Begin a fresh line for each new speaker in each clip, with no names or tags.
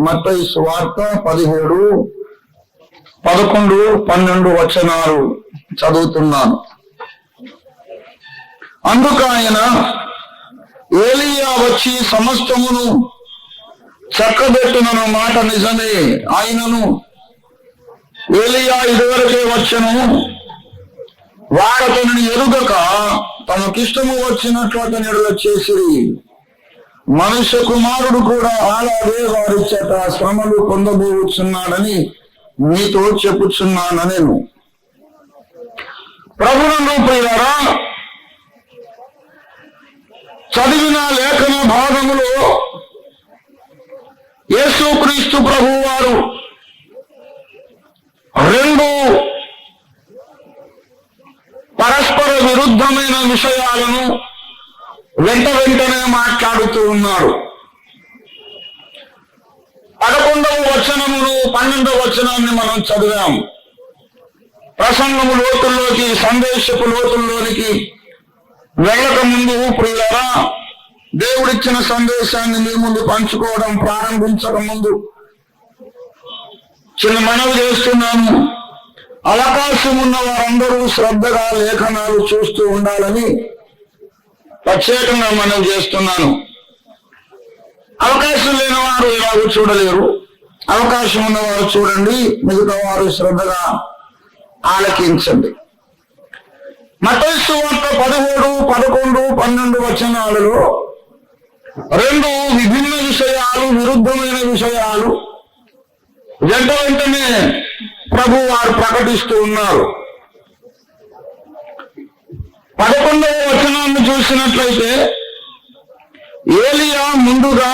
మత్తయి సువార్త 17, 11, 12 వచనాలు చదువుతున్నాను. అందుకు ఆయన, ఏలియా వచ్చి సమస్తమును చక్కబెట్టునను మాట నిజమే. ఆయనను ఏలియా ఇదివరకే వచ్చెను, వారతని ఎరుగక తమకిష్టము వచ్చినట్లు అతని ఎడల చేసిరి. మనుష్య కుమారుడు కూడా అలాగే వారి చేత శ్రమలు పొందబోచున్నాడని మీతో చెప్పుచున్నాను నేను. ప్రభువును ప్రియులారా, చదివిన లేఖన భాగములో యేసుక్రీస్తు ప్రభువు వారు రెండు పరస్పర విరుద్ధమైన విషయాలను వెంటనే మాట్లాడుతూ ఉన్నారు. 11వ వచనమును 12వ వచనాన్ని మనం చదివాం. ప్రసంగము లోతుల్లోకి, సందేశపు లోతుల్లోనికి వెళ్ళక ముందు ప్రియులారా, దేవుడిచ్చిన సందేశాన్ని మీ ముందు పంచుకోవడం ప్రారంభించక ముందు చిన్న మనవి చేస్తున్నాను. అవకాశం ఉన్న వారందరూ శ్రద్ధగా లేఖనాలు చూస్తూ ఉండాలని ప్రత్యేకంగా మనవి చేస్తున్నాను. అవకాశం లేని వారు ఇలాగూ చూడలేరు. అవకాశం ఉన్నవారు చూడండి, మిగతా వారు శ్రద్ధగా ఆలకించండి. మత్తయి సువార్త 17, 11, 12 వచనాలలో రెండు విభిన్న విషయాలు, విరుద్ధమైన విషయాలు వెంటనే ప్రభు వారు ప్రకటిస్తూ ఉన్నారు. 11వ వచనాన్ని చూసినట్లయితే, ఏలియా ముందుగా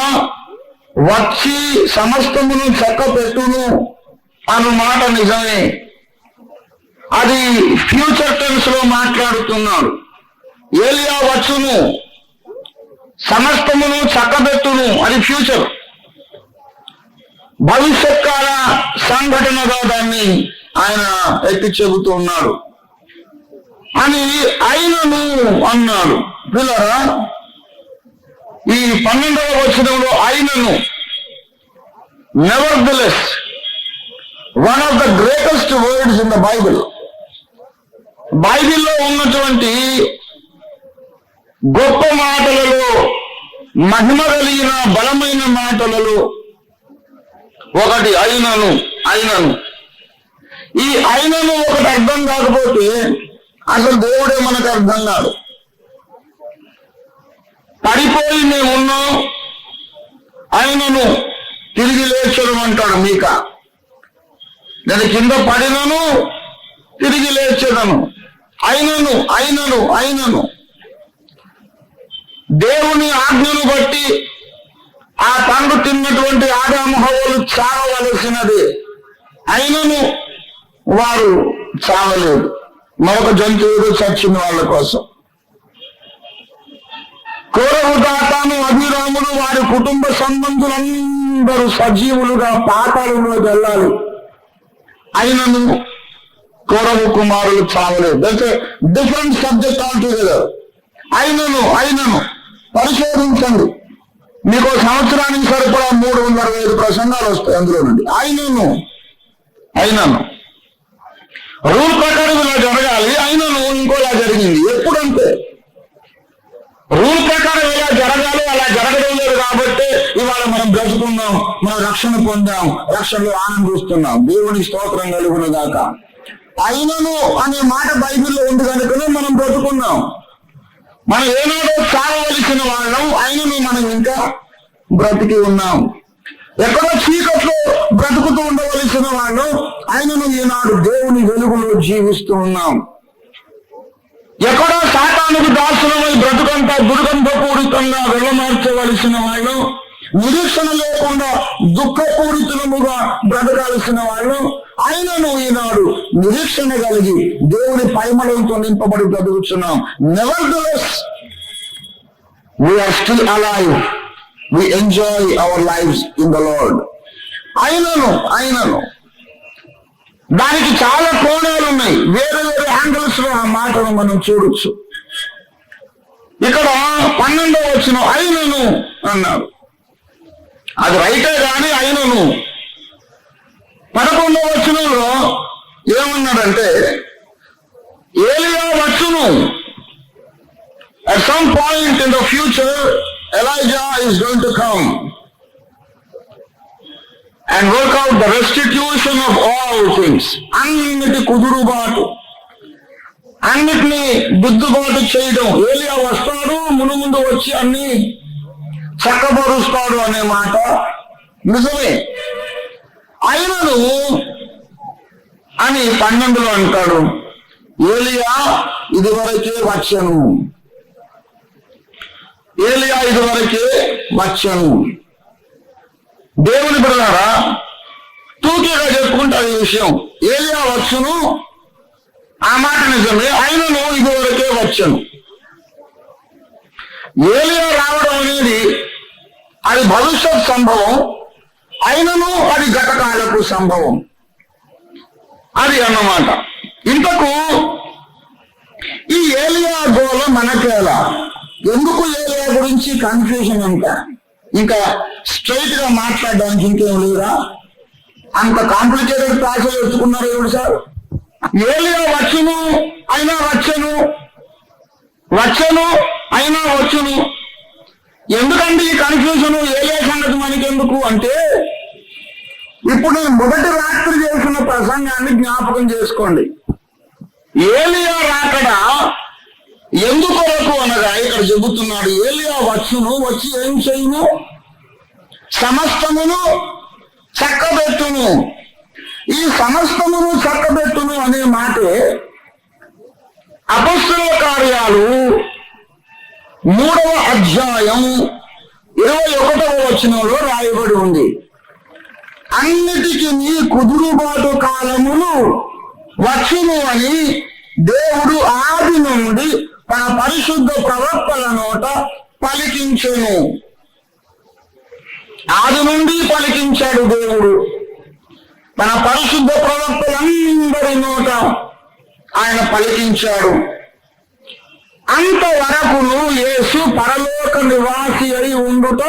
వచ్చి సమస్తమును చక్కపెట్టును అన్న మాట నిజమే. అది ఫ్యూచర్ టెన్స్ లో మాట్లాడుతున్నాడు. ఏలియా వచ్చును, సమస్తమును చక్కబెట్టును, అది ఫ్యూచర్, భవిష్యత్ కాల సంఘటనగా దాన్ని ఆయన ఎత్తి చెబుతూ ఉన్నాడు అని ఆయనను అన్నాడు. పిల్లరా, ఈ 12వ వచనంలో ఆయనను, nevertheless, one of the greatest words in the Bible. బైబిల్లో ఉన్నటువంటి గొప్ప మాటలలో, మహిమ కలిగిన బలమైన మాటలలో ఒకటి అయినను. ఈ అయినను ఒకటి అర్థం కాకపోతే అసలు దేవుడే మనకు అర్థం కాదు. పడిపోయి మేము ఉన్నాం, అయినను తిరిగి లేచడం అంటాడు మీకా. నేను కింద పడినను తిరిగి లేచదను. అయినను దేవుని ఆజ్ఞను బట్టి ఆ పండు తిన్నటువంటి ఆదాము హవ్వలు చావవలసినది. అయినను వారు చావలేదు. మరొక జంతువులు చచ్చిన వాళ్ళ కోసం. కోరహు, దాతాను, అభిరాములు, వారి కుటుంబ సంబంధులందరూ సజీవులుగా పాతాళంలోకి వెళ్ళాలి. అయినను కోరహు కుమారులు చావలేదు. That's different subject altogether. అయినను పరిశోధించండి. మీకు సంవత్సరానికి సరిపడా 365 ప్రసంగాలు వస్తాయి అందులో నుండి. అయినను రూల్ ప్రకారం ఇలా జరగాలి, అయినను ఇంకోలా జరిగింది. ఎప్పుడంటే రూల్ ప్రకారం ఎలా జరగాలి అలా జరగడం లేదు కాబట్టి ఇవాళ మనం బ్రతుకున్నాం, మనం రక్షణ పొందాం, రక్షణలో ఆనందిస్తున్నాం. దేవుని స్తోత్రం కలుగును గాక. అయినను అనే మాట బైబిల్లో ఉంది కనుకనే మనం బ్రతుకున్నాం. మనం ఏనాడో చావవలసిన వాళ్ళం, అయినను మనం ఇంకా బ్రతికి ఉన్నాం. ఎక్కడో చీకట్లో బ్రతుకుతూ ఉండవలసిన వాళ్ళు, అయినను ఈనాడు దేవుని వెలుగులో జీవిస్తూ ఉన్నాం. ఎక్కడో సాతానుకు దాసులమై బ్రతుకంతా దుర్గంధపూరితంగా వెళ్ళమార్చవలసిన వాళ్ళు, నిరీక్షణ లేకుండా దుఃఖపూరితముగా బ్రతకాల్సిన వాళ్ళు, అయినను ఈనాడు నిరీక్షణ కలిగి దేవుని పరిమళంతో నింపబడి బ్రతుకుతున్నాం. నెవర్దెలెస్ we are still alive. We enjoy our lives in the Lord. అయినను దానికి చాలా కోణాలు ఉన్నాయి. వేరే యాంగిల్స్ లో ఆ మాటను మనం చూడొచ్చు. ఇక్కడ 12వ వచనం అయినను అన్నారు. అది రైటే కానీ అయినను 11వ వచనంలో ఏమన్నాడంటే ఏలియా వచ్చును. At some point in the future, Elijah is going to come and work out the restitution of all things. అన్నిటి కుదురుబాటు, అన్నిటినీ దిద్దుబాటు చేయడం. ఏలియా వస్తాడు, ముందు వచ్చి అన్ని చక్కబరుస్తాడు అనే మాట నిజమే. అయినను అని 12లో అంటాడు, ఏలియా ఇదివరకే వచ్చను, ఏలియా ఇదివరకే వచ్చను. దేవుని బిడ్డలారా, తూకీగా చెప్పుకుంటారు ఈ విషయం. ఏలియా వచ్చును, ఆ మాట నిజమే. అయినను ఇదివరకే వచ్చను. ఏలియా రావడం అనేది అది భవిష్యత్ సంభవం, అయినను అది గతకాలపు సంభవం. అది అన్నమాట. ఇంతకు ఈ ఏలియా గోల మనకేలా? ఎందుకు ఏలియా గురించి కన్ఫ్యూజన్ అంతా? ఇంకా స్ట్రైట్ గా మాట్లాడడానికి ఇంకేం లేరా? అంత కాంప్లికేటెడ్ ప్రాసెస్ ఎత్తుకున్నారు ఎవరు సార్? ఏలియా వచ్చును అయినా వచ్చను, వచ్చను అయినా వచ్చును. ఎందుకంటే ఈ కన్ఫ్యూజన్? ఏలియా సంగతి మనకెందుకు అంటే, ఇప్పుడు నేను మొదటి రాత్రి చేసిన ప్రసంగాన్ని జ్ఞాపకం చేసుకోండి. ఏలియా రాకడ ఎందుకొరకు అనగా ఇక్కడ చెబుతున్నాడు, ఏలియా వచ్చును, వచ్చి ఏం చేయును? సమస్తమును చక్కబెట్టును. ఈ సమస్తమును చక్కబెట్టును అనే మాటే అపొస్తలుల కార్యాలు 3వ అధ్యాయం 21వ వచనంలో రాయబడి ఉంది. అన్నిటికీ నీ కుదురుబాటు కాలములు వచ్చును అని దేవుడు ఆది నుండి తన పరిశుద్ధ ప్రవక్తల నోట పలికించెను. ఆది నుండి పలికించాడు దేవుడు తన పరిశుద్ధ ప్రవక్తలందరి నోట ఆయన పలికించాడు. అంతవరకును యేసు పరలోక నివాసి అయి ఉండుట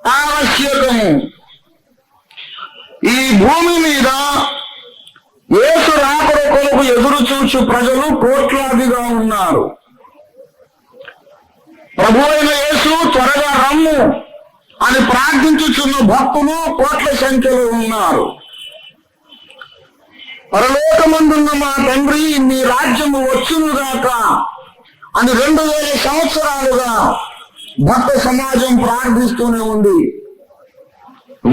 ఆవశ్యకము. ఈ భూమి మీద యేసు రాకడ కొరకు ఎదురు చూచు ప్రజలు కోట్లాదిగా ఉన్నారు. ప్రభు అయిన యేసు త్వరగా రమ్ము అని ప్రార్థించుచున్న భక్తులు కోట్ల సంఖ్యలో ఉన్నారు. పరలోకమందున్న మా తండ్రి, నీ రాజ్యము వచ్చునుగాక అని 2000 సంవత్సరాలుగా భక్త సమాజం ప్రార్థిస్తూనే ఉంది.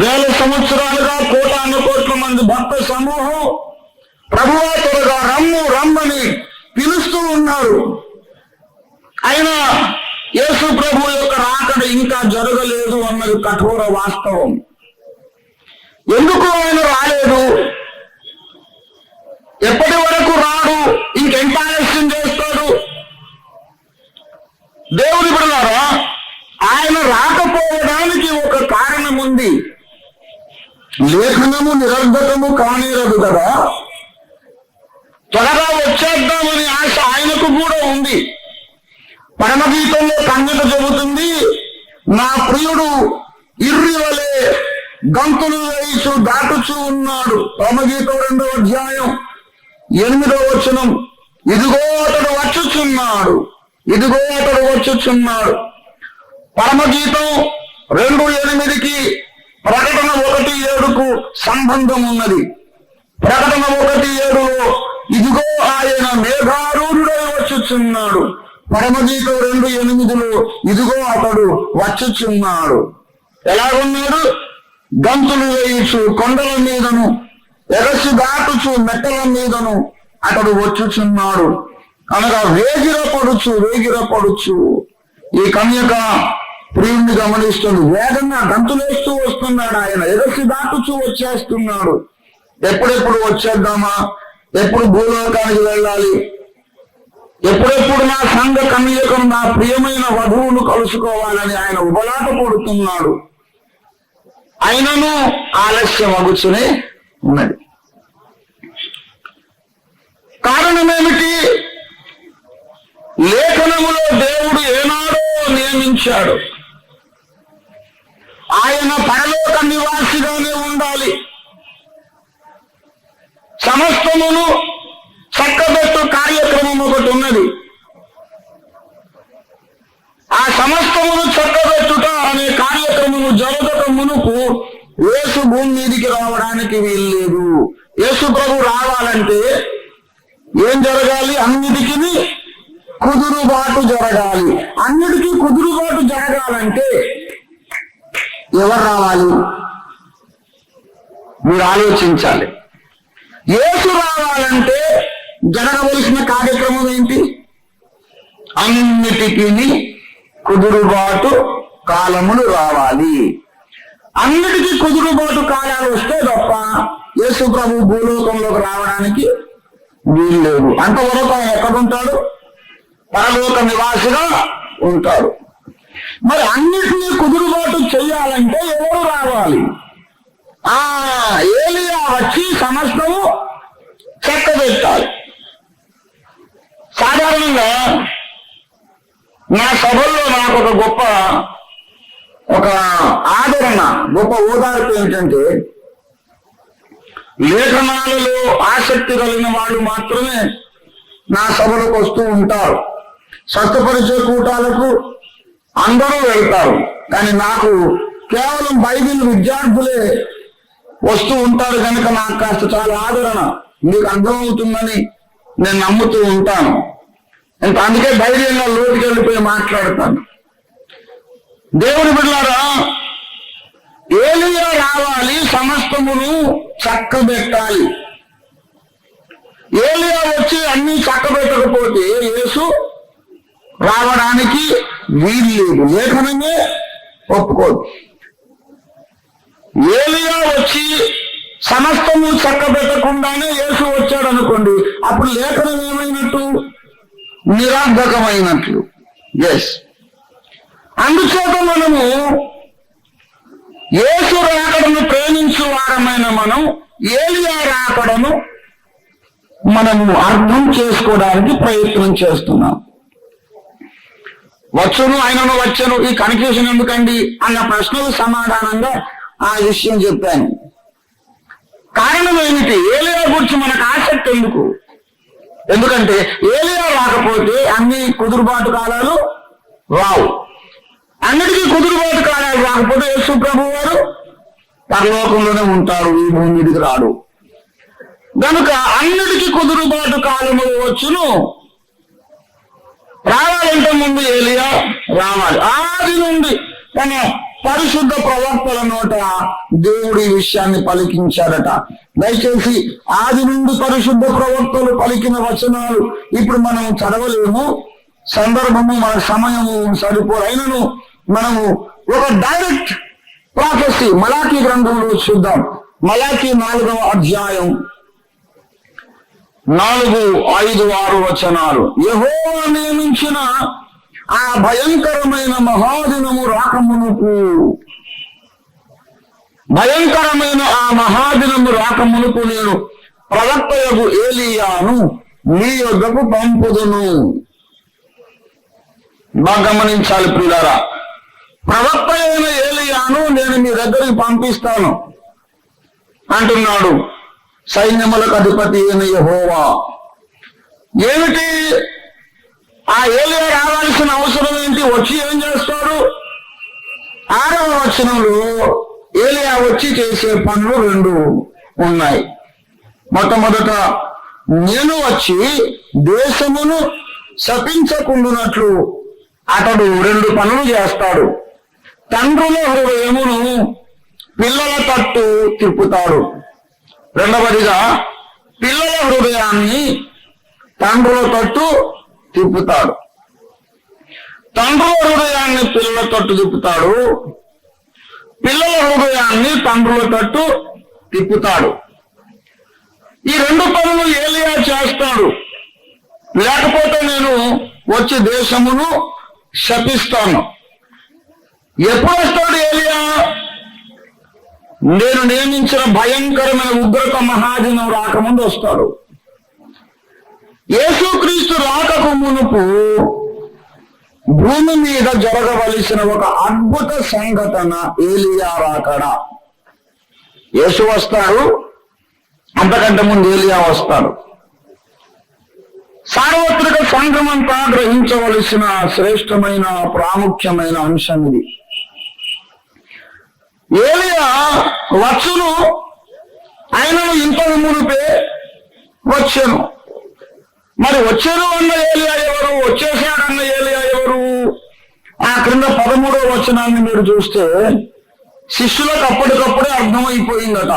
1000 సంవత్సరాలుగా కోట్ల మంది భక్త సమూహం ప్రభువా త్వరగా రమ్ము రమ్మని పిలుస్తూ ఉన్నారు. అయినా యేసు ప్రభు యొక్క రాకడ ఇంకా జరగలేదు అన్నది కఠోర వాస్తవం. ఎందుకు ఆయన రాలేదు? ఎప్పటి వరకు రాడు? ఇంకెంత ఆలస్యం చేస్తాడు? దేవుని బిడ్డలారా, ఆయన రాకపోవడానికి ఒక కారణం ఉంది. లేఖనము నిరర్ధకము కానేరదు కదా. త్వరగా వచ్చేద్దామని ఆశ ఆయనకు కూడా ఉంది. పరమగీతంలో కన్యక చెబుతుంది, నా ప్రియుడు ఇర్రి వలె గంతులు వేయిచు దాటుచూ ఉన్నాడు. పరమగీతం 2వ అధ్యాయం 8వ వచనం. ఇదిగో అతడు వచ్చుచున్నాడు, ఇదిగో అతడు వచ్చుచున్నాడు. పరమగీతం 2:8కి ప్రకటన 1:7కు సంబంధం ఉన్నది. ప్రకటన 1:7లో ఇదిగో ఆయన మేఘారూఢుడై వచ్చుచున్నాడు. పరమగీతం 2:8లో ఇదిగో అతడు వచ్చుచున్నాడు. ఎలాగున్నాడు? గంతులు వేయుచు కొండల మీదను, ఎరసి దాటుచు మెట్టల మీదను అతడు వచ్చుచున్నాడు. అనగా వేగిరపడుచు ఈ కన్యక ప్రియుణ్ణి గమనిస్తుంది. వేగంగా గంతులేస్తూ వస్తున్నాడు ఆయన. ఎరసి దాటుచూ వచ్చేస్తున్నాడు. ఎప్పుడెప్పుడు వచ్చేద్దామా? ఎప్పుడు భూలోకానికి వెళ్ళాలి? ఎప్పుడెప్పుడు నా సంఘ కన్యకను, నా ప్రియమైన వధువును కలుసుకోవాలని ఆయన ఉబలాట పడుతున్నాడు. అయినను ఆలస్యం అగుచునే ఉన్నది. కారణమేమిటి? లేఖనములో దేవుడు ఏనాడో నియమించాడు. ఆయన పరలోక నివాసిగానే ఉండాలి. సమస్తమును చక్కబెట్టు కార్యక్రమం ఒకటి ఉన్నది. ఆ సమస్తమును చక్కబెట్టుట అనే కార్యక్రమము జరగక మునుపు యేసు భూమి మీదికి రావడానికి వీల్లేదు. యేసు ప్రభు రావాలంటే ఏం జరగాలి? అన్నిటికీ కుదురుబాటు జరగాలి. అన్నిటికీ కుదురుబాటు జరగాలంటే ఎవరు రావాలి? మీరు ఆలోచించాలి. యేసు రావాలంటే జరగవలసిన కార్యక్రమం ఏంటి? అన్నిటికీ కుదురుబాటు కాలములు రావాలి. అన్నిటికీ కుదురుబాటు కాలాలు వస్తే తప్ప యేసు ప్రభు భూలోకంలోకి రావడానికి వీల్లేదు. అంతవరకు ఆయన ఎక్కడుంటాడు? పరలోక నివాసిగా ఉంటాడు. మరి అన్నిటినీ కుదురుబాటు చెయ్యాలంటే ఎవరు రావాలి? ఏలియా వచ్చి సమస్తము చక్కబెట్టాలి. సాధారణంగా నా సభల్లో నాకు ఒక గొప్ప ఆదరణ, గొప్ప ఓదార్పు ఏమిటంటే, లేఖనాలలో ఆసక్తి కలిగిన వాళ్ళు మాత్రమే నా సభలకు వస్తూ ఉంటారు. స్వస్థపరిచే కూటాలకు అందరూ వెళ్తారు. కానీ నాకు కేవలం బైబిల్ విద్యార్థులే వస్తూ ఉంటారు కనుక నాకు కాస్త చాలా ఆదరణ, మీకు అర్థమవుతుందని నేను నమ్ముతూ ఉంటాను. అందుకే ధైర్యంగా లోతుకి వెళ్ళిపోయి మాట్లాడతాను. దేవుని బిడ్డలారా, ఏలియా రావాలి, సమస్తమును చక్కబెట్టాలి. ఏలియా వచ్చి అన్ని చక్కబెట్టకపోతే యేసు రావడానికి వీల్లేదు. లేఖనమే ఒప్పుకోదు. ఏలియా వచ్చి సమస్తము చక్కబెట్టకుండానే యేసు వచ్చాడు అనుకోండి, అప్పుడు లేఖనం ఏమైనట్టు? నిరర్ధకమైనట్లు. ఎస్. అందుచేత మనము యేసు రాకడను ప్రేమించు వారమైన మనం ఏలియా రాకడను మనము అర్థం చేసుకోవడానికి ప్రయత్నం చేస్తున్నాం. వచ్చును, ఆయనను వచ్చను, ఈ కన్ఫ్యూజన్ ఎందుకండి అన్న ప్రశ్నకు సమాధానంగా ఆ విషయం చెప్పాను. కారణం ఏమిటి? ఏలియా గురించి మనకు ఆసక్తి ఎందుకు? ఎందుకంటే ఏలియా రాకపోతే అన్ని కుదురుబాటు కాలాలు రావు. అన్నిటికీ కుదురుబాటు కాలాలు రాకపోతే యేసు ప్రభు వారు పరలోకంలోనే ఉంటారు, ఈ భూమి మీదకి రాడు. కనుక అన్నిటికీ కుదురుబాటు కాలము వచ్చును. రావాలంటే ముందు ఏలియా రావాలి. ఆది నుండి తన పరిశుద్ధ ప్రవక్తల నోట దేవుడి విషయాన్ని పలికించారట. దయచేసి ఆది నుండి పరిశుద్ధ ప్రవక్తలు పలికిన వచనాలు ఇప్పుడు మనం చదవలేము, సందర్భము మన సమయము సరిపోయినను మనము ఒక డైరెక్ట్ ప్రాఫెసీ మలాకీ గ్రంథంలో చూద్దాం. మలాకీ 4వ అధ్యాయం 4, 5, 6 వచనాలు. యెహోవా నియమించిన ఆ భయంకరమైన మహాదినము రాకమునుపు, భయంకరమైన ఆ మహాదినము రాకమునుపు నేను ప్రవక్తయగు ఏలియాను మీ యొద్దకు పంపుదును. బాగా గమనించాలి ప్రియులారా, ప్రవక్త అయిన ఏలియాను నేను మీ దగ్గరికి పంపిస్తాను అంటున్నాడు సైన్యములకు అధిపతి అయిన యెహోవా. ఏమిటి ఆ ఏలియా రావాల్సిన అవసరం ఏంటి? వచ్చి ఏం చేస్తాడు? 6వ వచనంలో ఏలియా వచ్చి చేసే పనులు 2 ఉన్నాయి. మొట్టమొదట, నేను వచ్చి దేశమును శపించకుండునట్లు అతడు 2 పనులు చేస్తాడు. తండ్రుల హృదయమును పిల్లల తట్టు తిప్పుతాడు. రెండవదిగా, పిల్లల హృదయాన్ని తండ్రుల తట్టు తిప్పుతాడు. తండ్రుల హృదయాన్ని పిల్లల తట్టు తిప్పుతాడు, పిల్లల హృదయాన్ని తండ్రుల తట్టు తిప్పుతాడు. ఈ 2 పనులు ఏలియా చేస్తాడు. లేకపోతే నేను వచ్చి దేశమును శపిస్తాను. ఎప్పుడు వస్తాడు ఏలియా? నేను నియమించిన భయంకరమైన ఉగ్రత మహాదినం రాకముందు వస్తాడు. యేసుక్రీస్తు రాకకు మునుపు భూమి మీద జరగవలసిన ఒక అద్భుత సంఘటన ఏలియా రాకడ. యేసు వస్తాడు, అంతకంటే ముందు ఏలియా వస్తాడు. సార్వత్రిక సంఘమంతా గ్రహించవలసిన శ్రేష్టమైన ప్రాముఖ్యమైన అంశం ఇది. ఏలియా వచ్చును, ఆయనను ఇంతకు మునిపే వచ్చాను. మరి వచ్చాను అన్న ఏలియా ఎవరు, వచ్చేసాడన్న ఏలియా ఎవరు? ఆ క్రింద 13వ వచనాన్ని మీరు చూస్తే శిష్యులకు అప్పటికప్పుడే అర్థమైపోయిందట.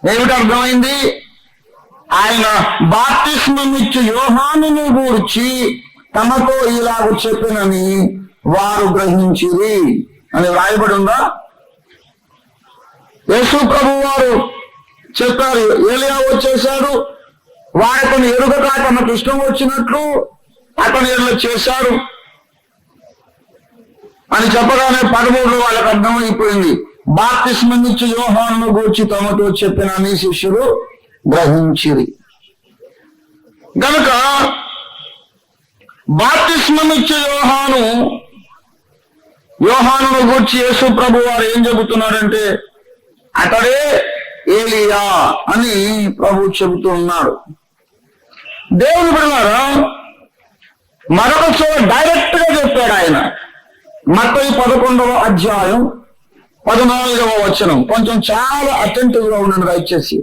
ఏమిటి అర్థమైంది? ఆయన బాప్తిస్మమిచ్చు యోహానును గూర్చి తమతో ఇలాగ చెప్పినని వారు గ్రహించిరి అని రాయబడి ఉందా? యేసు ప్రభు వారు చెప్పారు, ఏలియా వచ్చేశాడు, వారిని ఎరుగక తమకు ఇష్టం వచ్చినట్లు అతను ఏదో చేశారు అని చెప్పగానే 13లో వాళ్ళకి అర్థమైపోయింది. బాప్తిస్మమిచ్చు యోహానును గూర్చి తమతో చెప్పినని శిష్యులు గ్రహించిరి. గనుక బాప్తిస్మమిచ్చే యోహానును గూర్చి యేసు ప్రభు వారు ఏం చెబుతున్నారంటే అతడే ఏలియా అని ప్రభు చెబుతూ ఉన్నాడు. దేవుని బిడ్డలారా, మరొక చోట డైరెక్ట్ గా చెప్పాడు ఆయన. మత్తయి 11వ అధ్యాయం 14వ వచనం. కొంచెం చాలా అటెంటివ్ గా ఉండండి దయచేసి.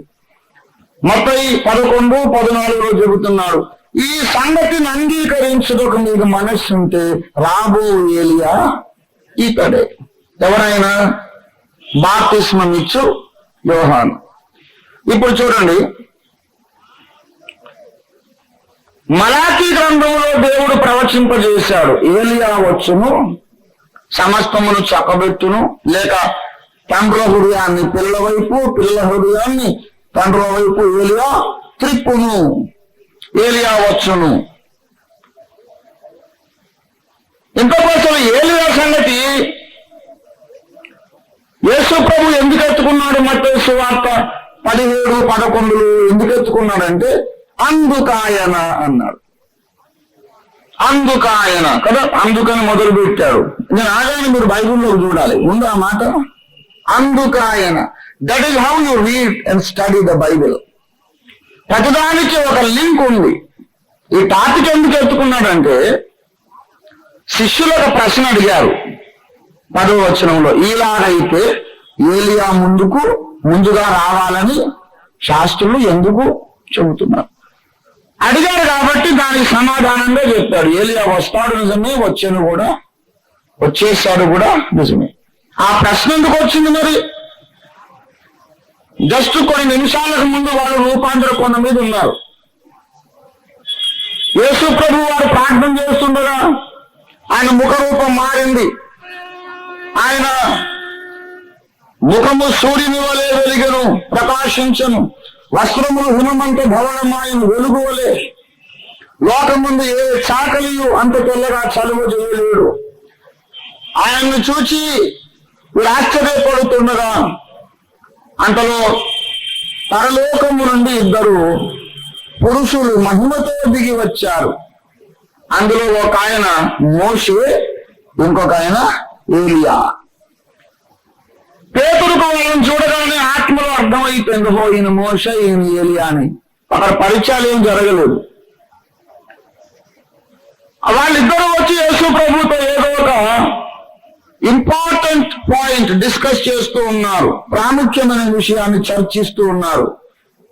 మత్తయి 11:14 చెబుతున్నాడు, ఈ సంగతిని అంగీకరించుటకు మీకు మనస్సు ఉంటే రాబో ఏలియా ఇతడే. ఎవరైనా? బాప్తిస్మమిచ్చు యోహాను. ఇప్పుడు చూడండి, మలాకీ గ్రంథంలో దేవుడు ప్రవచింపజేశాడు, ఏలియా వచ్చును, సమస్తమును చక్కబెట్టును, లేక తండ్రుల హృదయాన్ని పిల్లల వైపు, పిల్లల హృదయాన్ని తండ్రుల వైపు ఏలియా త్రిప్పును, ఏలియా వచ్చును. ఇంకొక ఏలియా సంగతి యేసు ప్రభు ఎందుకు ఎత్తుకున్నాడు? మత్తయి సువార్త 17:11 ఎందుకు ఎత్తుకున్నాడంటే అందుకాయన అన్నాడు. అందుకాయన కదా, అందుకని మొదలు పెట్టాడు. నేను ఆగానే మీరు బైబిల్లో చూడాలి, ఉందా ఆ మాట? అందుకాయన. That is how you read and study the Bible. ప్రతిదానికి ఒక లింక్ ఉంది. ఈ టాపిక్ ఎందుకు ఎత్తుకున్నాడంటే శిష్యులకు ప్రశ్న అడిగారు 10వ వచనంలో, ఇలాగైతే ఏలియా ముందుగా రావాలని శాస్త్రులు ఎందుకు చెబుతున్నారు? అడిగాడు కాబట్టి దానికి సమాధానంగా చెప్పాడు. ఏలియా వస్తాడు నిజమే, వచ్చాను కూడా, వచ్చేసాడు కూడా నిజమే. ఆ ప్రశ్న ఎందుకు వచ్చింది మరి? జస్ట్ కొన్ని నిమిషాలకు ముందు వాళ్ళు రూపాంతర కొండ మీద ఉన్నారు. యేసు ప్రభు వారు ప్రార్థన చేస్తుండగా ఆయన ముఖ రూపం మారింది. ఆయన ముఖము సూర్యుని వలె వెలిగను, ప్రకాశించను, వస్త్రములు హిమమంత భవనమాయను, వెలుగు వలె. లోకం ముందు ఏ చాకలియు అంత తెల్లగా చలువ చేయలేడు. ఆయన్ని చూచి వీడు ఆశ్చర్యపడుతుండగా అంతలో పరలోకము నుండి 2 పురుషులు మహిమతో దిగి వచ్చారు. అందులో ఒక ఆయన మోషే, ఇంకొక ఆయన ఏలియా. పేతురుకు వాళ్ళని చూడగానే ఆత్మలో అర్థమైపోయింది, ఈయన మోషే, ఈయన ఏలియా అని. అక్కడ పరిచయాలు ఏం జరగలేదు. వాళ్ళిద్దరూ వచ్చి యేసు ప్రభుతో ఏదో ఒక ఇంపార్టెంట్ పాయింట్ డిస్కస్ చేస్తూ ఉన్నారు, ప్రాముఖ్యమైన విషయాన్ని చర్చిస్తూ ఉన్నారు.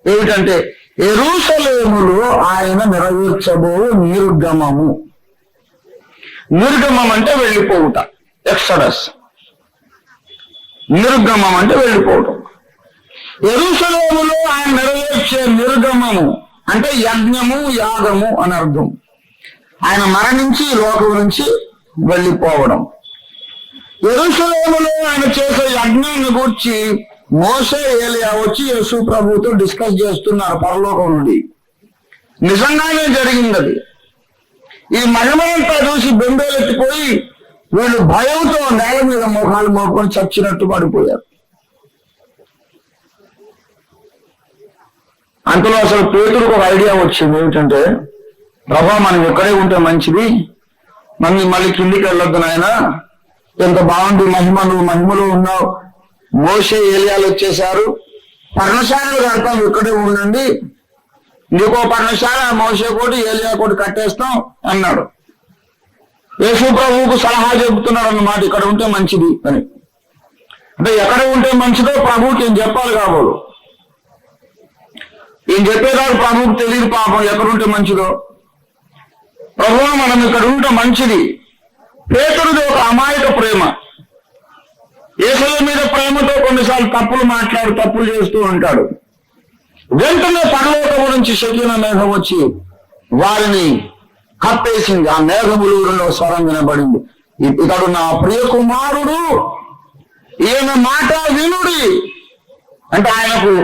ఏమిటంటే యెరూషలేములో ఆయన నెరవేర్చబో నిర్గమము. నిర్గమం అంటే వెళ్ళిపోవుట, ఎక్సడస్. నిర్గమం అంటే వెళ్ళిపోవటం. యెరూషలేములో ఆయన నెరవేర్చే నిర్గమము అంటే యజ్ఞము, యాగము అని అర్థం. ఆయన మరణించి లోకం నుంచి వెళ్ళిపోవడం. యెరూషలేములో ఆయన చేసే యజ్ఞాన్ని గూర్చి మోషే, ఏలియా వచ్చి యేసు ప్రభుతో డిస్కస్ చేస్తున్నారు పరలోకం నుండి. నిజంగానే జరిగింది అది. ఈ మహిమనంతా చూసి బెంబేలెత్తిపోయి వీళ్ళు భయంతో నేల మీద మోకాలు మోపుకొని చచ్చినట్టు పడిపోయారు. అంతలో అసలు పేతురుకు ఒక ఐడియా వచ్చింది. ఏమిటంటే, ప్రభా మనం ఎక్కడే ఉంటే మంచిది, మళ్ళీ కిందికి వెళ్ళొద్దు నాయన, ఎంత బాగుంది మహిమ, నువ్వు మహిమలో ఉన్నావు. మోషే ఏలియాలు వచ్చేశారు, పర్ణశాలలు కడతాం, ఇక్కడే ఉండండి, నీకో పర్ణశాల, మోషే కోటి ఏలియా కోటి కట్టేస్తాం అన్నాడు. యేసు ప్రభువుకు సలహా చెబుతున్నాడు అన్నమాట, ఇక్కడ ఉంటే మంచిది అని. అంటే ఎక్కడ ఉంటే మంచిదో ప్రభువుకి ఏం చెప్పాలి కాబోలు. ఏం చెప్పేదాడు ప్రభువుకు తెలియదు పాపం, ఎక్కడుంటే మంచిదో. ప్రభువు మనం ఇక్కడ ఉంటే మంచిది. పేతురుది ఒక అమాయక ప్రేమ, యేసయ్య మీద ప్రేమతో కొన్నిసార్లు తప్పులు చేస్తూ ఉంటాడు. వెంటనే పరలోకము నుంచి షకీనా మేఘం వచ్చి వారిని కప్పేసింది. ఆ మేఘములూరులో స్వరం వినబడింది, ఇతడు నా ప్రియ కుమారుడు, ఈయన మాట వినుడి. అంటే ఆయనకు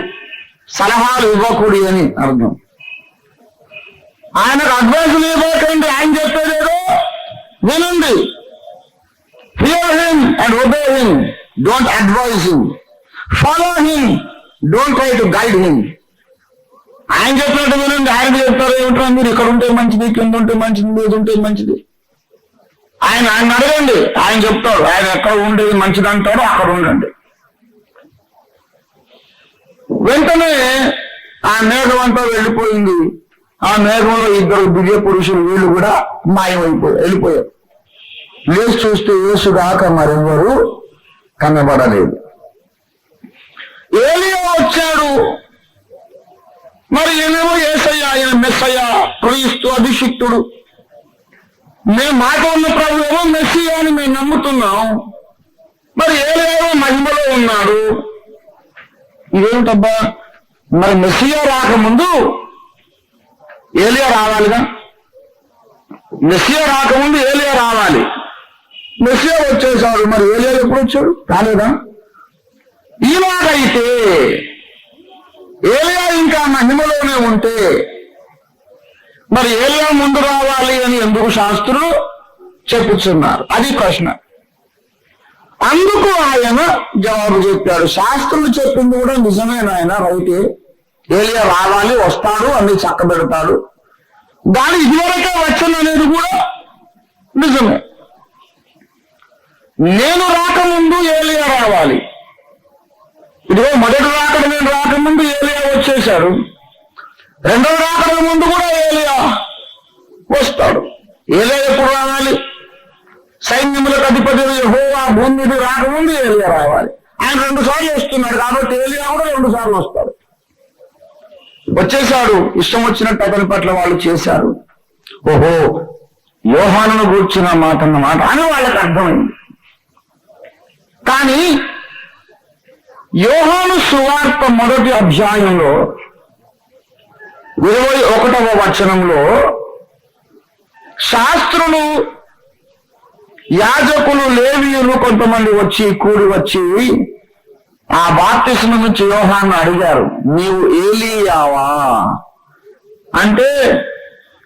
సలహాలు ఇవ్వకూడి అని అర్థం. ఆయనకు అడ్వైజులు ఇవ్వకండి, ఆయన చెప్పేదేదో వినండి. Hear him and obey him, don't advise him. Follow him, don't try to guide him. ఆయన చెప్పినట్టు వినండి. ఆయన చెప్తారు ఏమిటో, మీరు ఇక్కడ ఉంటే మంచిది, కింద ఉంటే మంచిది, మీద ఉంటే మంచిది. ఆయన అడగండి, ఆయన చెప్తాడు. ఆయన ఎక్కడ ఉండేది మంచిది అంటాడో అక్కడ ఉండండి. వెంటనే ఆ మేఘం అంతా వెళ్ళిపోయింది. ఆ మేఘంలో ఇద్దరు దివ్య పురుషులు, వీళ్ళు కూడా వెళ్ళిపోయారు. లేచి చూస్తే యేసు కాక మరెవరు కనబడలేదు. ఏలియా వచ్చాడు. మరి ఏమేమో యేసయ్య, ఆయన మెస్సయ్య, క్రీస్తు, అభిషిక్తుడు. మేము మాట ఉన్న ప్రభు ఏమో మెస్సియా అని మేము నమ్ముతున్నాం. మరి ఏలియా మహిమలో ఉన్నాడు. ఇదేమిటబ్బా, మరి మెస్సియా రాకముందు ఏలియా రావాలిగా. మెస్సియా రాకముందు ఏలియా రావాలి. మెస్సియా వచ్చేసాడు, మరి ఏలియా ఎప్పుడు వచ్చాడు? రాలేదా? ఇలాగైతే ఏలియా ఇంకా మహిమలోనే ఉంటే మరి ఏలియా ముందు రావాలి అని ఎందుకు శాస్త్రులు చెప్పుతున్నారు? అది ప్రశ్న. అందుకు ఆయన జవాబు చెప్పాడు, శాస్త్రులు చెప్పింది కూడా నిజమే నాయన, రైతే. ఏలియా రావాలి, వస్తాడు, అన్ని చక్కబెడతాడు. దాని ఇదివరకే వచ్చను అనేది కూడా నిజమే. నేను రాకముందు ఏలియా రావాలి. ఇదిగో మొదటి రాకడ నేను రాకముందు ఏలియా వచ్చేశాడు. రెండవ రాకడ ముందు కూడా ఏలియా వస్తాడు. ఏలియా ఎప్పుడు రావాలి? సైన్యములకు అధిపతి యెహోవా భూమి మీద రాకముందు ఏలియా రావాలి. ఆయన 2 సార్లు వస్తున్నాడు కాబట్టి ఏలియా కూడా 2 సార్లు వస్తాడు. వచ్చేశాడు. ఇష్టం వచ్చినట్టు అతని పట్ల వాళ్ళు చేశారు. ఓహో, యోహానును గూర్చిన మాట అన్నమాట అని వాళ్ళకి అర్థమైంది. కానీ యోహాను సువార్త మొదటి అధ్యాయంలో 21వ వచనంలో శాస్త్రులు, యాజకులు, లేవీయులు కొంతమంది కూడి వచ్చి ఆ బాప్తిస్మం నుంచి యోహాను అడిగారు, నీవు ఏలీయావా అంటే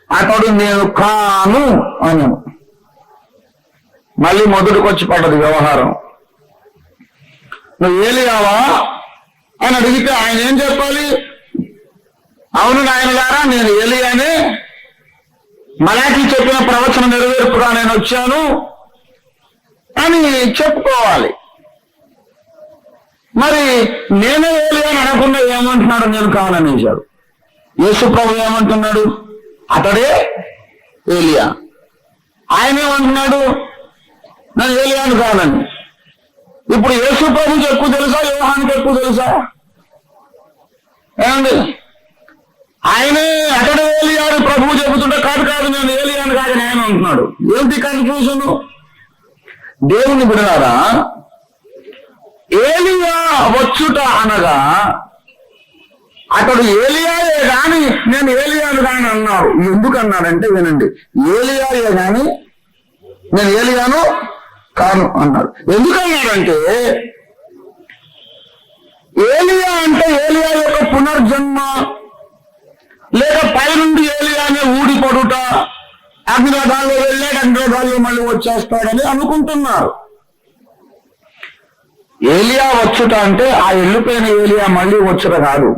అతడు నేను కాను అని. మళ్ళీ మొదటికొచ్చి పడ్డది వ్యవహారం. నువ్వు ఏలియావా అని అడిగితే ఆయన ఏం చెప్పాలి? అవును నాయన గారా, నేను ఏలియానే, మలాకి చెప్పిన ప్రవచన నెరవేర్పుగా నేను వచ్చాను అని చెప్పుకోవాలి. మరి నేనే ఏలియా అని అనకుండా ఏమంటున్నాడు? నేను కాననేశాడు. యేసు ప్రభు ఏమంటున్నాడు? అతడే ఏలియా. ఆయన ఏమంటున్నాడు? నేను ఏలియాను కానని. ఇప్పుడు యేసు ప్రభుకి ఎక్కువ తెలుసా, యోహానికి ఎక్కువ తెలుసా? ఏమండి, ఆయనే అతడు ఏలియాడు ప్రభువు చెబుతుంటే కాదు నేను ఏలియాను కాదని ఆయన అంటున్నాడు. ఏంటి కన్ఫ్యూజన్? దేవుని బిడ్డలారా, ఏలియా వచ్చుట అనగా అతడు ఏలియాయే గాని నేను ఏలియాను కాని అన్నాడు. ఎందుకు అన్నాడంటే వినండి, ఏలియాయే గాని నేను ఏలియాను కాను అన్నాడు. ఎందుకన్నాడంటే ఏలియా అంటే ఏలియా యొక్క పునర్జన్మ, లేక పైనుండి ఏలియానే ఊడిపడుట, అగ్నిరథాల్లో వెళ్ళాడు, అగ్నిరథాల్లో మళ్ళీ వచ్చేస్తాడని అనుకుంటున్నారు. ఏలియా వచ్చుట అంటే ఆ వెళ్ళిపోయిన ఏలియా మళ్ళీ వచ్చుట కాదు.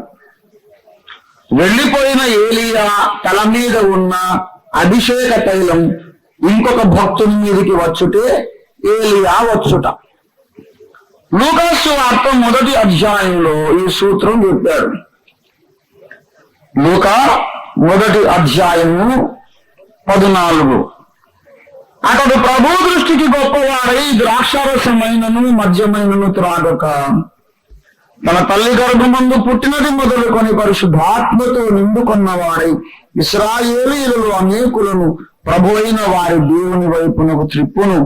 వెళ్ళిపోయిన ఏలియా తల మీద ఉన్న అభిషేక తైలం ఇంకొక భక్తుని మీదకి వచ్చుటే ఏలియా వచ్చుట. లూకాసు సువార్త 1వ అధ్యాయంలో ఈ సూత్రం చెప్పాడు. లూకా 1వ అధ్యాయము 14. అతడు ప్రభు దృష్టికి గొప్పవాడై ద్రాక్షారసమైనను మద్యమైనను త్రాగక తన తల్లి గర్భమందు పుట్టినది మొదలుకొని పరిశుద్ధాత్మతో నిండుకొన్నవాడై ఇశ్రాయేలీయులలో అనేకులను ప్రభు అయిన వారి దేవుని వైపునకు త్రిప్పును.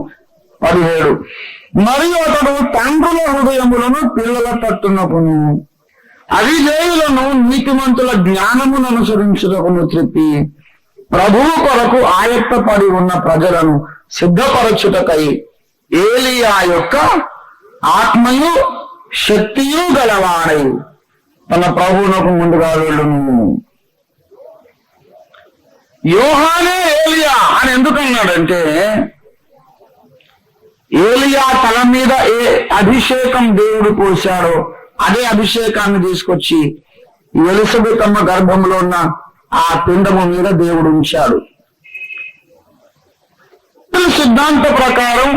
17. మరియు అతడు తండ్రుల హృదయములను పిల్లల తట్టునకును అవిధేయులను నీతిమంతుల జ్ఞానమును అనుసరించుటకును త్రిప్పి ప్రభువు కొరకు ఆయత్తపడి ఉన్న ప్రజలను సిద్ధపరచుటకై ఏలియా యొక్క ఆత్మయు శక్తియు గలవాడై తన ప్రభువునకు ముందుగా వెళ్ళును. యోహానే ఏలియా అని ఎందుకన్నాడంటే, ఏలియా తల మీద ఏ అభిషేకం దేవుడు పోశాడో అదే అభిషేకాన్ని తీసుకొచ్చి ఎలిజబెత్ అమ్మ గర్భంలో ఉన్న ఆ పిండము మీద దేవుడు ఉంచాడు. సిద్ధాంత ప్రకారం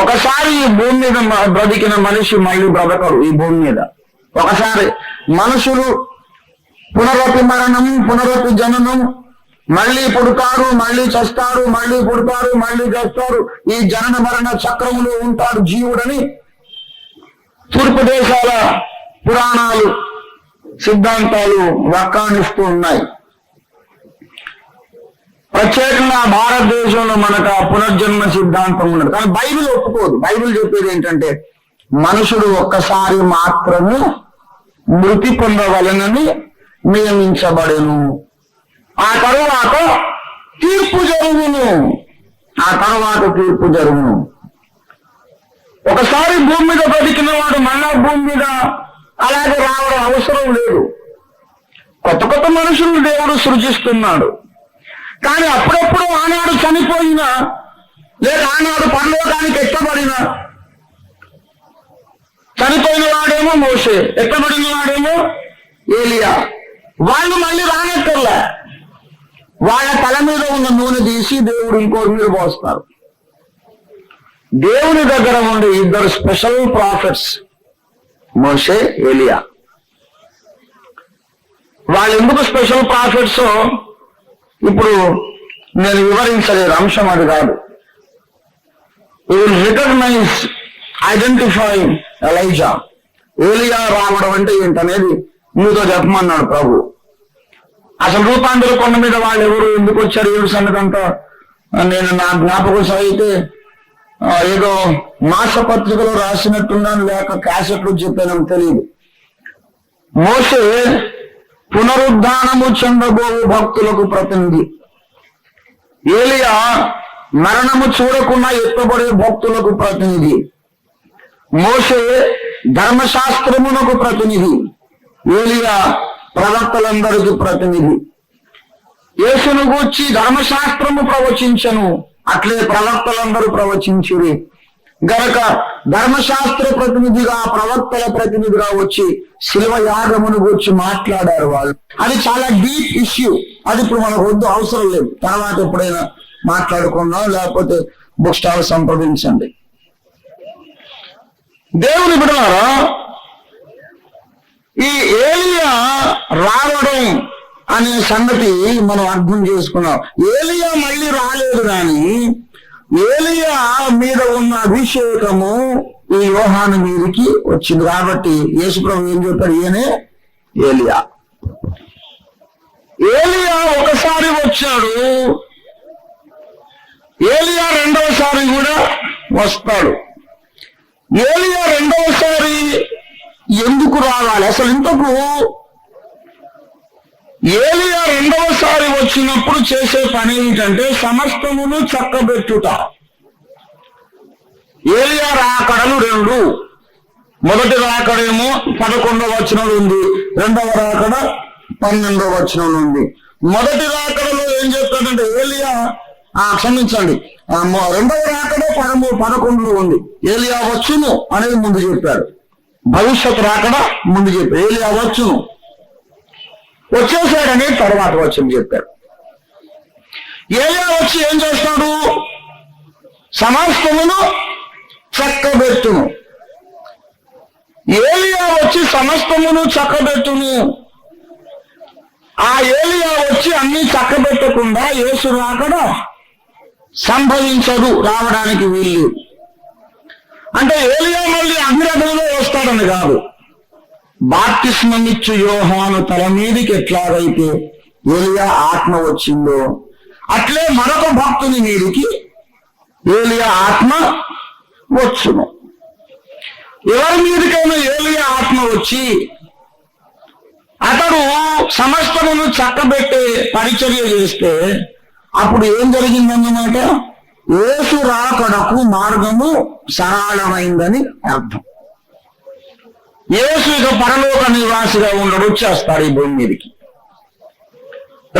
ఒకసారి ఈ భూమి మీద బ్రతికిన మనిషి మళ్ళీ బ్రతకరు. ఈ భూమి మీద ఒకసారి మనుషులు పునరపి మరణం, పునరపి జననం, మళ్ళీ పుడతారు, మళ్ళీ చస్తారు, మళ్ళీ పుడతారు, మళ్ళీ చేస్తారు. ఈ జనన మరణ చక్రములో ఉంటాడు జీవుడని తూర్పు దేశాల పురాణాలు, సిద్ధాంతాలు వ్యాఖ్యానిస్తూ ఉన్నాయి. ప్రత్యేకంగా భారతదేశంలో మనకు ఆ పునర్జన్మ సిద్ధాంతం ఉన్నది, కానీ బైబిల్ ఒప్పుకోదు. బైబిల్ చెప్పేది ఏంటంటే మనుషుడు ఒక్కసారి మాత్రమే మృతి పొందవలనని నియమించబడెను, ఆ తరువాత తీర్పు జరుగును. ఒకసారి భూమి మీద బ్రతికిన వాడు మళ్ళా భూమి మీద అలాగే రావడం అవసరం లేదు. కొత్త కొత్త మనుషులు దేవుడు సృజిస్తున్నాడు. కానీ అప్పుడప్పుడు ఆనాడు చనిపోయినా లేదా ఆనాడు పరలోకానికి ఎత్తబడినా చనిపోయిన వాడేమో మోషే, ఎత్తబడిన వాడేమో ఏలియా. వాళ్ళు మళ్ళీ రానక్కర్లే, వాళ్ళ తల మీద ఉన్న నూనె తీసి దేవుడు ఇంకోటి మీద పోస్తారు. దేవుని దగ్గర ఉండే ఇద్దరు స్పెషల్ ప్రాఫిట్స్ మోషే, ఏలియా. వాళ్ళు ఎందుకు స్పెషల్ ప్రాఫిట్స్ ఇప్పుడు నేను వివరించలేదు, అంశం అది కాదు. You will recognize, identify Elijah. ఏలియా రావడం అంటే ఏంటనేది మీతో చెప్పమన్నాడు ప్రభు. అసలు రూపాంతర కొండ మీద వాళ్ళు ఎవరు, ఎందుకు వచ్చారు, ఏడు సంగతి అంతా నేను నా జ్ఞాపకం అయితే ఏదో మాసపత్రికలో రాసినట్టున్నాను, లేక క్యాసెట్లు చెప్పానని తెలియదు. మోషే పునరుద్ధానము చెందబోవు భక్తులకు ప్రతినిధి, ఏలియా మరణము చూడకుండా ఎత్తబడే భక్తులకు ప్రతినిధి, మోషే ధర్మశాస్త్రమునకు ప్రతినిధి, ఏలియా ప్రవక్తలందరికీ ప్రతినిధి. యేసును గూర్చి ధర్మశాస్త్రము ప్రవచించను, అట్లే ప్రవక్తలందరూ ప్రవచించురి గనక ధర్మశాస్త్ర ప్రతినిధిగా ప్రవక్తల ప్రతినిధిగా వచ్చి శిలువ యాగమును గూర్చి మాట్లాడారు వాళ్ళు. అది చాలా డీప్ ఇష్యూ, అది ఇప్పుడు మనకు వద్దు, అవసరం లేదు. తర్వాత ఎప్పుడైనా మాట్లాడుకున్నాం, లేకపోతే బుక్ స్టాల్ సంప్రదించండి. దేవుని బిడ్డలారా, ఈ ఏలియా రావడం అనే సంగతి మనం అర్థం చేసుకున్నాం. ఏలియా మళ్ళీ రాలేదు, కానీ ఏలియా మీద ఉన్న అభిషేకము ఈ యోహాను మీదకి వచ్చింది. కాబట్టి యేసుప్రభు ఏం చెప్పాడు, ఈయనే ఏలియా. ఏలియా ఒకసారి వచ్చాడు, ఏలియా రెండవసారి కూడా వస్తాడు. ఏలియా రెండవసారి ఎందుకు రావాలి అసలు? ఇంతకు ఏలియా రెండవసారి వచ్చినప్పుడు చేసే పని ఏంటంటే సమస్తమును చక్కబెట్టుట. ఏలియా రాకడలు రెండు. మొదటి రాకడేమో 11వ వచనంలో ఉంది, రెండవ రాకడ 12వ వచనంలో ఉంది. మొదటి రాకడలో ఏం చెప్తాడంటే ఏలియా క్షమించండి, రెండవ రాకడ 11లో ఉంది. ఏలియా వచ్చును అనేది ముందు చెప్పాడు, భవిష్యత్ రాకడ ముందు చెప్పాడు. ఏలియా వచ్చును, వచ్చేసాడని తర్వాత వచ్చని చెప్పాడు. ఏలియా వచ్చి ఏం చేస్తాడు? సమస్తమును చక్కబెట్టును. ఏలియా వచ్చి సమస్తమును చక్కబెట్టును. ఆ ఏలియా వచ్చి అన్ని చక్కబెట్టకుండా యేసు రాకడ సంభవించదు, రావడానికి వీలు. అంటే ఏలియా మళ్ళీ అగ్నిరథంలో వస్తాడని కాదు. బాప్తిస్మమిచ్చు యోహాను తల మీదికి ఎట్లాగైతే ఏలియా ఆత్మ వచ్చిందో అట్లే మరొక భక్తుని మీదికి ఏలియా ఆత్మ వచ్చును. ఎవరి మీదకైనా ఏలియా ఆత్మ వచ్చి అతడు సమస్తమును చక్కబెట్టే పరిచర్య చేస్తే అప్పుడు ఏం జరిగిందన్నమాట? యేసు రాకడకు మార్గము సరళమైందని అర్థం. యేసు ఇక పరలోక నివాసిగా ఉండడు, వచ్చేస్తాడు ఈ భూమి మీదకి.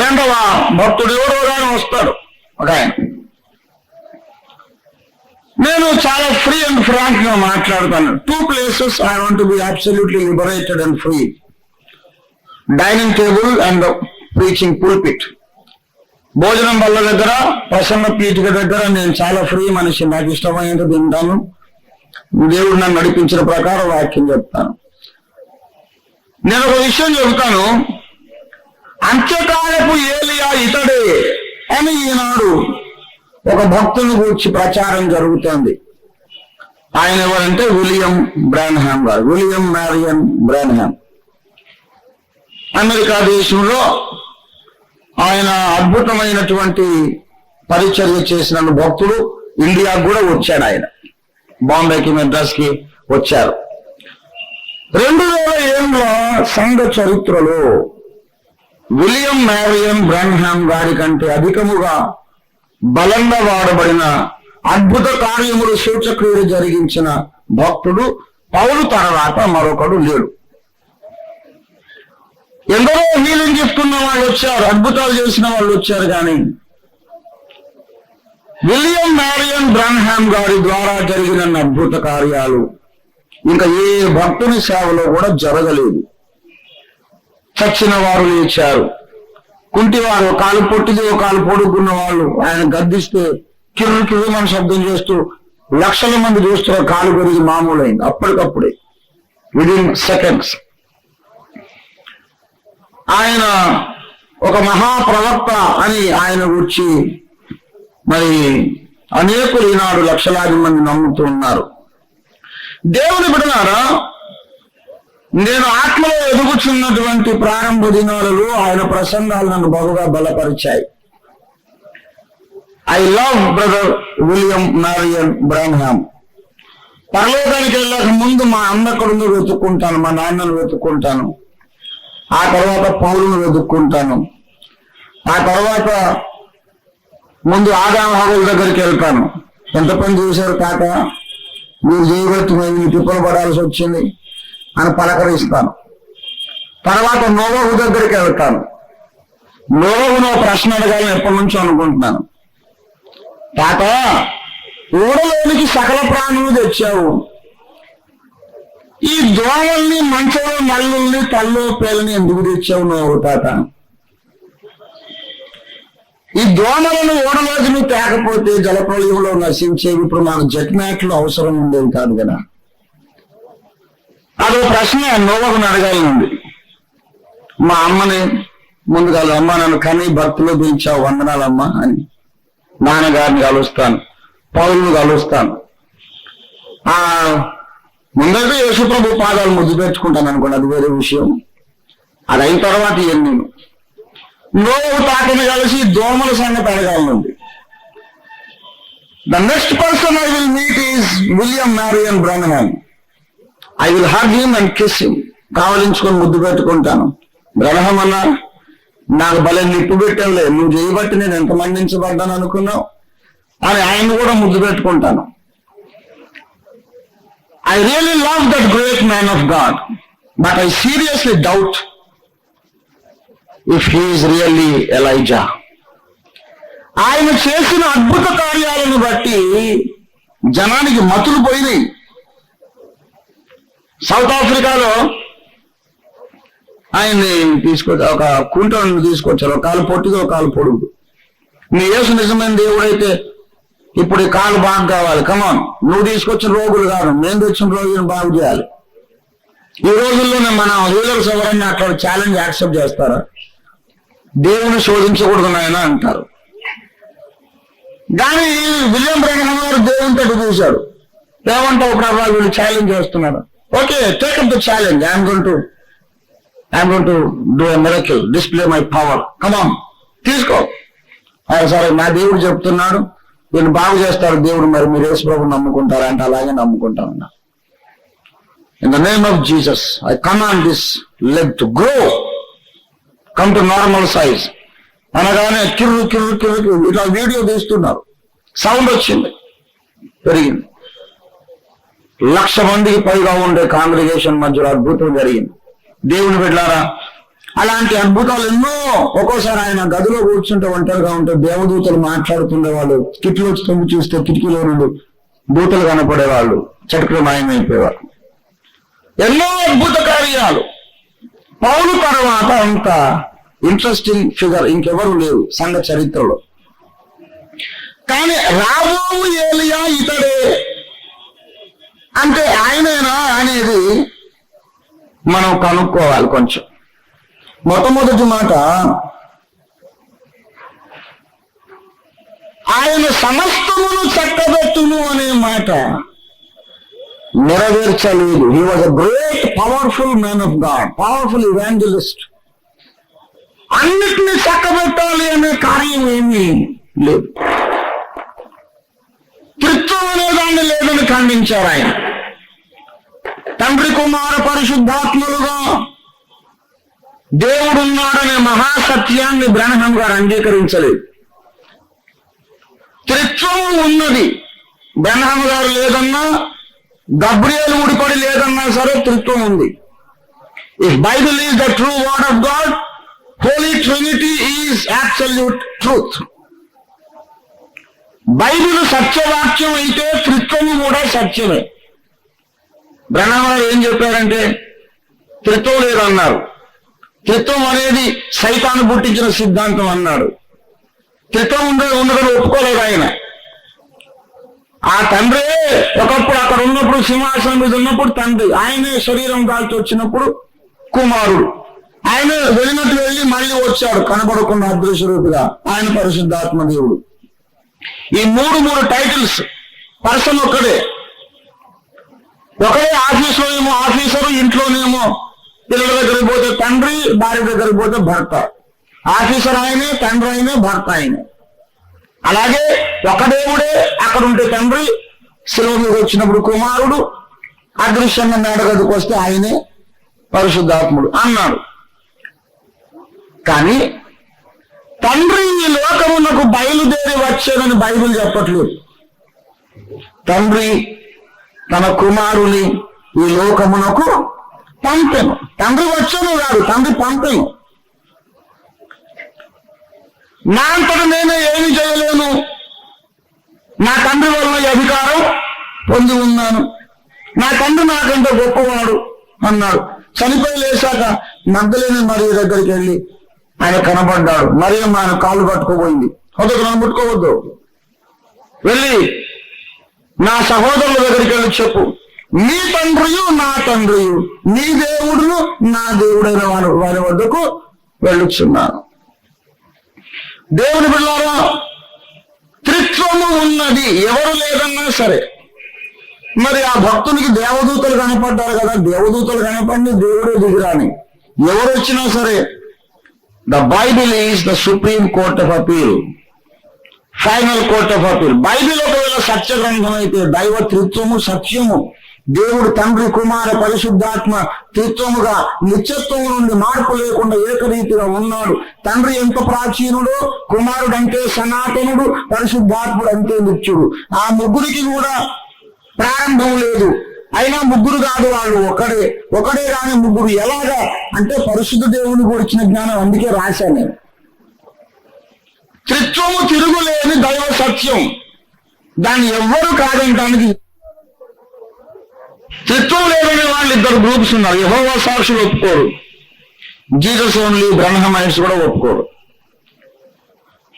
రెండవ భక్తుడు ఎవరోగానే వస్తాడు ఒక ఆయన. నేను చాలా ఫ్రీ అండ్ ఫ్రాంక్ గా మాట్లాడుతాను. 2 places I want to be absolutely liberated and free: dining table and preaching pulpit. భోజనం బల్ల దగ్గర, ప్రసన్న పీఠిక దగ్గర నేను చాలా ఫ్రీ మనిషి. నాకు ఇష్టమైనది తింటాను, దేవుడు నన్ను నడిపించిన ప్రకారం వాక్యం చెప్తాను. నేను ఒక విషయం చెబుతాను. అంత్యకాలపు ఏలియా ఇతడే అని ఈనాడు ఒక భక్తుని గురించి ప్రచారం జరుగుతోంది. ఆయన ఎవరంటే విలియం బ్రాన్హామ్ గారు, విలియం మ్యారియన్ బ్రాన్హామ్. అమెరికా దేశంలో ఆయన అద్భుతమైనటువంటి పరిచర్య చేసిన భక్తుడు. ఇండియాకు కూడా వచ్చాడు ఆయన, బాంబేకి మెడ్రాస్కి వచ్చారు. 2007లో సంఘ చరిత్రలో విలియం మ్యారియన్ బ్రాన్హామ్ గారి కంటే అధికముగా బలంగా వాడబడిన అద్భుత కార్యములు, సూచక్రియలు జరిగించిన భక్తుడు పౌలు తర్వాత మరొకడు లేడు. ఎందరో హీలింగ్ చెప్తున్న వాళ్ళు వచ్చారు, అద్భుతాలు చేసిన వాళ్ళు వచ్చారు, కానీ విలియం మ్యారియన్ బ్రాన్హామ్ గారి ద్వారా జరిగిన అద్భుత కార్యాలు ఇంకా ఏ భక్తుని సేవలో కూడా జరగలేదు. చచ్చిన వారు లేచారు, కుంటివారు, కాలు పొట్టిది కాలు పొడుకున్న వాళ్ళు ఆయన గద్దిస్తే కిర్రు కిర్రుమని శబ్దం చేస్తూ లక్షల మంది చూస్తున్న కాలు పెరిగి మామూలైంది అప్పటికప్పుడే, విదిన్ సెకండ్స్. ఆయన ఒక మహాప్రవక్త అని ఆయన గురించి మరి అనేకులు ఈనాడు లక్షలాది మంది నమ్ముతూ ఉన్నారు. దేవుని బిడ్డలారా, నేను ఆత్మలో ఎదుగుచున్నటువంటి ప్రారంభ దినాలలో ఆయన ప్రసంగాలు నన్ను బహుగా బలపరిచాయి. I love brother William Marion Branham. పరలోకానికి వెళ్ళక ముందు మా అన్నక్కడుందో వెతుక్కుంటాను, మా నాన్నను వెతుక్కుంటాను, ఆ తర్వాత పౌలును వెతుక్కుంటాను, ఆ తర్వాత ముందు ఆదాము హవ్వల దగ్గరికి వెళ్తాను. ఎంత పని చేశారు తాత, మీరు చేయబట్టి మేము తిప్పలు పడాల్సి వచ్చింది అని పలకరిస్తాను. తర్వాత నోవహు దగ్గరికి వెళ్తాను. నోవహును ప్రశ్న అడగాలని ఎప్పటి నుంచో అనుకుంటున్నాను. తాత, ఊడలోనికి సకల ప్రాణులు తెచ్చావు, ఈ దోమల్ని, మంచలో నల్లుల్ని, తల్లో పేలని ఎందుకు తెచ్చావు నువ్వు తాత? ఈ దోమలను ఓడలోకి నువ్వు తేకపోతే జలప్రలయంలో నశించేవి. ఇప్పుడు మాకు జెట్ మ్యాట్లు అవసరం ఉండేది కాదు కదా. అదో ప్రశ్న నోవహుని అడగాలనుంది. మా అమ్మని ముందుగా, అమ్మ నన్ను కని భక్తిలో పిలిచావు, వందనాలమ్మా అని నాన్నగారిని కలుస్తాను, పౌరుని కలుస్తాను. ముందైతే యేసుప్రభు పాదాలు ముద్దు పెట్టుకుంటాను అనుకోండి, అది వేరే విషయం. అది అయిన తర్వాత ఇవన్నీ నోవహు తాతని కలిసి దోమల సంగతి అడగాలనుంది. The next person I will meet is William Marion Branham. I will hug him and kiss him. కావలించుకొని ముద్దు పెట్టుకుంటాను. బ్రహ్మ అన్నా, నాకు భలే నిప్పు పెట్టావులే, నువ్వు చేయబట్టి నేను ఎంత మందించబడ్డాను అనుకున్నావు అని ఆయన కూడా ముద్దు పెట్టుకుంటాను. I really love that great man of God, but I seriously doubt if he is really Elijah. ఆయన చేసిన అద్భుత కార్యాలను బట్టి జనానికి మతులు పోయినాయి. సౌత్ ఆఫ్రికాలో ఆయన్ని ఒక కుంటను తీసుకొచ్చారు, ఒక కాలు పొట్టిదో ఒక కాలు పొడుగు. నీ యేసు నిజమైన దేవుడైతే ఇప్పుడు ఈ కాలు బాగు కావాలి. కమాన్, నువ్వు తీసుకొచ్చిన రోగులు కాదు, నేను తెచ్చిన రోగులను బాగు చేయాలి. ఈ రోజుల్లోనే మన లీడర్స్ ఎవరైనా అట్లా ఛాలెంజ్ యాక్సెప్ట్ చేస్తారా? దేవుని శోధించకూడదు నాయన అంటారు. కానీ విలియం బ్రహ్మం గారు దేవునితో చూశాడు. ఏమంటావు ప్రభా, వీళ్ళు ఛాలెంజ్ చేస్తున్నారు. Okay, take up the challenge. I'm going to do a miracle, display my power. Come on, తీసుకో. సరే, నా దేవుడు చెప్తున్నాడు, వీళ్ళు బాగు చేస్తారు దేవుడు, మరి మీరు యేసు ప్రభువుని నమ్ముకుంటారా అంటే అలాగే నమ్ముకుంటామన్నా. In the name of Jesus I command this leg to grow, come to normal size అనగానే కిర్రు కిర్రు కిర్రు ఇట్లా వీడియో తీస్తున్నారు. సౌండ్ వచ్చింది, పెరిగింది. 1,00,000 మందికి పైగా ఉండే కాంగ్రిగేషన్ మధ్యలో అద్భుతం జరిగింది. దేవుని బిడ్డలారా, అలాంటి అద్భుతాలు ఎన్నో. ఒక్కోసారి ఆయన గదిలో కూర్చుంటే ఒంటరిగా ఉంటే దేవదూతలు మాట్లాడుతుండేవాళ్ళు. కిటికీలో వచ్చి తొంగి చూస్తే కిటికీలో నుండి దూతలు కనపడేవాళ్ళు, చటుకులు మాయమైపోయేవారు. ఎన్నో అద్భుత కార్యాలు. పౌలు తర్వాత అంత ఇంట్రెస్టింగ్ ఫిగర్ ఇంకెవరు లేరు సంఘ చరిత్రలో. కానీ రాబో ఏలియా ఇతడే అంటే ఆయనేనా అనేది మనం కనుక్కోవాలి కొంచెం. మొట్టమొదటి మాట, ఆయన సమస్తమును చక్కబెట్టును అనే మాట నెరవేర్చలేదు. He was a great powerful man of God, powerful evangelist. అన్నిటినీ చక్కబెట్టాలి అనే కార్యం ఏమీ లేదు. త్రిత్వం అనే దాన్ని లేదని ఖండించారు ఆయన. తండ్రి కుమార పరిశుద్ధాత్మలుగా దేవుడున్నాడనే మహాసత్యాన్ని బ్రహ్మం గారు అంగీకరించలేదు. త్రిత్వం ఉన్నది, బ్రహ్మం గారు లేదన్నా, గబ్రియేలు ముడిపడి లేదన్నా సరే త్రిత్వం ఉంది. If Bible is the true word of God, holy trinity is absolute truth. Bible సత్యవాక్యం అయితే త్రిత్వము కూడా సత్యమే. బ్రహ్మం గారు ఏం చెప్పారంటే త్రిత్వం లేదన్నారు. త్రిత్వం అనేది సైతాను పుట్టించిన సిద్ధాంతం అన్నాడు. త్రిత్వం ఉండదని ఒప్పుకోలేదు ఆయన. ఆ తండ్రే ఒకప్పుడు అక్కడ ఉన్నప్పుడు, సింహాసనం మీద ఉన్నప్పుడు తండ్రి, ఆయనే శరీరం దాల్చి వచ్చినప్పుడు కుమారుడు. ఆయన వెళ్ళినట్టు వెళ్ళి మళ్ళీ వచ్చాడు కనబడకుండా అదృశ్య రూపుగా, ఆయన పరిశుద్ధాత్మ దేవుడు. ఈ మూడు టైటిల్స్, పర్సన్ ఒకడే ఆఫీసులో ఏమో ఆఫీసరు, ఇంట్లోనేమో పిల్లల దగ్గరికి పోతే తండ్రి, భార్య దగ్గరికి పోతే భర్త. ఆఫీసర్ ఆయనే, తండ్రి ఆయనే, భర్త ఆయనే. అలాగే ఒక దేవుడే, అక్కడ ఉంటే తండ్రి, శిలువ మీద వచ్చినప్పుడు కుమారుడు, అదృశ్యంగా మేడగదికి వస్తే ఆయనే పరిశుద్ధాత్ముడు అన్నాడు. కానీ తండ్రి ఈ లోకమునకు బయలుదేరి వచ్చేదని బైబిల్ చెప్పట్లేదు. తండ్రి తన కుమారుని ఈ లోకమునకు పంపెను. తండ్రి వచ్చాను కాదు, తండ్రి పంపెను. నా అంతట నేనే ఏమి చేయలేను, నా తండ్రి వల్ల ఈ అధికారం పొంది ఉన్నాను, నా తండ్రి నాకంటే గొప్పవాడు అన్నాడు. చనిపోయి లేచాక మగ్దలేని మరియ దగ్గరికి వెళ్ళి ఆయన కనబడ్డాడు. మరియమ్మ ఆయన కాళ్ళు పట్టుకోబోయింది. వద్దకు, నన్ను ముట్టుకోవద్దు, వెళ్ళి నా సహోదరుల దగ్గరికి వెళ్ళి చెప్పు, నీ తండ్రియు నా తండ్రియు, నీ దేవుడును నా దేవుడైన వారి వద్దకు వెళ్ళుచున్నాను. దేవుని బిడ్డలారా, త్రిత్వము ఉన్నది, ఎవరు లేదన్నా సరే. మరి ఆ భక్తునికి దేవదూతలు కనపడ్డారు కదా, దేవదూతలు కనపడి దేవుడే దిగిరాని ఎవరు వచ్చినా సరే, the Bible is the supreme court of appeal, final court of appeal. Bible ఒకవేళ సత్య గ్రంథం అయితే దైవ త్రిత్వము సత్యము, దేవుడు తండ్రి కుమార పరిశుద్ధాత్మ త్రిత్వముగా నిత్యత్వము నుండి మార్పు లేకుండా ఏకరీతిగా ఉన్నాడు. తండ్రి ఎంత ప్రాచీనుడు, కుమారుడు అంటే సనాతనుడు, పరిశుద్ధాత్ముడు అంటే నిత్యుడు. ఆ ముగ్గురికి కూడా ప్రారంభం లేదు. అయినా ముగ్గురు కాదు, వాళ్ళు ఒకడే కానీ ముగ్గురు. ఎలాగా అంటే పరిశుద్ధ దేవుని గురించిన జ్ఞానం అందుకే రాశాను నేను. త్రిత్వము తిరుగులేని దైవ సత్యం, దాన్ని ఎవ్వరూ కాదంటానికి. త్రిత్వం లేదనే వాళ్ళు 2 గ్రూప్స్ ఉన్నారు. యెహోవా సాక్షులు ఒప్పుకోరు, జీసస్ ఓన్లీ బ్రహ్మమైట్స్ కూడా ఒప్పుకోరు.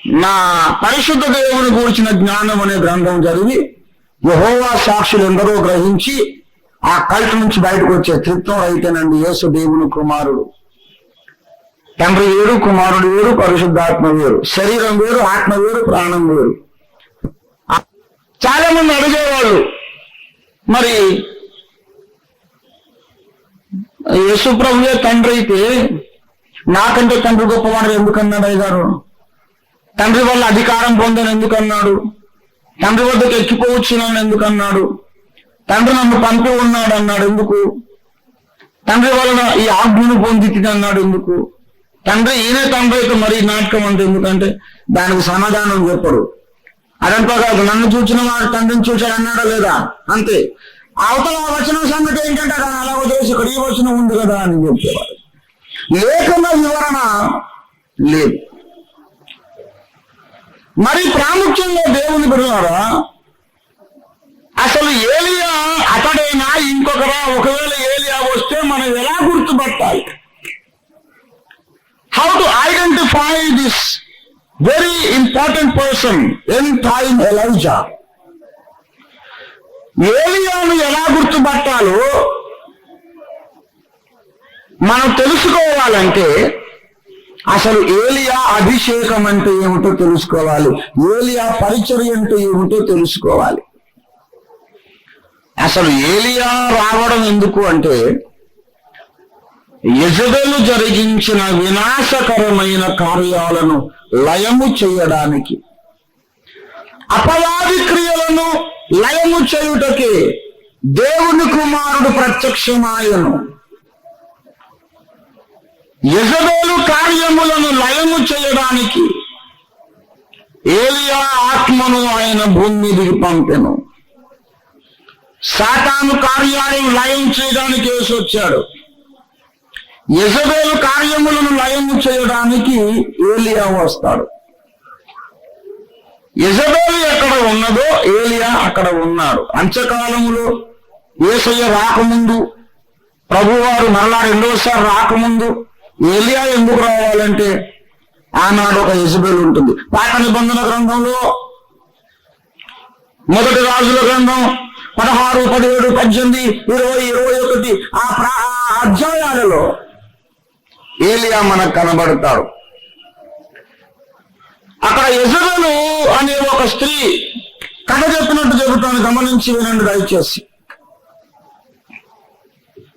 నా పరిశుద్ధ దేవుని గూర్చిన జ్ఞానం అనే గ్రంథం చదివి యెహోవా సాక్షులు ఎందరో గ్రహించి ఆ కల్ట్ నుంచి బయటకు వచ్చే త్రిత్వం అయితేనండి యేసు దేవుని కుమారుడు. తండ్రి వేరు, కుమారుడు వేరు, పరిశుద్ధాత్మ వేరు, శరీరం వేరు, ఆత్మ వేరు, ప్రాణం వేరు. చాలా మంది అడిగేవాళ్ళు, మరి యేసు ప్రభువే తండ్రి అయితే నాకంటే తండ్రి గొప్పవాడు ఎందుకన్నాడు అయ్యగారు? తండ్రి వల్ల అధికారం పొందని ఎందుకన్నాడు? తండ్రి వద్దకు ఎక్కిపోవచ్చునని ఎందుకన్నాడు? తండ్రి నన్ను పంపి ఉన్నాడు అన్నాడు ఎందుకు? తండ్రి వలన ఈ ఆజ్ఞను పొందితి అన్నాడు ఎందుకు? తండ్రి ఈయనే తండ్రి అయితే మరి నాటకం అంటే ఎందుకంటే దానికి సమాధానం చెప్పడు. అదంతా కాదు, నన్ను చూసిన వాడు తండ్రిని చూశాడు అన్నాడా లేదా? అంతే. అవతల వచనం సంగతి ఏంటంటే దాన్ని అలా వదిలేసి ఇక్కడ ఈ వచనం ఉంది కదా అని చెప్పేవాడు. లేఖన వివరణ లేదు. మరి ప్రాముఖ్యంగా దేవుని బిడ్డలారా, అసలు ఏలియా అతడైనా ఇంకొకరా? ఒకవేళ ఏలియా వస్తే మనం ఎలా గుర్తుపట్టాలి? How to identify this very important person in time Elijah? ఏలియాను ఎలా గుర్తుపట్టాలో మనం తెలుసుకోవాలంటే అసలు ఏలియా అభిషేకం అంటే ఏమిటో తెలుసుకోవాలి. ఏలియా పరిచర్య అంటే ఏమిటో తెలుసుకోవాలి. అసలు ఏలియా రావడం ఎందుకు అంటే యెజబెలు జరిగించిన వినాశకరమైన కార్యాలను లయము చేయడానికి, అపవాది క్రియలను లయము చేయుటకే దేవుని కుమారుడు ప్రత్యక్షమాయను. యెజబెలు కార్యములను లయము చేయడానికి ఏలియా ఆత్మను ఆయన భూమి మీదకి పంపెను. సాతాను కార్యాలను లయం చేయడానికి యేసు వచ్చాడు. యెజబెలు కార్యములను లయము చేయడానికి ఏలియా వస్తాడు. యెజబెలు ఎక్కడ ఉన్నదో ఏలియా అక్కడ ఉన్నాడు. అంత్యకాలములో యేసయ్య రాకముందు, ప్రభువారు మరలా రెండోసారి రాకముందు ఏలియా ఎందుకు రావాలంటే ఆనాడు ఒక యెజబెలు ఉంటుంది. పాత నిబంధన గ్రంథంలో మొదటి రాజుల గ్రంథం 16, 17, 18, 20, 21 ఆ అధ్యాయాలలో ఏలియా మనకు కనబడతాడు. అక్కడ యెజబెలు అనే ఒక స్త్రీ కథ చెప్పినట్టు చెబుతాను, గమనించి వినండి దయచేసి.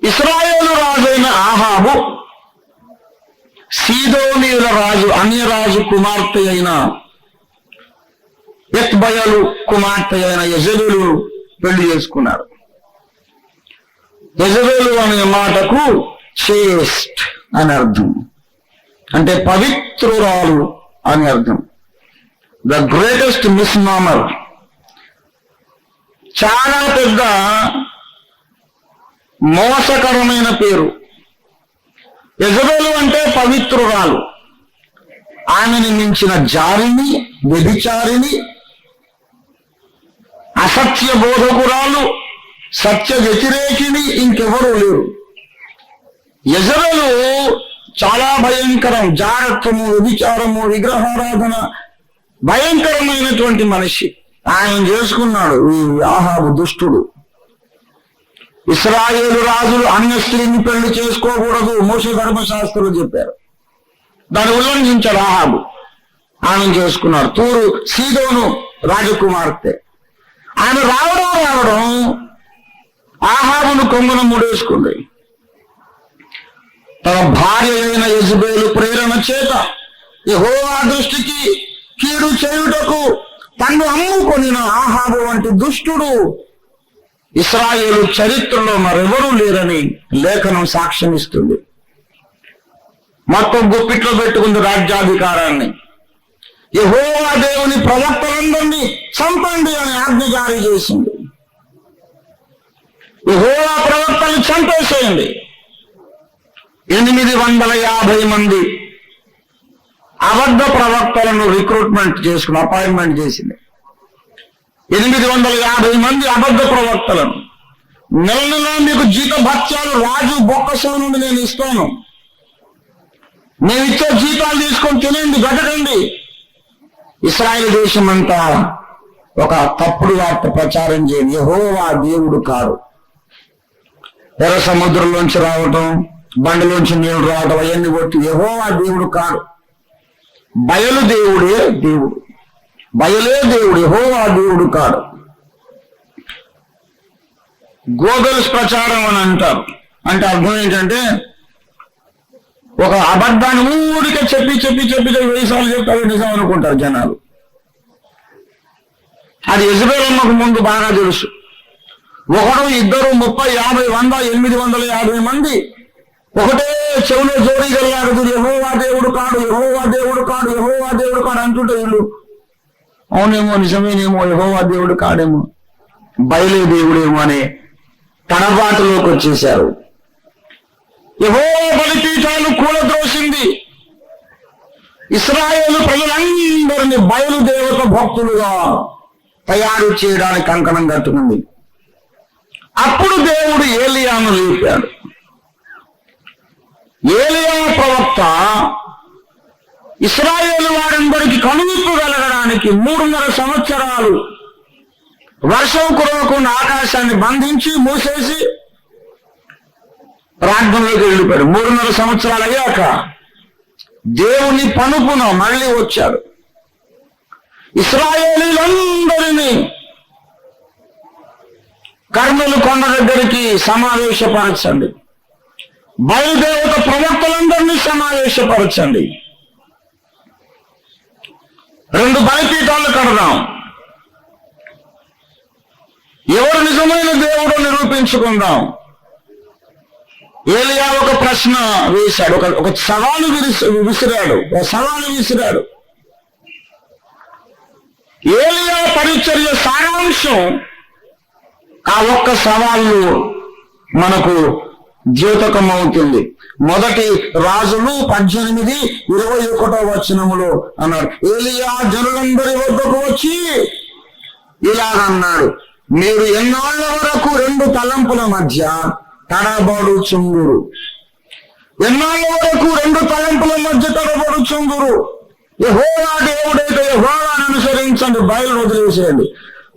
ఇశ్రాయేలు రాజైన ఆహాబు సీదోనీయుల రాజు అన్యరాజు కుమార్తె అయిన ఎత్బయలు కుమార్తె అయిన యెజబెలు పెళ్లి చేసుకున్నారు. యెజబెలు అనే మాటకు చేస్ట్ అని అర్థం, అంటే పవిత్రురాలు అని అర్థం. ద గ్రేటెస్ట్ మిస్నామర్, చాలా పెద్ద మోసకరమైన పేరు. యెజబెలు అంటే పవిత్రురాలు. ఆమెను మించిన జారిని, వ్యభిచారిని, అసత్య బోధకురాలు, సత్య వ్యతిరేకిని ఇంకెవరూ లేరు. యెజబెలు చాలా భయంకరం. జారత్వము, వ్యభిచారము, విగ్రహారాధన, భయంకరమైనటువంటి మనిషి. ఆయన చేసుకున్నాడు ఈ ఆహాబు దుష్టుడు. ఇశ్రాయేలు రాజులు అన్య స్త్రీని పెళ్లి చేసుకోకూడదు, మోషే ధర్మశాస్త్రులు చెప్పారు. దాన్ని ఉల్లంఘించాడు ఆహాబు. ఆమె చేసుకున్నాడు. తూరు సీదోను రాజకుమార్తె. ఆమె రావడం ఆహాబును కొంగున ముడేసుకుంది. తన భార్య అయిన యెజబెలు ప్రేరణ చేత యెహోవా దృష్టికి కీడు చేయుటకు తన్ను అమ్ముకొనిన ఆహాబు వంటి దుష్టుడు ఇశ్రాయేలు చరిత్రలో మరెవరూ లేరని లేఖనం సాక్ష్యమిస్తుంది. మొత్తం గుప్పిట్లో పెట్టుకుంది రాజ్యాధికారాన్ని. యెహోవా దేవుని ప్రవక్తలందరినీ చంపండి అని ఆజ్ఞ జారీ చేసింది. యెహోవా ప్రవక్తలు చంపేసేయండి. 850 మంది అబద్ధ ప్రవక్తలను రిక్రూట్మెంట్ చేసుకుని అపాయింట్మెంట్ చేసింది. 850 మంది అబద్ధ ప్రవక్తలను. నెల నెల మీకు జీతభత్యాలు రాజు బొక్కసో నుండి నేను ఇస్తాను, నేను ఇచ్చే జీతాలు తీసుకొని తినండి, బతకండి. ఇశ్రాయేలు దేశం అంతా ఒక తప్పుడు వార్త ప్రచారం చేయండి, యెహోవా దేవుడు కాడు. ఎర్ర సముద్రంలోంచి రావటం, బండిలోంచి నీళ్లు రావటం అవన్నీ కొట్టి యెహోవా దేవుడు కాడు. బయలు దేవుడే దేవుడు, బయలే దేవుడు, యెహోవా దేవుడు కాడు. గోబెల్స్ ప్రచారం అని అంటారు. అంటే అర్థం ఏంటంటే ఒక అబద్ధాన్ని ఊరికే చెప్పి 1000 సార్లు చెప్తారు నిజం అనుకుంటారు జనాలు. అది యెజబెల్ అమ్మకు ముందు బాగా తెలుసు. 1, 2, 30, 50, 100, 850 మంది ఒకటే చెవులో జోడీగల్లాడుతూ యెహోవా దేవుడు కాడు, యెహోవా దేవుడు కాడు, యెహోవా దేవుడు కాడు అంటుంటే వీళ్ళు అవునేమో నిజమేనేమో యెహోవా దేవుడు కాడేమో బయలే దేవుడేమో అనే తడబాటులోకి వచ్చేశారు. యెహోవా బలిపీఠాలు కూలద్రోసింది. ఇశ్రాయేలు ప్రజలందరినీ బయలుదేవత భక్తులుగా తయారు చేయడానికి కంకణం కట్టుకుంది. అప్పుడు దేవుడు ఏలియాను లేపాడు. ఏలియా ప్రవక్త ఇశ్రాయేలు వారందరికీ కనువిప్పు కలగడానికి 3.5 సంవత్సరాలు వర్షం కురవకుండా ఆకాశాన్ని బంధించి మూసేసి ప్రార్థనలోకి వెళ్ళిపోయాడు. 3.5 సంవత్సరాలు అయ్యాక దేవుని పనుపున మళ్ళీ వచ్చాడు. ఇశ్రాయేలీలందరినీ కర్మెలు కొండ దగ్గరికి సమావేశపరచండి, బయలుదేవత ప్రవక్తలందరినీ సమావేశపరచండి, 2 బలిపీఠాలు కడదాం, ఎవరు నిజమైన దేవుడో నిరూపించుకుందాం. ఏలియా ఒక ప్రశ్న వేశాడు, ఒక సవాలు విసిరాడు. ఏలియా పరిచర్య సారాంశం ఆ ఒక్క సవాళ్ళు మనకు ద్యోతకం అవుతుంది. మొదటి రాజులు 18:21 వచనములో అన్నాడు, ఏలియా జనులందరి వద్దకు వచ్చి ఇలాగన్నాడు, మీరు ఎన్నాళ్ళ వరకు 2 తలంపుల మధ్య తడబడుచుందురు. ఎన్నాళ్ళ వరకు 2 తలంపుల మధ్య తడబడుచుందురు. యెహోవా దేవుడైతే యెహోవాను అనుసరించండి, బయలును వదిలేసేయండి.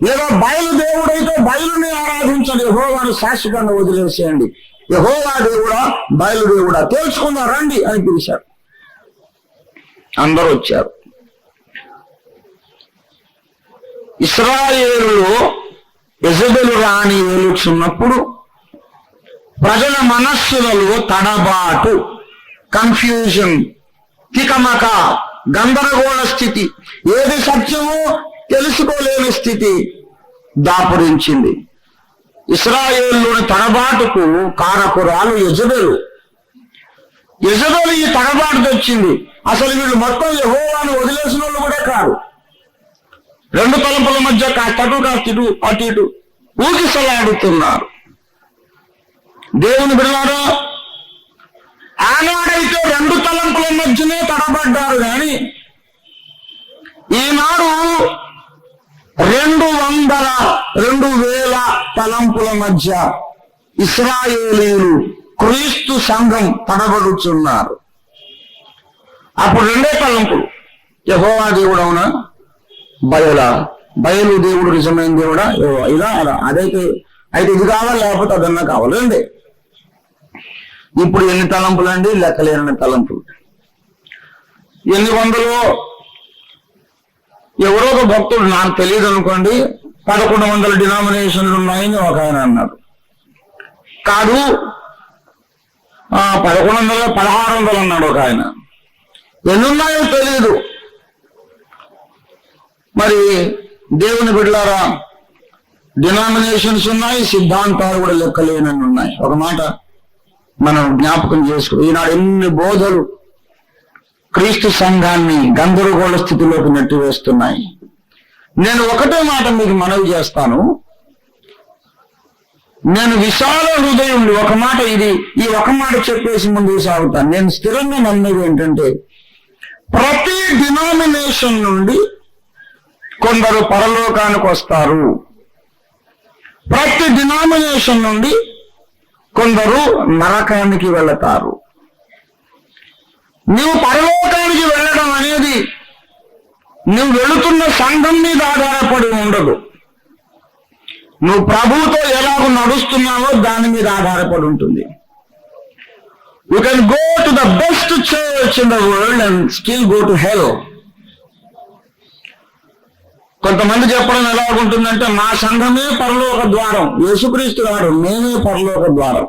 లేదా బయలు దేవుడైతే బయలుని ఆరాధించండి, యెహోవాను శాశ్వతంగా వదిలేసేయండి. యెహోవా దేవుడా బయలు దేవుడా తెలుసుకుందాం రండి అని పిలిచారు. అందరూ వచ్చారు. ఇశ్రాయేలులో యెజబెలు రాణి ఏలుచున్నప్పుడు ప్రజల మనస్సులలో తడబాటు, కన్ఫ్యూజన్, తికమక, గందరగోళ స్థితి, ఏది సత్యమో తెలుసుకోలేని స్థితి దాపురించింది. ఇశ్రాయేలులోని తడబాటుకు కారకురాలు యెజబెలు ఈ తడబాటు తెచ్చింది. అసలు వీళ్ళు మొత్తం యెహోవాను వదిలేసిన వాళ్ళు కూడా కాదు. 2 తలంపుల మధ్య కాస్తటు అటు ఇటు ఊగిసలాడుతున్నారు. దేవుని బిడ్డలారా, ఆనాడైతే 2 తలంపుల మధ్యనే తడబడ్డారు కానీ ఈనాడు 2,000 తలంపుల మధ్య ఇశ్రాయేలీయులు క్రీస్తు సంఘం తడబడుచున్నారు. అప్పుడు 2 తలంపులు, యెహోవా దేవుడు అవునా, బయలు దేవుడు నిజమైన దేవుడా, ఇలా అలా, అయితే ఇది కావాలి లేకపోతే అదన్నా కావాలండి. ఇప్పుడు ఎన్ని తలంపులు అండి, లెక్కలేని తలంపులు. ఎన్ని వందలు. ఎవరో ఒక భక్తుడు, నాకు తెలియదు అనుకోండి, 1100 డినామినేషన్లు ఉన్నాయని ఒక ఆయన అన్నాడు. కాదు 1100, 1600 అన్నాడు ఒక ఆయన. ఎన్ని ఉన్నాయో తెలియదు. మరి దేవుని బిడ్డలారా, డినామినేషన్స్ ఉన్నాయి, సిద్ధాంతాలు కూడా లెక్కలేనని ఉన్నాయి. ఒక మాట మనం జ్ఞాపకం చేసుకో, ఈనాడు ఎన్ని బోధలు క్రీస్తు సంఘాన్ని గందరగోళ స్థితిలోకి నెట్టివేస్తున్నాయి. నేను ఒకటే మాట మీకు మనవి చేస్తాను. నేను విశాల హృదయం, ఈ ఒక మాట చెప్పేసి ముందుకు సాగుతాను. నేను స్థిరంగా నమ్మేది ఏంటంటే, ప్రతి డినామినేషన్ నుండి కొందరు పరలోకానికి వస్తారు, ప్రతి డినామినేషన్ నుండి కొందరు నరకానికి వెళతారు. నీవు పరలోకానికి వెళ్ళడం అనేది నువ్వు వెళుతున్న సంఘం మీద ఆధారపడి ఉండదు. నువ్వు ప్రభువుతో ఎలాగ నడుస్తున్నావో దాని మీద ఆధారపడి ఉంటుంది. You can go to the best church in the world and still go to hell. కొంతమంది చెప్పడం ఎలాగుంటుందంటే మా సంఘమే పరలోక ద్వారం, యేసుక్రీస్తు గారు మేమే పరలోక ద్వారం.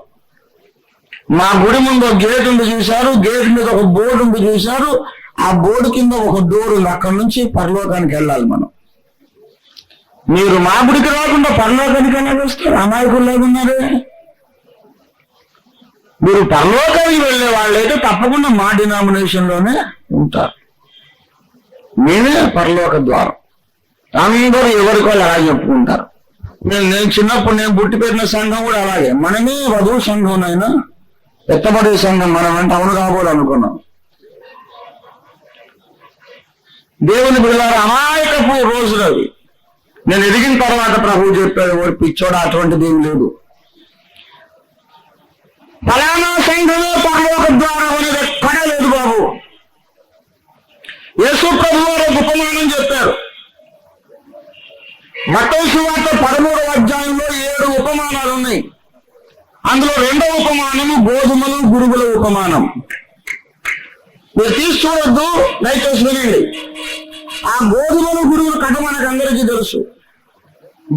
మా గుడి ముందు ఒక గేట్ ఉంది చూశారు, గేట్ మీద ఒక బోర్డు ఉంది చూశారు, ఆ బోర్డు కింద ఒక డోర్ ఉంది, అక్కడి నుంచి పరలోకానికి వెళ్ళాలి మనం. మీరు మా గుడికి రాకుండా పరలోకానికి ఎలా వస్తారు? అమాయకుల్లాగా ఉన్నారే. మీరు పరలోకానికి వెళ్ళే వాళ్ళైతే తప్పకుండా మా డినామినేషన్లోనే ఉంటారు. మేమే పరలోక ద్వారం. అందరూ ఎవరికి వాళ్ళు అలా చెప్పుకుంటారు. నేను చిన్నప్పుడు నేను పుట్టి పెట్టిన సంఘం కూడా అలాగే, మనమే వధువు సంఘం అయినా ఎత్తబడే సంఘం మనం అంటే అవును కాబోలనుకున్నాం. దేవుని బిడ్డలారా, అమాయకపు రోజులు అవి. నేను ఎదిగిన తర్వాత ప్రభువు చెప్పాడు, ఓ పిచ్చోడా అటువంటిది ఏం లేదు. ఫలానా సంఘమే పరలోక ద్వారం అనేది ఎక్కడా లేదు బాబు. యేసు ప్రభువు వారు ఒక ఉపమానం చెప్పారు. మత్తయి సువార్త 13వ అధ్యాయంలో 7 ఉపమానాలు ఉన్నాయి. అందులో 2వ ఉపమానము గోధుమలు గురుగుల ఉపమానం. మీరు తీసి చూడొద్దు, దయచేసి వినండి. ఆ గోధుమలు గురుగుల కథ మనకు అందరికీ తెలుసు.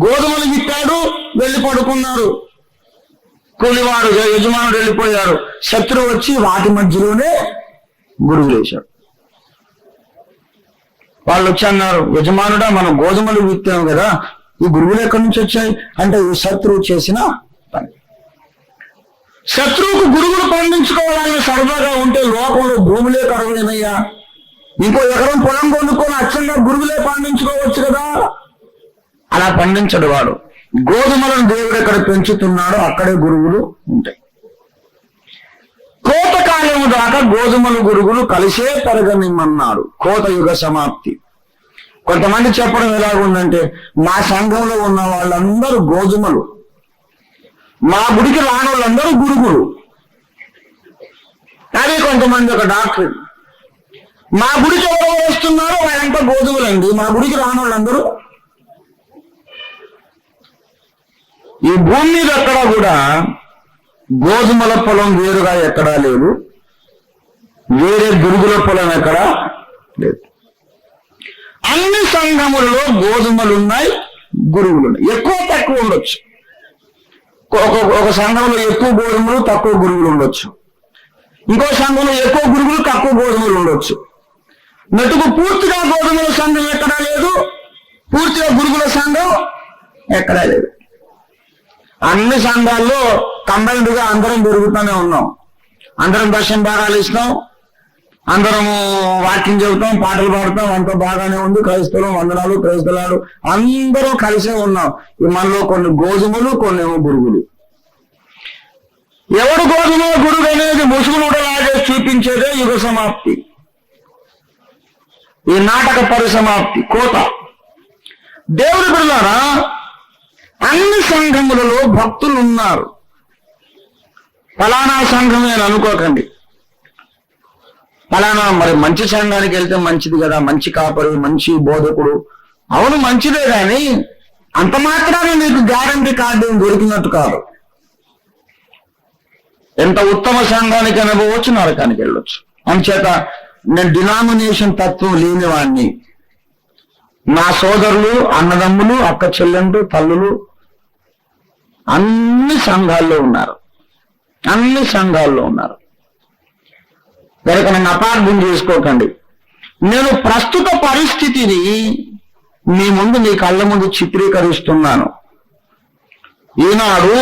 గోధుమలు విత్తాడు, వెళ్ళి పడుకున్నారు. కూలివాడు యజమానుడు వెళ్ళిపోయారు. శత్రువు వచ్చి వాటి మధ్యలోనే గురుగులు వేశాడు. వాళ్ళు వచ్చి అన్నారు, యజమానుడా మనం గోధుమలు విత్తాం కదా, ఈ గురుగులు ఎక్కడి నుంచి వచ్చాయి అంటే ఈ శత్రువు చేసిన పని. శత్రువుకు గురుగులు పండించుకోవాలని సరదాగా ఉంటే లోకంలో భూములే కరువైనయ్యా, ఇంకో ఎకరం పొలం కొనుక్కొని అచ్చంగా గురుగులే పండించుకోవచ్చు కదా. అలా పండించడు వాడు. గోధుమలను దేవుడు ఎక్కడ పెంచుతున్నాడో అక్కడే గురుగులు ఉంటాయి. కోతకాలము దాకా గోధుమలు గురుగులు కలిసే పెరగనిమ్మన్నాడు. కోత యుగ సమాప్తి. కొంతమంది చెప్పడం ఎలాగుందంటే, మా సంఘంలో ఉన్న వాళ్ళందరూ గోధుమలు, మా గుడికి రాని వాళ్ళందరూ గురుగులు. అదే కొంతమంది ఒక డాక్టర్, మా గుడికి ఎవరు వస్తున్నారో వాళ్ళంతా గోధుమలండి, మా గుడికి రాని వాళ్ళందరూ. ఈ భూమి మీద ఎక్కడా కూడా గోధుమల పొలం వేరుగా ఎక్కడా లేదు, వేరే గురుగుల పొలం ఎక్కడా లేదు. అన్ని సంఘములలో గోధుమలు ఉన్నాయి, గురుగులు ఉన్నాయి. ఎక్కువ తక్కువ ఉండొచ్చు. ఒక సంఘంలో ఎక్కువ గోధుమలు తక్కువ గురుగులు ఉండొచ్చు. ఇంకో సంఘంలో ఎక్కువ గురుగులు తక్కువ గోధుమలు ఉండొచ్చు. మటుకు పూర్తిగా గోధుమల సంఘం ఎక్కడా లేదు, పూర్తిగా గురుగుల సంఘం ఎక్కడా లేదు. అన్ని సంఘాల్లో కంబైన్డ్ గా అందరం పెరుగుతూనే ఉన్నాం. అందరం దర్శన భాగాలు ఇస్తాం, అందరము వాక్యం చెబుతాం, పాటలు పాడుతాం, అంతా బాగానే ఉంది. క్రైస్తవం వందనాలు, క్రైస్తలాలు అందరూ కలిసే ఉన్నాం. మనలో కొన్ని గోధుమలు, కొన్ని ఏమో గురుగులు. ఎవడు గోధుమ గురుగు అనేది ముసుగులుడలాగే చూపించేదే యుగ సమాప్తి, ఈ నాటక పరిసమాప్తి, కోత. దేవుని బిడ్డలారా, అన్ని సంఘములలో భక్తులు ఉన్నారు. ఫలానా సంఘమే అని అనుకోకండి. ఫలానా మరి మంచి సంఘానికి వెళ్తే మంచిది కదా, మంచి కాపరి, మంచి బోధకుడు, అవును మంచిదే, కానీ అంత మాత్రాన్ని నీకు గ్యారంటీ కార్డు ఏం దొరికినట్టు కాదు. ఎంత ఉత్తమ సంఘానికి అనుభవచ్చు, నరకానికి వెళ్ళొచ్చు. అందుచేత నేను డినామినేషన్ తత్వం లేనివాడిని. నా సోదరులు, అన్నదమ్ములు, అక్క చెల్లెండ్రు, తల్లులు అన్ని సంఘాల్లో ఉన్నారు, అన్ని సంఘాల్లో ఉన్నారు. కనుక నన్ను అపార్థం చేసుకోకండి. నేను ప్రస్తుత పరిస్థితిని మీ ముందు, మీ కళ్ళ ముందు చిత్రీకరిస్తున్నాను. ఈనాడు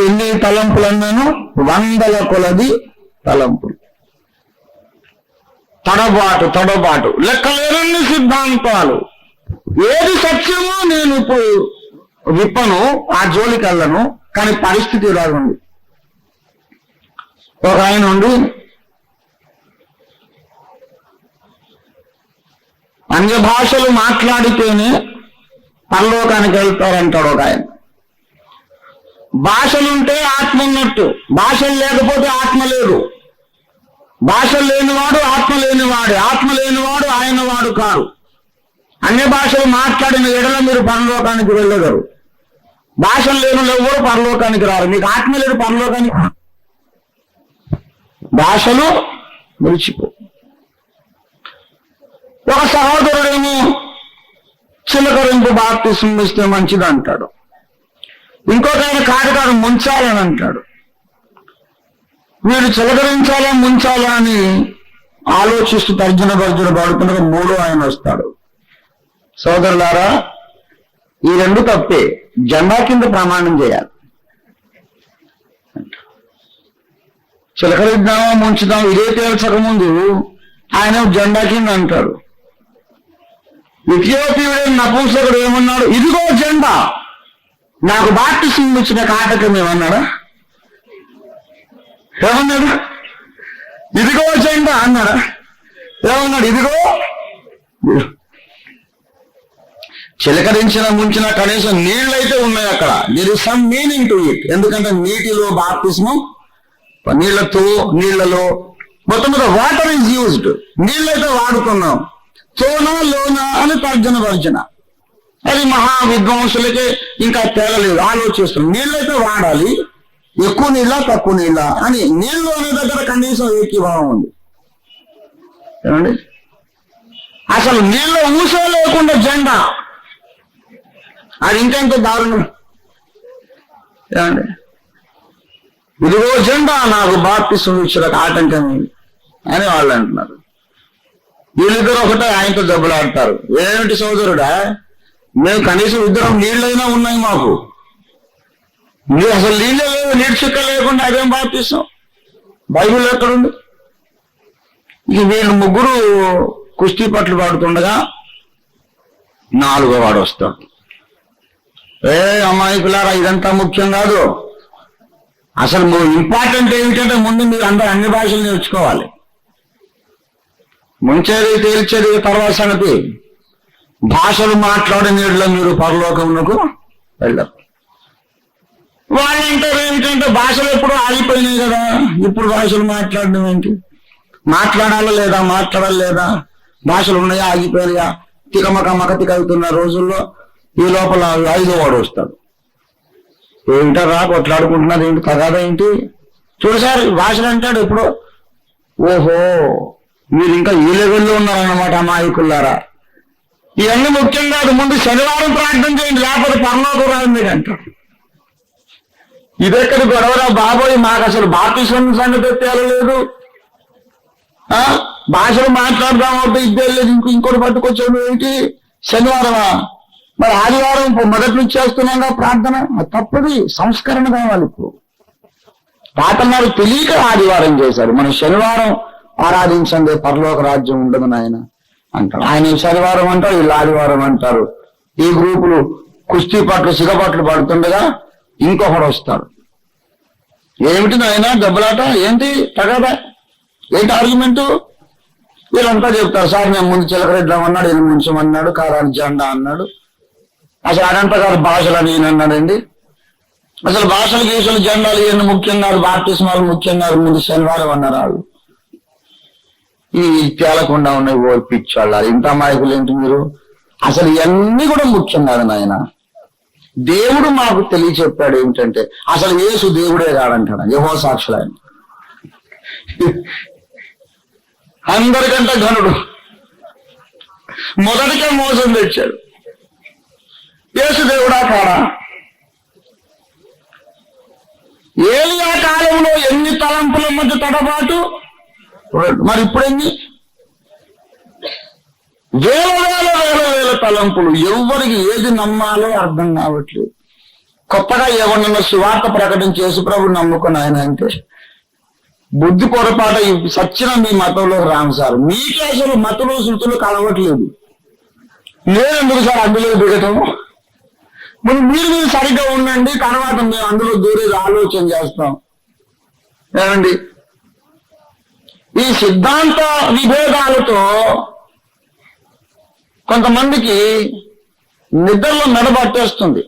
ఎన్ని తలంపులు అన్నాను? 100ల కొలది తలంపులు, తడబాటు, లెక్కలేనన్ని సిద్ధాంతాలు. ఏది సత్యమో నేను ఇప్పుడు విప్పను, ఆ జోలికి వెళ్ళను. కానీ పరిస్థితి ఇలాగుంది. ఒక ఆయన ఉండి అన్య భాషలు మాట్లాడితేనే పరలోకానికి వెళ్తారంటాడు ఒక ఆయన. భాషలుంటే ఆత్మ ఉన్నట్టు, భాషలు లేకపోతే ఆత్మ లేదు. భాషలు లేనివాడు ఆత్మ లేనివాడే, ఆత్మ లేనివాడు ఆయన వాడు కాదు. అన్య భాషలు మాట్లాడిన ఎడల మీరు పరలోకానికి వెళ్ళగలరు. భాషలు లేని ఎవరు పరలోకానికి రారు. మీకు ఆత్మ లేదు పరలోకానికి. భాషలు విడిచిపో. ఒక సహోదరుడేమో చిలకరింపు బాప్తిస్మం ఇస్తే మంచిది అంటాడు. ఇంకొక ఆయన కాదు ముంచాలని అంటాడు. వీడు చిలకరించాలా ముంచాలా అని ఆలోచిస్తూ తర్జన పడుతుండగా మూడో ఆయన వస్తాడు. సోదరులారా, ఈ రెండు తప్పే. జెండా కింద ప్రమాణం చేయాలి. చిలకరిద్దామా ముంచుదాం ఇదే తేల్చక ముందు ఆయన జెండా కింద అంటాడు. ఇథియోపియుడైన నపుంసకుడు ఏమన్నాడు? ఇదిగో జెండా, నాకు బాప్తిస్మం ఇచ్చిన కాటకం ఏమన్నాడా? ఏమన్నాడు? ఇదిగో జెండా అన్నాడా? ఏమన్నాడు? ఇదిగో. చిలకరించిన ముంచిన కనీసం నీళ్ళైతే ఉన్నాయి అక్కడ. There is some meaning to it. ఎందుకంటే నీటిలో బాప్తిస్మం, నీళ్లలో మొత్తం మీద వాటర్ ఈజ్ యూజ్డ్. నీళ్ళైతే వాడుతున్నాం. చోనా లోనా అని తర్జన. అది మహా విద్వాంసులకి ఇంకా తేలలేదు. ఆలోచిస్తున్నాం నీళ్ళైతే వాడాలి, ఎక్కువ నీళ్ళ తక్కువ నీళ్ళ అని. నీళ్ళు అనే దగ్గర కనీసం ఏకీభావం ఉంది. ఏమండి, అసలు నీళ్ళ ఊసే లేకుండా జెండా, అది ఇంకెంత దారుణం. ఏమండి, ఇదిగో జెండా, నాకు బాప్తిస్మం ఇచ్చిన ఆటంకం అని వాళ్ళు అంటున్నారు. వీళ్ళిద్దరు ఒకటే ఆయనతో దెబ్బలాడతారు. ఏమిటి సోదరుడా, మేము కనీసం ఇద్దరం నీళ్ళైనా ఉన్నాయి మాకు, మీరు అసలు నీళ్ళే లేవు, నీటి చుక్క లేకుండా అదేం బాప్తిస్మం? బైబిల్ ఎక్కడుంది? ఇక వీళ్ళు ముగ్గురు కుస్తీ పట్లు పాడుతుండగా నాలుగో వాడు వస్తాడు. అమ్మాయి పిల్లారా, ఇదంతా ముఖ్యం కాదు. అసలు ఇంపార్టెంట్ ఏమిటంటే ముందు మీరు అందరూ అన్ని భాషలు నేర్చుకోవాలి. ముంచేది తేల్చేది తర్వాత సంగతి. భాషలు మాట్లాడే నీళ్ళలో మీరు పరలోకమునకు వెళ్ళరు. వాళ్ళు అంటారు ఏమిటంటే భాషలు ఎప్పుడు ఆగిపోయినాయి కదా, ఇప్పుడు భాషలు మాట్లాడడం ఏంటి? మాట్లాడాలా లేదా? భాషలు ఉన్నాయా ఆగిపోయినాయా? తికమక అవుతున్న రోజుల్లో ఈ లోపల 5వ వాడు వస్తాడు. ఏంటారా కొట్లాడుకుంటున్నారు ఏంటి, తగాదా ఏంటి? చూడసారి భాషలు అంటాడు ఇప్పుడు. ఓహో, మీరు ఇంకా ఈ లెవెల్లో ఉన్నారన్నమాట అమాయకులారా. ఇవన్నీ ముఖ్యం కాదు, ముందు శనివారం ప్రార్థన చేయండి, లేకపోతే పరలోకం రాదు మీరు అంటారు. ఇదెక్కడి గొడవరా బాబోయ్, మాకు అసలు బాప్తిస్మం సంగతి తేలలేదు. భాషలు మాట్లాడదామంటే ఇద్దరు లేదు, ఇంకోటి పట్టుకొచ్చాడు ఏంటి? శనివారమా? మరి ఆదివారం మొదటి నుంచి చేస్తున్నాగా ప్రార్థన, తప్పది. సంస్కరణ కావాలి. ఇప్పుడు తాతన్నారు తెలియక ఆదివారం చేశారు. మనం శనివారం ఆరాధించండి, పరలోక రాజ్యం ఉండదు నాయన అంటారు. ఆయన శనివారం అంటారు, వీళ్ళు ఆదివారం అంటారు. ఈ గ్రూపులు కుస్తీ పట్లు సిగపట్లు పడుతుండగా ఇంకొకడు వస్తాడు. ఏమిటి నాయన దెబ్బలాట ఏంటి, తగదా ఏంటి ఆర్గ్యుమెంటు? వీళ్ళంతా చెప్తారు, సార్ మేము ముందు చిలకరిద్దామన్నాడు, ఈయన ముంచమన్నాడు, కారానికి జెండా అన్నాడు. అసలు అనంత గారు భాషలు అని ఈయనన్నాడండి. అసలు భాషలు గీసలు జెండాలు ఈయన ముఖ్యం కాదు, బాప్తిస్మాలు ముఖ్యం కాదు, ముందు శనివారం అన్నారు వాళ్ళు. ఈ తేలకుండా ఉన్నాయి ఓ పిచ్చోళ్ళ, ఇంత అమాయకులు ఏంటి మీరు? అసలు ఇవన్నీ కూడా ముఖ్యం కాదు నాయన. దేవుడు మాకు తెలియచెప్పాడు ఏమిటంటే అసలు యేసు దేవుడే కాదంటాడు. యెహోవా సాక్షులు ఆయన. అందరికంటే ఘనుడు, మొదటికే మోసం తెచ్చాడు. యేసు దేవుడా కాడా? ఏలియా కాలంలో ఎన్ని తలంపుల మధ్య తడబాటు, మరి ఇప్పుడు ఎన్ని? వేల తలంపులు. ఎవరికి ఏది నమ్మాలో అర్థం కావట్లేదు. కొత్తగా ఎవరినన్నా సువార్త ప్రకటించి యేసుప్రభుని నమ్ముకుని ఆయన అంటే బుద్ధి పొరపాటు సచ్చిన మీ మతంలో రాము సార్. మీకే అసలు మతులు శృతులు కలవట్లేదు. నేనెందుకు సార్ అందులో దిగటం? మీరు సరిగ్గా ఉండండి, తర్వాత మేము అందులో దూరేది ఆలోచన చేస్తాం. ఏమండి, ఈ సిద్ధాంత విభేదాలతో కొంతమందికి నిద్రలో మెడబట్టేస్తుంది.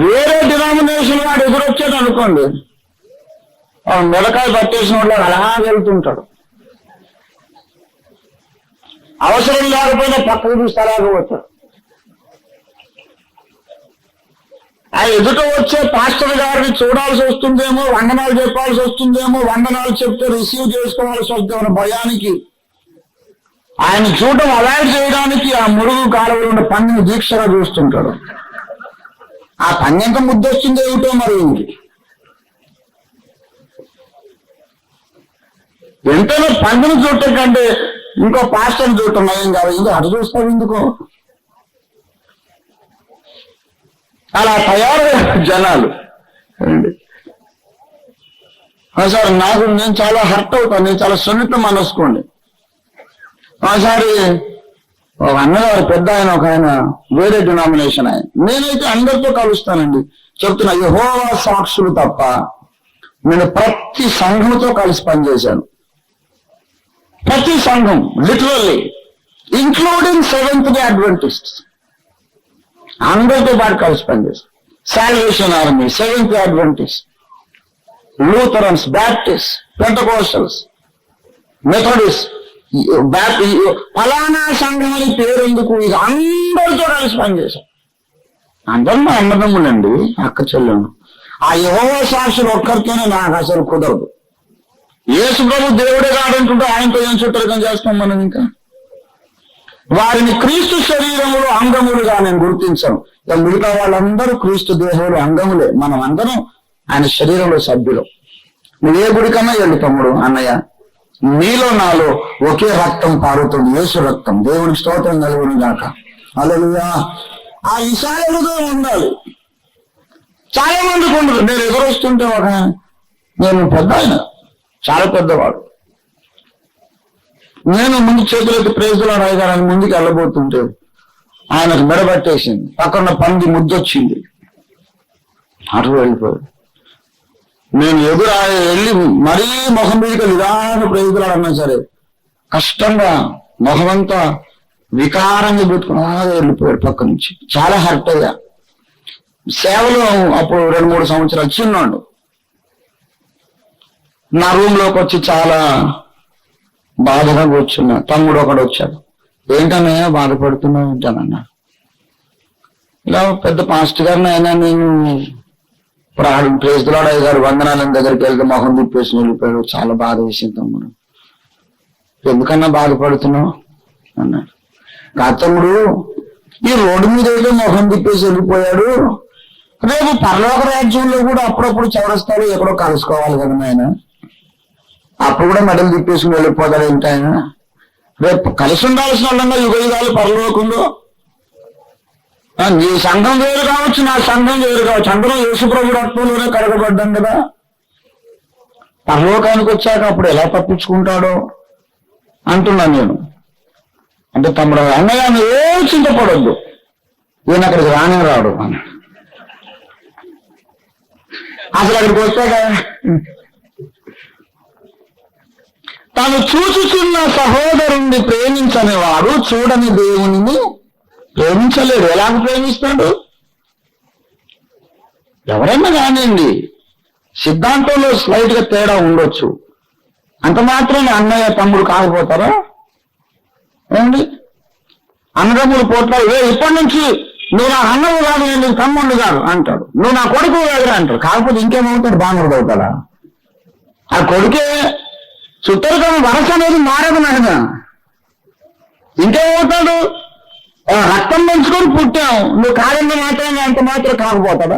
వేరే డినామినేషన్ వాడు ఎదురొచ్చాడు అనుకోండి, మెడకాయ పట్టేసిన వాళ్ళు అలా వెళ్తుంటాడు. అవసరం లేకపోయినా పక్కకు చూస్తారాకపోతారు. ఆ ఎదుట వచ్చే పాస్టర్ గారిని చూడాల్సి వస్తుందేమో, వందనాలు చెప్పాల్సి వస్తుందేమో, వందనాలు చెప్తే రిసీవ్ చేసుకోవాల్సి వస్తుందేమో భయానికి ఆయన చూడడం అవాయిడ్ చేయడానికి ఆ మురుగు కాలువలో ఉన్న పందిని దీక్షగా చూస్తుంటాడు. ఆ పని ఎంత ముద్దొస్తుంది ఏమిటో మరి. ఎంతైనా పందిని చూడటం కంటే ఇంకో పాస్టర్ని చూడటం నయం కాదు. ఇంకా అటు చూస్తావు ఎందుకో. అలా తయారయ్యారు జనాలు. సార్ నేను చాలా హర్ట్ అవుతాను, నేను చాలా సున్నితం మనసుకోండి. ఒకసారి ఒక అన్నగారు పెద్ద ఒక ఆయన వేరే డినామినేషన్ ఆయన, నేనైతే అందరితో కలుస్తానండి. చెప్తున్నా, యెహోవా సాక్షులు తప్ప నేను ప్రతి సంఘంతో కలిసి పనిచేశాను. ప్రతి సంఘం literally including Seventh Day Adventist అందరితో పాటు కలిసి పనిచేశాను. Salvation Army, Seventh Day Adventist, Lutherans, Baptist, Pentecostals, Methodist, ఫలానా సంఘం అని పేరెందుకు, ఇది అందరితో కలిసి పనిచేశాం. అందరూ మా అన్నదమ్ములండి, అక్క చెల్లెను. ఆ యెహోవా సాక్షులు ఒక్కరితోనే నాకు అసలు కుదరదు. యేసు ప్రభు దేవుడే కాదంటుంటే ఆయనతో ఏం చుట్టరికం చేస్తాం మనం. ఇంకా వారిని క్రీస్తు శరీరములు అంగములుగా నేను గుర్తించాను. మిగతా వాళ్ళందరూ క్రీస్తు దేహంలో అంగములే, మనం అందరం ఆయన శరీరంలో సభ్యులు. నువ్వు ఏ గుడికన్నా వెళ్ళు తమ్ముడు, అన్నయ్య, నీలో నాలో ఒకే రక్తం పారుతుంది, యేసు రక్తం. దేవునికి స్తోత్రం కలుగును గాక. హల్లెలూయా. ఆ విషయాలుగా ఉండాలి. చాలా మందికి ఉండదు. నేను ఎదురొస్తుంటే నేను పెద్ద ఆయన, చాలా పెద్దవాడు, నేను ముందు చేతులైతే ప్రేజులో రాయగారని ముందుకు వెళ్ళబోతుంటే ఆయనకు మెడబట్టేసింది, పక్కన పంది ముద్దొచ్చింది, అటు వెళ్ళిపోయాడు. నేను వెళ్ళి మరీ మొహం మీదకి నిదాన ప్రేజులాడన్నా సరే కష్టంగా మొహమంతా వికారంగా పెట్టుకుని వెళ్ళిపోయాడు పక్క నుంచి. చాలా హర్ట్ అయ్యా. సేవలో అప్పుడు 2-3 సంవత్సరాలు చిన్నాడు. నా రూమ్ లోకి వచ్చి చాలా బాధగా కూర్చున్నా. తమ్ముడు ఒకడు వచ్చాడు. ఏంటన్నయ్య బాధపడుతున్నావు ఏంటనన్నా. ఇలా పెద్ద పాస్టర్ గారిని అయినా నేను ఇప్పుడు ప్రేజ్లాడు అయ్యారు, వందనాల దగ్గరికి వెళ్తే మొహం తిప్పేసి వెళ్ళిపోయాడు. చాలా బాధ వేసింది తమ్ముడు. ఎందుకన్నా బాధపడుతున్నావు అన్నాడు. కా తమ్ముడు, ఈ రోడ్డు మీద ఏదో మొహం తిప్పేసి వెళ్ళిపోయాడు, రేపు పరలోక రాజ్యంలో కూడా అప్పుడప్పుడు చౌరస్తాలు ఎక్కడో కలుసుకోవాలి కదా నాయన, అప్పుడు కూడా మెడలు తిప్పేసుకుని వెళ్ళిపోతాడు ఏంటి ఆయన. రేపు కలిసి ఉండాల్సిన వాళ్ళంగా యుగ యుగాలు పరలోకంలో. నీ సంఘం వేరు కావచ్చు, నా సంఘం వేరు కావచ్చు, అందరం యేసుప్రభు రక్తంలోనే కడగబడ్డాం కదా. పరలోకానికి వచ్చాక అప్పుడు ఎలా తప్పించుకుంటాడో అంటున్నాను నేను. అంటే తమ్ముడు, అన్నయ్య నువ్వు ఏ చింతపడొద్దు, ఈయన అక్కడికి రానే రాడు అని. అసలు అక్కడికి వచ్చాక తాను చూచుచున్న సహోదరుణ్ణి ప్రేమించని వాడు చూడని దేవునిని ప్రేమించలేడు. ఎలాగ ప్రేమిస్తాడు? ఎవరైనా కానివ్వండి, సిద్ధాంతంలో స్లైట్ గా తేడా ఉండొచ్చు, అంత మాత్రమే అన్నయ్య తమ్ముడు కాకపోతారా ఏమండి? అన్నదమ్ములు పోట్లాడు, ఇప్పటి నుంచి నువ్వు నా అన్నవు కాదు, నేను నీకు తమ్ముడు కాదు అంటాడు, నువ్వు నా కొడుకు కాదు అంటాడు. కాకపోతే ఇంకేమవుతాడు? బాగుండదు అవుతాడా? ఆ కొడుకే చుట్టరికం వరస అనేది మారదు నాయన. ఇంకేమవుతాడు? రక్తం పెంచుకొని పుట్టావు, నువ్వు కాదంగా మాత్రమే అంత మాత్రం కాకపోతాడా?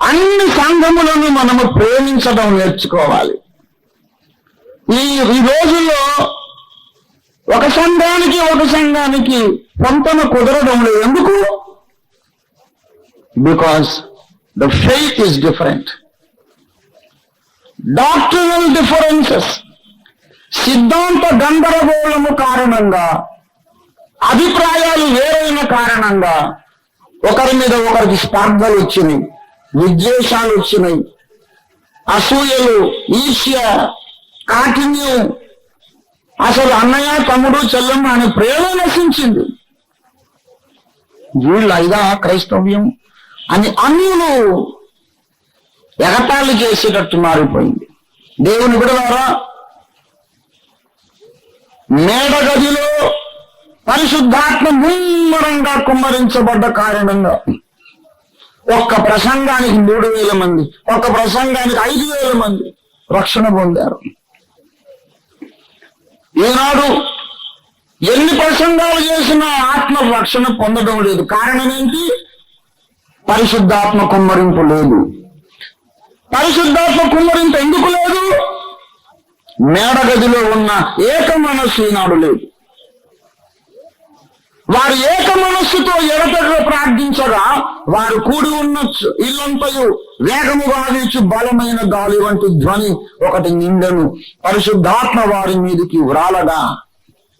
అన్ని సంఘములను మనము ప్రేమించడం నేర్చుకోవాలి. ఈ రోజుల్లో ఒక సంఘానికి పొంతన కుదరడం లేదు. ఎందుకు? Because the faith is different, doctoral differences, సిద్ధాంత గందరగోళము కారణంగా, అభిప్రాయాలు వేరైన కారణంగా ఒకరి మీద ఒకరికి స్పర్ధలు వచ్చినాయి, విద్వేషాలు వచ్చినాయి, అసూయలు, ఈర్ష్య, కాఠిన్యం, అసలు అన్నయ్య తమ్ముడు చెల్లెమ్మ అనే ప్రేమ నశించింది. వీళ్ళు అయిదా క్రైస్తవ్యం అని అన్యులు ఎగతాళి చేసేటట్టు మారిపోయింది. దేవుని బిడ్డలారా, మేడగదిలో పరిశుద్ధాత్మ ముమ్మరంగా కుమ్మరించబడ్డ కారణంగా ఒక్క ప్రసంగానికి 3,000 మంది, ఒక్క ప్రసంగానికి 5,000 మంది రక్షణ పొందారు. ఈనాడు ఎన్ని ప్రసంగాలు చేసినా ఆత్మ రక్షణ పొందడం లేదు. కారణం ఏంటి? పరిశుద్ధాత్మ కుమ్మరింపు లేదు. పరిశుద్ధాత్మ కుమ్మరింపు ఎందుకు లేదు? మేడగదిలో ఉన్న ఏక మనస్సు ఈనాడు లేదు. వారు ఏక మనస్సుతో ఎడతెగ ప్రార్థించగా వారు కూడి ఉన్న ఇల్లంతయు వేగముగా వీచు బలమైన గాలి వంటి ధ్వని ఒకటి నిండెను. పరిశుద్ధాత్మ వారి మీదికి వ్రాలగా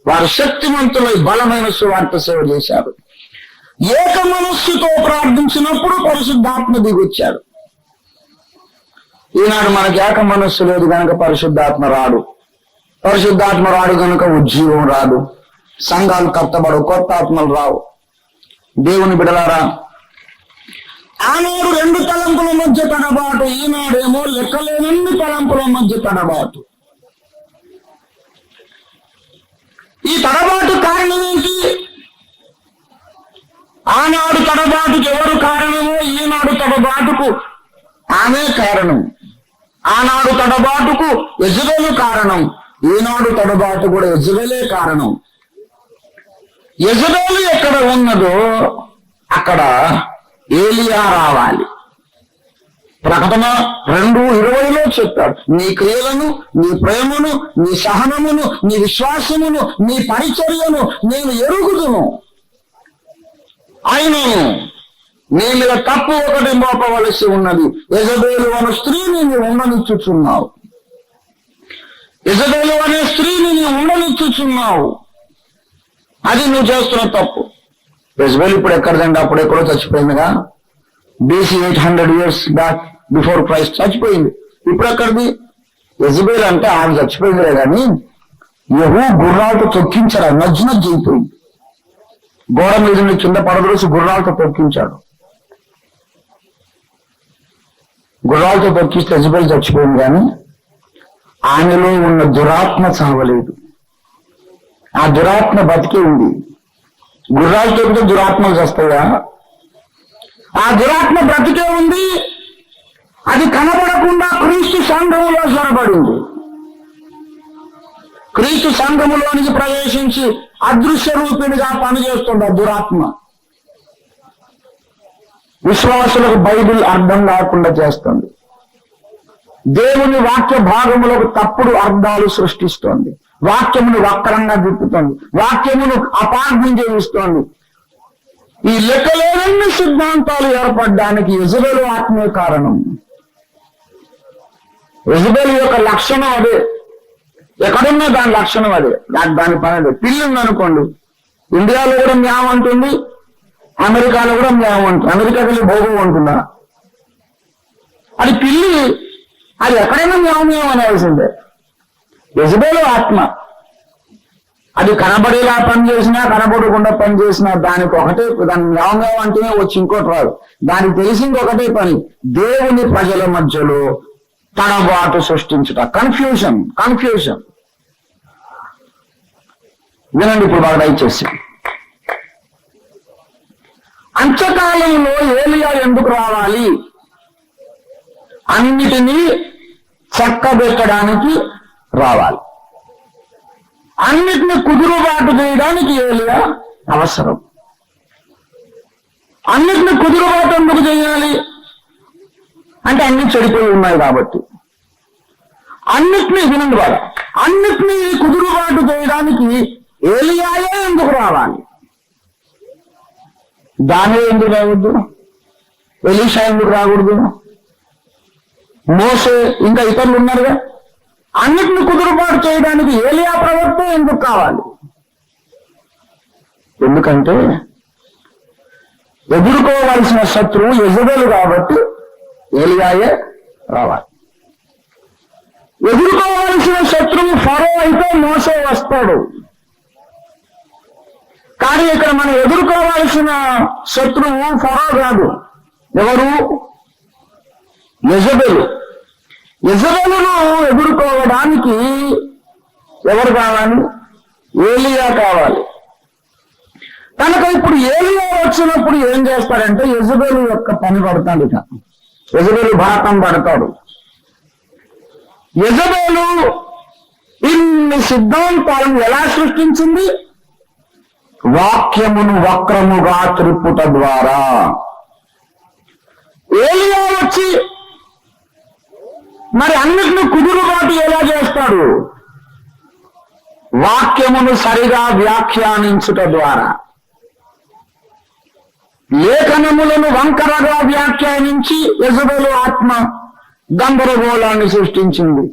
వారు శక్తివంతులై బలమైన సువార్త సేవ చేశారు. ఏక మనస్సుతో ప్రార్థించినప్పుడు పరిశుద్ధాత్మ దిగొచ్చాడు. ఈనాడు మనకి ఏక మనస్సు లేదు కనుక పరిశుద్ధాత్మ రాడు. పరిశుద్ధాత్మ రాడు కనుక ఉజ్జీవం రాదు. సంఘాలు కట్టబడవు, కొత్త ఆత్మలు రావు. దేవుని బిడలారా, ఆనాడు 2 తలంపుల మధ్య తడబాటు, ఈనాడేమో లెక్కలేనన్ని తలంపుల మధ్య తడబాటు. ఈ తడబాటు కారణం ఏంటి? ఆనాడు తడబాటుకు ఎవరు కారణమో ఈనాడు తడబాటుకు ఆమె కారణం. ఆనాడు తడబాటుకు యెజబెలు కారణం, ఈనాడు తడబాటు కూడా యెజబెలే కారణం. యెజబెలు ఎక్కడ ఉన్నదో అక్కడ ఏలియా రావాలి. ప్రకటన 2:20 చెప్పాడు, నీ క్రియలను, నీ ప్రేమను, నీ సహనమును, నీ విశ్వాసమును, నీ పరిచర్యను నేను ఎరుగుదును. అయినను నీ మీద తప్పు ఒకటి మోపవలసి ఉన్నది. యెజబెలు అనే స్త్రీని నీవు ఉండనిచ్చుచున్నావు. యెజబెలు అనే స్త్రీని నీవు ఉండనిచ్చుచున్నావు. అది నువ్వు చేస్తున్న తప్పు. యెజబెలు ఇప్పుడు ఎక్కడదండి? అప్పుడు ఎక్కడో చచ్చిపోయిందిగా. BC 800 years back before Christ చచ్చిపోయింది. ఇప్పుడు ఎక్కడిది? యెజబెలు అంటే ఆమె చచ్చిపోయిందిలే కానీ యెహూ గుర్రాలతో తొక్కించాడు. నజ్జు అయిపోయింది. గోడ మీద నుండి కింద పడదోసి గుర్రాలతో తొక్కించాడు. గుర్రాలతో తొక్కిస్తే యెజబెలు చచ్చిపోయింది కానీ ఆమెలో ఉన్న దురాత్మ చావలేదు. ఆ దురాత్మ బతికే ఉంది. గుర్రాలు తొక్కితే దురాత్మలు చస్తాయా? ఆ దురాత్మ బ్రతికే ఉంది. అది కనబడకుండా క్రీస్తు సంఘములో జరబడింది. క్రీస్తు సంఘములోనికి ప్రవేశించి అదృశ్య రూపిణిగా పనిచేస్తుంది ఆ దురాత్మ. విశ్వాసులకు బైబిల్ అర్థం కాకుండా చేస్తుంది. దేవుని వాక్య భాగములకు తప్పుడు అర్థాలు సృష్టిస్తోంది. వాక్యమును వక్రంగా తిప్పుతోంది. వాక్యమును అపార్థం చేయిస్తోంది. ఈ లెక్కలేనన్ని సిద్ధాంతాలు ఏర్పడడానికి యెజబెలు ఆత్మే కారణం. యెజబెలు యొక్క లక్షణం అదే. ఎక్కడున్నా దాని లక్షణం అదే. దాని పని అదే. పిల్లి ఉందనుకోండి, ఇండియాలో కూడా మ్యావ్ అంటుంది, అమెరికాలో కూడా మ్యావ్ అంటుంది. అమెరికాకి వెళ్ళి భోగం అంటుందా? అది పిల్లి. అది ఎక్కడైనా మ్యావ్ మ్యావ్ అనేసిందే. యెజబెలు ఆత్మ. అది కనబడేలా పనిచేసినా కనబడకుండా పనిచేసినా దానికి ఒకటే, దాని మ్యావ్ మ్యావ్ అంటేనే వచ్చి ఇంకోటి రాదు. దానికి తెలిసింది ఒకటే పని, దేవుని ప్రజల మధ్యలో తడబాటు సృష్టించుట. కన్ఫ్యూజన్. వినండి ఇప్పుడు బాగా దయచేసి. అంత్యకాలంలో ఏలియా ఎందుకు రావాలి? అన్నిటినీ చక్కబెట్టడానికి రావాలి. అన్నిటిని కుదురుబాటు చేయడానికి ఏలియా అవసరం. అన్నిటిని కుదురుబాటు ఎందుకు చేయాలి అంటే అన్ని చెడిపోయి ఉన్నాయి కాబట్టి. అన్నిటినీ వినండి బాగా, అన్నిటినీ కుదురుబాటు చేయడానికి ఏలియాయే ఎందుకు రావాలి? దానియే ఎందుకు రాకూడదు? ఎలీషా ఎందుకు రాకూడదు? మోసే ఇంకా ఇతరులు ఉన్నారుగా. అన్నిటిని కుదురుబాటు చేయడానికి ఏలియా ప్రవక్త ఎందుకు కావాలి? ఎందుకంటే ఎదుర్కోవాల్సిన శత్రువు యెజబెలు కాబట్టి ఏలియాయే రావాలి. ఎదుర్కోవాల్సిన శత్రువు ఫరో అయితే మోసే వస్తాడు. కానీ ఇక్కడ మనం ఎదుర్కోవాల్సిన శత్రువు ఫరో కాదు. ఎవరు? యెజబెలు. యెజబెలును ఎదుర్కోవడానికి ఎవరు కావాలి? ఏలియా కావాలి. కనుక ఇప్పుడు ఏలియా వచ్చినప్పుడు ఏం చేస్తాడంటే యెజబెలు యొక్క పని పడతాడు. ఇక యెజబెలు భాతం పడతాడు. యెజబెలు ఇన్ని సిద్ధాంతాలను ఎలా సృష్టించింది? వాక్యమును వక్రముగా త్రిప్పుట ద్వారా. ఏలియా వచ్చి మరి అన్నిటిని కుదురుబాటు ఎలా చేస్తాడు? వాక్యమును సరిగా వ్యాఖ్యానించుట ద్వారా. లేఖనములను వంకరగా వ్యాఖ్యానించి యెజబెలు ఆత్మ గందరగోళాన్ని సృష్టించింది.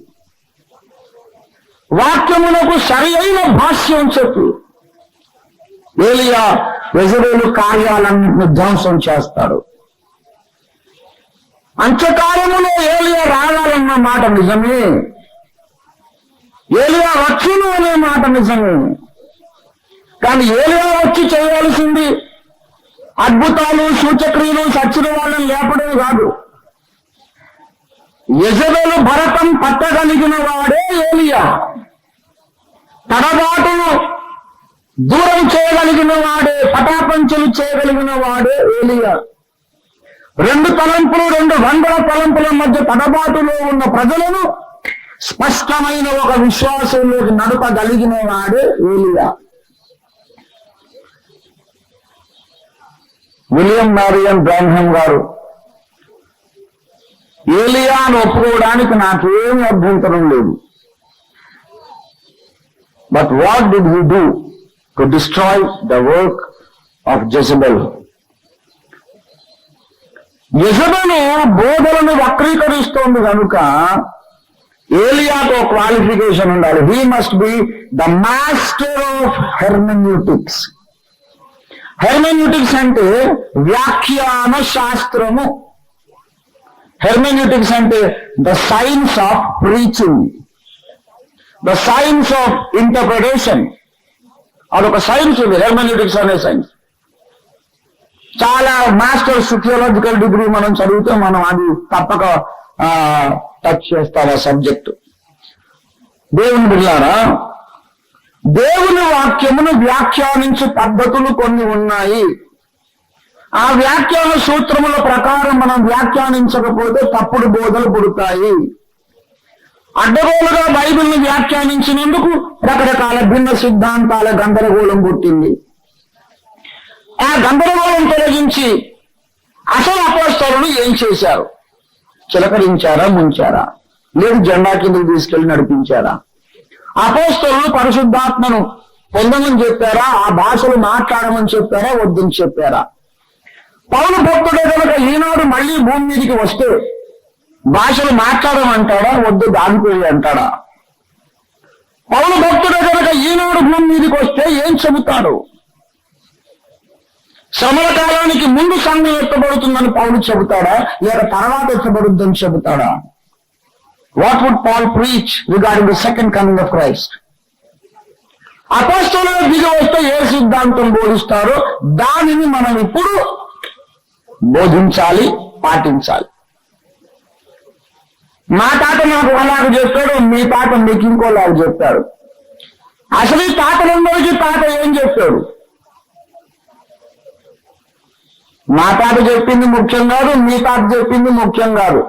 వాక్యములకు సరి అయిన భాష్యం చెప్పి ఏలియా యెజబెలు కార్యాలను ధ్వంసం చేస్తాడు. అంత్యకాలములో ఏలియా రావాలన్న మాట నిజమే, ఏలియా వచ్చును అనే మాట నిజమే. కానీ ఏలియా వచ్చి చేయాల్సింది అద్భుతాలు, సూచక్రియలు, సచ్చిన వాళ్ళని లేపడం కాదు. యెజబెలు భరతం పట్టగలిగిన వాడే ఏలియా. తడబాటును దూరం చేయగలిగిన వాడే, పటాపంచలు చేయగలిగిన వాడే ఏలియా. 2 తలంపులు 2 వందల తలంపుల మధ్య తడబాటులో ఉన్న ప్రజలను స్పష్టమైన ఒక విశ్వాసంలోకి నడపగలిగిన వాడే ఏలియా. విలియం మారియన్ బ్రాన్హమ్ గారు ఏలియాను ఒప్పుకోవడానికి నాకేమీ అభ్యంతరం లేదు. But what did he do to destroy the work of Jezebel? యెజబెలు బోధలను వక్రీకరిస్తోంది కనుక ఏలియాతో క్వాలిఫికేషన్ ఉండాలి. He must be the master of hermeneutics. Hermeneutics అంటే వ్యాఖ్యాన శాస్త్రము. హెర్మెన్యూటిక్స్ అంటే the science of preaching, the science of interpretation. అదొక సైన్స్ ఉంది, హెర్మెన్యూటిక్స్ అనే సైన్స్. చాలా మాస్టర్స్ థియాలజికల్ డిగ్రీ మనం చదివితే మనం అది తప్పక టచ్ చేస్తాం ఆ సబ్జెక్టు. దేవుని బిడ్డలారా, దేవుని వాక్యమును వ్యాఖ్యానించే పద్ధతులు కొన్ని ఉన్నాయి. ఆ వ్యాఖ్యాన సూత్రముల ప్రకారం మనం వ్యాఖ్యానించకపోతే తప్పుడు బోధలు పుడతాయి. అడ్డగోలుగా బైబిల్ని వ్యాఖ్యానించినందుకు రకరకాల భిన్న సిద్ధాంతాల గందరగోళం పుట్టింది. ఆ గందరగోళం తొలగించి అసలు అపోస్తలులు ఏం చేశారు? చిలకరించారా, ముంచారా? లేదు జెండా కిందకి తీసుకెళ్లి నడిపించారా? అపోస్తలులు పరిశుద్ధాత్మను పొందమని చెప్పారా? ఆ భాషలు మాట్లాడమని చెప్పారా? వద్దని చెప్పారా? పౌలు భక్తుడే కనుక ఈనాడు మళ్ళీ భూమి మీదకి వస్తే భాషలు మాట్లాడమంటాడా? వద్దు దానిపోయి అంటాడా? పౌలు భక్తుడే కనుక ఈనాడు భూమి మీదకి వస్తే ఏం చెబుతాడు? శ్రమల కాలానికి ముందు సంఘం ఎత్తబడుతుందని పౌలు చెబుతాడా, లేక తర్వాత ఎత్తబడుద్దని చెబుతాడా? What would Paul preach regarding the second coming of Christ? అపోస్తలులు దిగి వస్తే ఏ సిద్ధాంతం బోధిస్తారో దానిని మనం ఇప్పుడు బోధించాలి, పాటించాలి. మా తాత నాకు అలాగ చెప్పాడు, మీ తాత మీకు ఇంకోలాగా చెప్పాడు. అసలు ఈ తాతలందరికీ తాత ఏం చెప్పాడు? మా తాత చెప్పింది ముఖ్యం కాదు, మీ తాత చెప్పింది ముఖ్యం కాదు.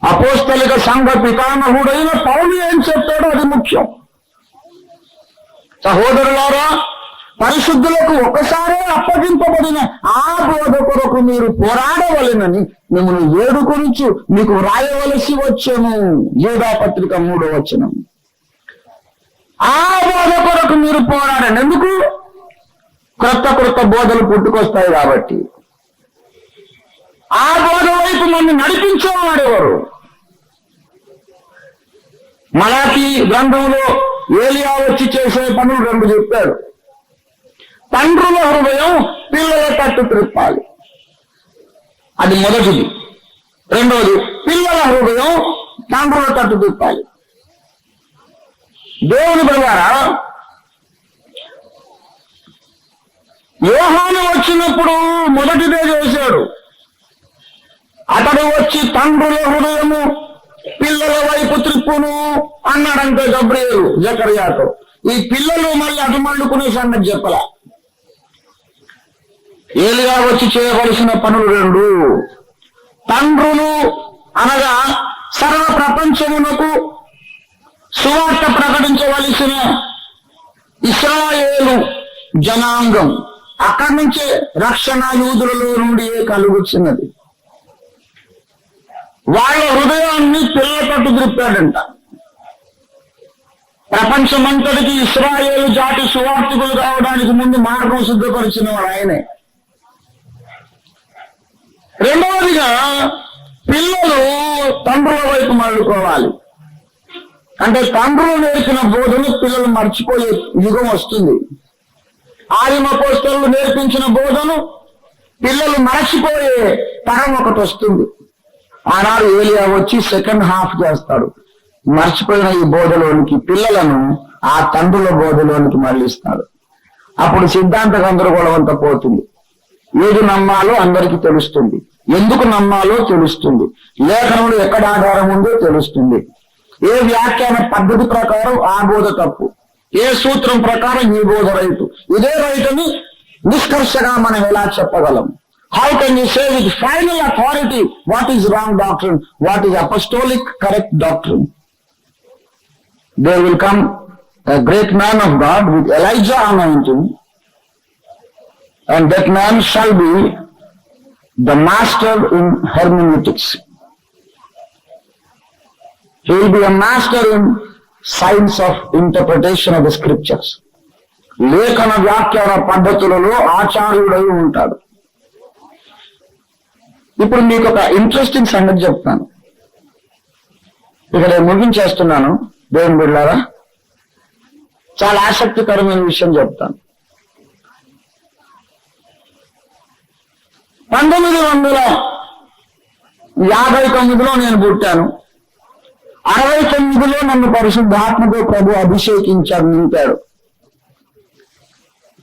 అపోస్తలిక సంఘ పితామహుడైన పౌలు ఏం చెప్పాడో అది ముఖ్యం. సహోదరులారా, పరిశుద్ధులకు ఒకసారే అప్పగింపబడిన ఆ బోధ కొరకు మీరు పోరాడవలెనని మిమ్మల్ని వేడుకొనుచు మీకు వ్రాయవలసి వచ్చెను. యూదా పత్రిక 3వ వచనం. ఆ బోధ కొరకు మీరు పోరాడండి. ఎందుకు? క్రొత్త బోధలు పుట్టుకొస్తాయి కాబట్టి. ఆ బోధ వైపు నన్ను నడిపించేవాడెవరు? మలాకి గ్రంథంలో ఏలియా వచ్చి చేసే పనులు 2 చెప్పాడు. తండ్రుల హృదయం పిల్లల తట్టు త్రిప్పాలి, అది మొదటిది. రెండవది, పిల్లల హృదయం తండ్రుల తట్టు త్రిప్పాలి. దేవుని ప్రకారం యోహాను వచ్చినప్పుడు మొదటిదే చేశాడు. అతడు వచ్చి తండ్రుల హృదయము పిల్లల వైపు త్రిప్పును అన్నాడంటే గబ్రియేలు జకర్యాతో. ఈ పిల్లలు మళ్ళీ అటుమళ్ళుకునే సంగతి చెప్పలా. ఏలియా వచ్చి చేయవలసిన పనులు రెండు. తండ్రులు అనగా సర్వ ప్రపంచమునకు సువార్త ప్రకటించవలసిన ఇశ్రాయేలు జనాంగం, అక్కడి నుంచే రక్షణ యూదులలో నుండి కలుగుతున్నది. వాళ్ళ హృదయాన్ని పిల్లల పట్టు త్రిప్పాడంట. ప్రపంచమంతటికి ఇశ్రాయేలు జాతి సువార్తికులు కావడానికి ముందు మార్గం సిద్ధపరిచిన వాడు ఆయనే. రెండవదిగా పిల్లలు తండ్రుల వైపు మళ్ళుకోవాలి. అంటే తండ్రులు నేర్పిన బోధను పిల్లలు మర్చిపోయే యుగం వస్తుంది. ఆదిమపోస్తలులు నేర్పించిన బోధను పిల్లలు మరచిపోయే తరం ఒకటి వస్తుంది. ఆనాడు ఏలియా వచ్చి సెకండ్ హాఫ్ చేస్తాడు. మర్చిపోయిన ఈ బోధలోనికి పిల్లలను ఆ తండ్రుల బోధలోనికి మళ్ళిస్తాడు. అప్పుడు సిద్ధాంత గందరగోళం అంతా పోతుంది. ఏది నమ్మాలో అందరికీ తెలుస్తుంది, ఎందుకు నమ్మాలో తెలుస్తుంది, లేఖనంలో ఎక్కడ ఆధారం ఉందో తెలుస్తుంది, ఏ వ్యాఖ్యాన పద్ధతి ప్రకారం ఆ బోధ తప్పు, ఏ సూత్రం ప్రకారం ఈ బోధ రైతు, ఇదే రైతుని నిష్కర్షగా మనం ఎలా చెప్పగలం? How can you say with final authority what is wrong doctrine, what is apostolic correct doctrine? There will come a great man of God with Elijah anointing, and that man shall be the master in hermeneutics. He will be a master in science of interpretation of the scriptures. లేఖన వ్యాఖ్యాన పద్ధతులలో ఆచార్యుడై ఉంటాడు. ఇప్పుడు మీకు ఒక interesting సంగతి చెప్తాను. ఇక్కడ ముగించేస్తున్నాను. దేవుని బిడ్డలారా, చాలా ఆసక్తికరమైన విషయం చెప్తాను. 1959లో నేను పుట్టాను. 69లో నన్ను పరిశుద్ధాత్మతో ప్రభు అభిషేకించాడు, నింపాడు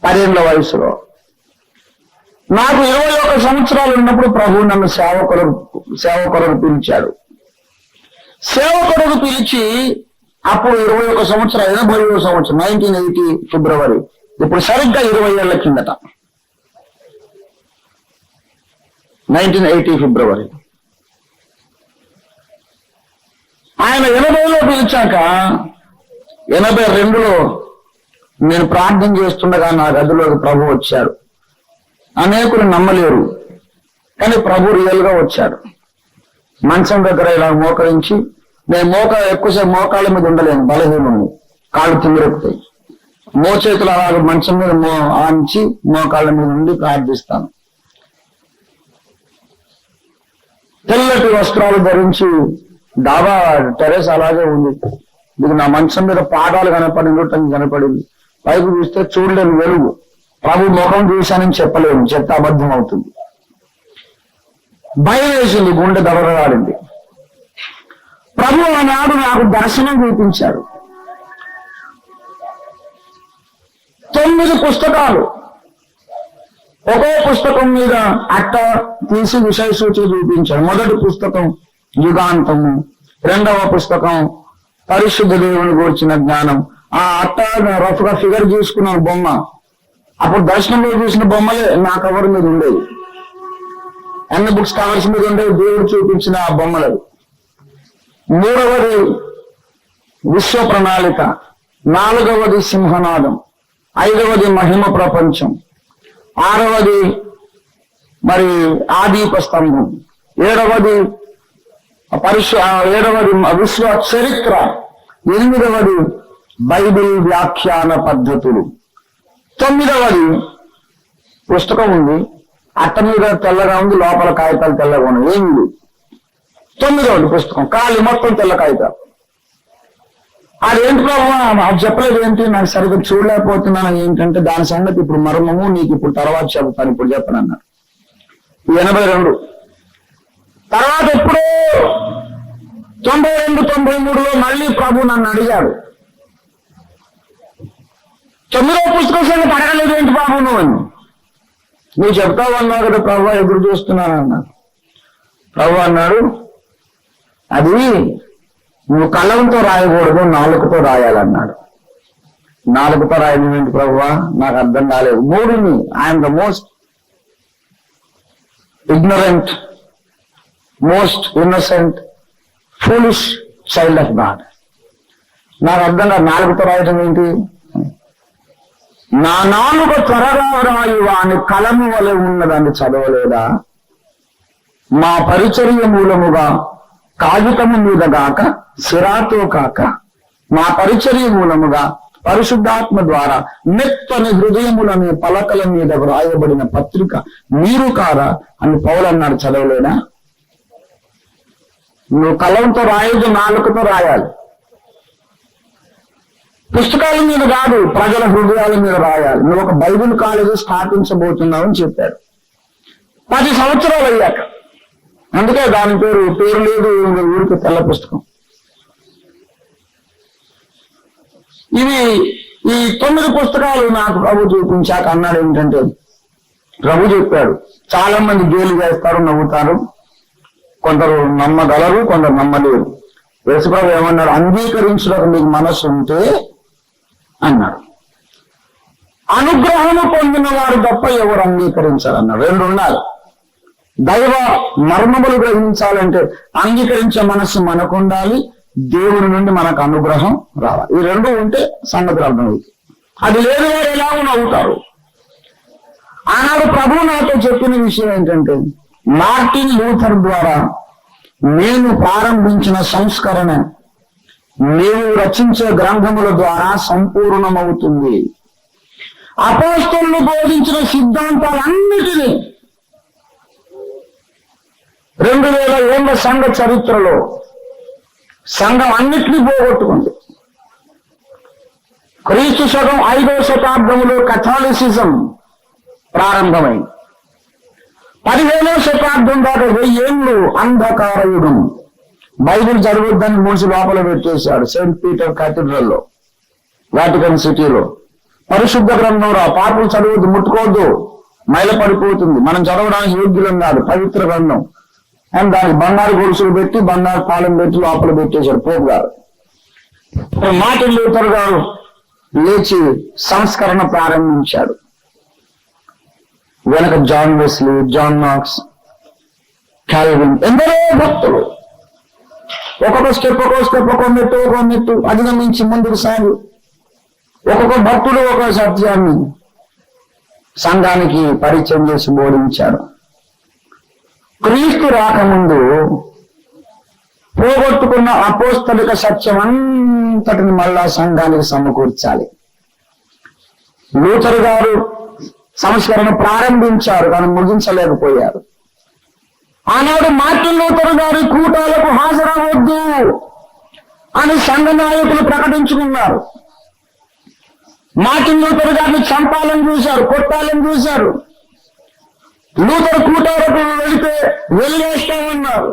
10 ఏళ్ల వయసులో. నాకు 21 సంవత్సరాలు ఉన్నప్పుడు ప్రభు నన్ను సేవకులకు పిలిచాడు. సేవకులకు పిలిచి అప్పుడు 21 సంవత్సరాలు, 80వ సంవత్సరం 1980 ఫిబ్రవరి, ఇప్పుడు సరిగ్గా 20 ఏళ్ల కిందట 1980 ఫిబ్రవరి. ఆయన 80లో పిలిచాక 82లో నేను ప్రార్థన చేస్తుండగా నా గదిలోకి ప్రభు వచ్చాడు. అనేకులు నమ్మలేరు, కానీ ప్రభు రియల్ గా వచ్చాడు. మంచం దగ్గర ఇలా మోకరించి, నేను ఎక్కువసేపు మోకాళ్ళ మీద ఉండలేను, బలహీనుంది, కాళ్ళు తిమ్మిరెక్కుతాయి. మోచేతులు అలాగ మంచం మీద ఆంచి మోకాళ్ళ మీద ఉండి ప్రార్థిస్తాను. తెల్లటి వస్త్రాలు ధరించి డాబా టెరెస్ అలాగే ఉంది. ఇది నా మంచం మీద పాదాలు కనపడింది. పైకి చూస్తే చూడలేని వెలుగు. ప్రభు ముఖం చూశానని చెప్పలేను, చెత్త అబద్ధం అవుతుంది. భయం వేసింది, గుండె దబదలాడింది. ప్రభు ఆనాడు నాకు దర్శనం చూపించాడు. 9 పుస్తకాలు, ఒక్కో పుస్తకం మీద అట్ట తీసి విషయ సూచన చూపించాడు. మొదటి పుస్తకం యుగాంతము, రెండవ పుస్తకం పరిశుద్ధ దేవుని గురించిన జ్ఞానం. ఆ అట్ట రఫ్ గా ఫిగర్ చూసుకున్నాను, బొమ్మ. అప్పుడు దర్శనంలో చూసిన బొమ్మలే నా కవర్ మీద ఉండేవి. అన్ని బుక్స్ కవర్స్ మీద ఉండేవి దేవుడు చూపించిన ఆ బొమ్మలు. 3వది విశ్వ ప్రణాళిక, 4వది సింహనాదం, 5వది మహిమ ప్రపంచం, 6వది మరి ఆదీప స్తంభం, 7వది విశ్వ చరిత్ర, 8వది బైబిల్ వ్యాఖ్యాన పద్ధతులు, 9వది పుస్తకం ఉంది, అట్ట మీద తెల్లగా ఉంది, లోపల కాగితాలు తెల్లగా ఉన్నాయి, ఏమి 9వది పుస్తకం ఖాళీ, మొత్తం తెల్ల కాగితాలు. అదేంటి ప్రభు అది చెప్పలేదు ఏంటి, నాకు సరిగ్గా చూడలేకపోతున్నాను ఏంటంటే, దాని సంగతి ఇప్పుడు మర్మము నీకు ఇప్పుడు తర్వాత చెబుతాను, ఇప్పుడు చెప్పనన్నాడు. 82 తర్వాత ఎప్పుడో 92, 93లో మళ్ళీ ప్రభు నన్ను అడిగాడు, 9వ పుస్తకం సంగతి అడగలేదు ఏంటి బాబు నువ్వు చెప్తావు అన్నావు కదా ప్రభు, ఎదురు చూస్తున్నాను అన్నాడు. ప్రభు అన్నాడు, అది నువ్వు కలంతో రాయకూడదు, నాలుకతో రాయాలన్నాడు. 4తో రాయడం ఏంటి ప్రభువా, నాకు అర్థం కాలేదు. 3ని I'm the most ignorant, most innocent, foolish child of God. నాకు అర్థం కాదు 4తో రాయటం ఏంటి. నా నాలుక త్వరగా రాయి వాని కలము వలె ఉన్నదాన్ని చదవలేదా, మా పరిచర్య మూలముగా కాగితము మీద గాక సిరాతో కాక మా పరిచర్య మూలముగా పరిశుద్ధాత్మ ద్వారా మెత్తని హృదయములని పలకల మీద వ్రాయబడిన పత్రిక మీరు కారా అని పౌలు అన్నాడు. చదవలేదా? నువ్వు కలంతో రాయదు, నాలుకతో రాయాలి. పుస్తకాల మీద కాదు, ప్రజల హృదయాల మీద రాయాలి. నువ్వు ఒక బైబిల్ కాలేజీ స్థాపించబోతున్నావు అని చెప్పాడు 10 సంవత్సరాలు అయ్యాక. అందుకే దాని పేరు లేదు, ఊరికి తెల్ల పుస్తకం. ఇవి ఈ 9 పుస్తకాలు నాకు ప్రభు చూపించాక అన్నాడు ఏంటంటే, ప్రభు చెప్పాడు చాలా మంది గేలు చేస్తారు, నవ్వుతారు, కొందరు నమ్మగలరు, కొందరు నమ్మలేరు. యేసుప్రభు ఏమన్నాడు, అంగీకరించడానికి మీకు మనస్సు ఉంటే అన్నాడు. అనుగ్రహము పొందిన వారు తప్ప ఎవరు అంగీకరించాలన్నాడు. 2 ఉండాలి. దైవ మర్మములు గ్రహించాలంటే అంగీకరించే మనస్సు మనకు ఉండాలి, దేవుని నుండి మనకు అనుగ్రహం రావాలి. ఈ 2 ఉంటే సంగతులు అర్థమవుతుంది. అది లేదు వారు ఎలాగో నవ్వుతారు. ఆనాడు ప్రభు నాతో చెప్పిన విషయం ఏంటంటే, మార్టిన్ లూథర్ ద్వారా నేను ప్రారంభించిన సంస్కరణ నీవు రచించే గ్రంథముల ద్వారా సంపూర్ణమవుతుంది. అపోస్తలులు బోధించిన సిద్ధాంతాలన్నిటినీ 2000 ఏళ్ల సంఘ చరిత్రలో సంఘం అన్నిటినీ పోగొట్టుకుంది. క్రీస్తు శకం 5వ శతాబ్దంలో కథాలిసిజం ప్రారంభమైంది. 15వ శతాబ్దం దాకా 1000 ఏళ్ళు అంధకార యుగం. బైబిల్ చదవద్దని మూసి లోపల పెట్టేశాడు సెయింట్ పీటర్ క్యాథడ్రల్లో, వాటికన్ సిటీలో. పరిశుద్ధ గ్రంథం రా, పాపులు చదవద్దు, ముట్టుకోవద్దు, మైల పడిపోతుంది, మనం చదవడానికి యోగ్యులం కాదు, పవిత్ర గ్రంథం అని దానికి బంగారు గొలుసులు పెట్టి బంగారు తాళం పెట్టి లోపల పెట్టేశాడు పోపు గారు. మార్టిన్ లూథర్ గారు లేచి సంస్కరణ ప్రారంభించాడు. వెనక జాన్ వెస్లీ, జాన్ నాక్స్, కాల్విన్, ఎందరో భక్తులు ఒక్కొక్క స్టెప్ ఒక్కొక్క మెట్టు అధిగమించి ముందుకు సాగు. ఒక్కొక్క భక్తుడు ఒక సత్యాన్ని సంఘానికి పరిచయం చేసి బోధించాడు. క్రీస్తు రాకముందు పోగొట్టుకున్న అపోస్తలిక సత్యం అంతటిని మళ్ళా సంఘానికి సమకూర్చాలి. లూథర్ గారు సంస్కరణ ప్రారంభించారు కానీ ముగించలేకపోయారు. ఆనాడు మార్టిన్ లూథర్ గారి కూటాలకు హాజరవద్దు అని సంఘ నాయకులు ప్రకటించుకున్నారు. మార్టిన్ లూథర్ గారిని చంపాలని చూశారు, కొట్టాలని చూశారు. లూథర్ కూటాలకు వెళితే వెళ్ళేస్తామన్నారు.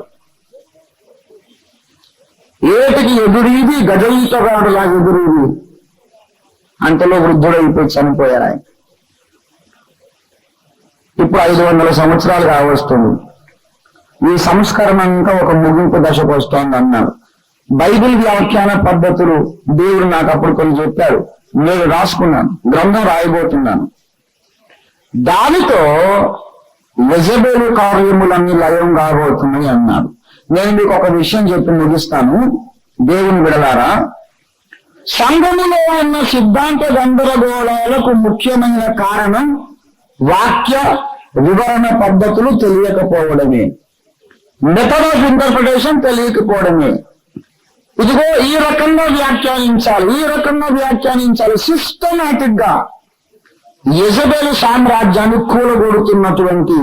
ఏటికి ఎదురీది గజయితగాడులాగా ఎదురీది. అంతలో వృద్ధుడైపోయి చనిపోయారు ఆయన. ఇప్పుడు 500 సంవత్సరాలు కావస్తుంది. ఈ సంస్కరణ ఇంకా ఒక ముగింపు దశకు వస్తోంది అన్నాడు. బైబిల్ వ్యాఖ్యాన పద్ధతులు దేవుడు నాకు అప్పుడు కొన్ని చెప్పాడు, నేను రాసుకున్నాను, గ్రంథం రాయబోతున్నాను. దానితో యెజబెలు కార్యములన్నీ లయం కాబోతున్నాయి అన్నాడు. నేను మీకు ఒక విషయం చెప్పి ముగిస్తాను. దేవుని బిడలారా, సంఘములో ఉన్న సిద్ధాంత గందరగోళాలకు ముఖ్యమైన కారణం వాక్య వివరణ పద్ధతులు తెలియకపోవడమే, మెథడ్ ఆఫ్ ఇంటర్ప్రిటేషన్ తెలియకపోవడమే. ఇదిగో ఈ రకంగా వ్యాఖ్యానించాలి, సిస్టమాటిక్ గా యెజబెలు సామ్రాజ్యాన్ని కూలగొడుతున్నటువంటి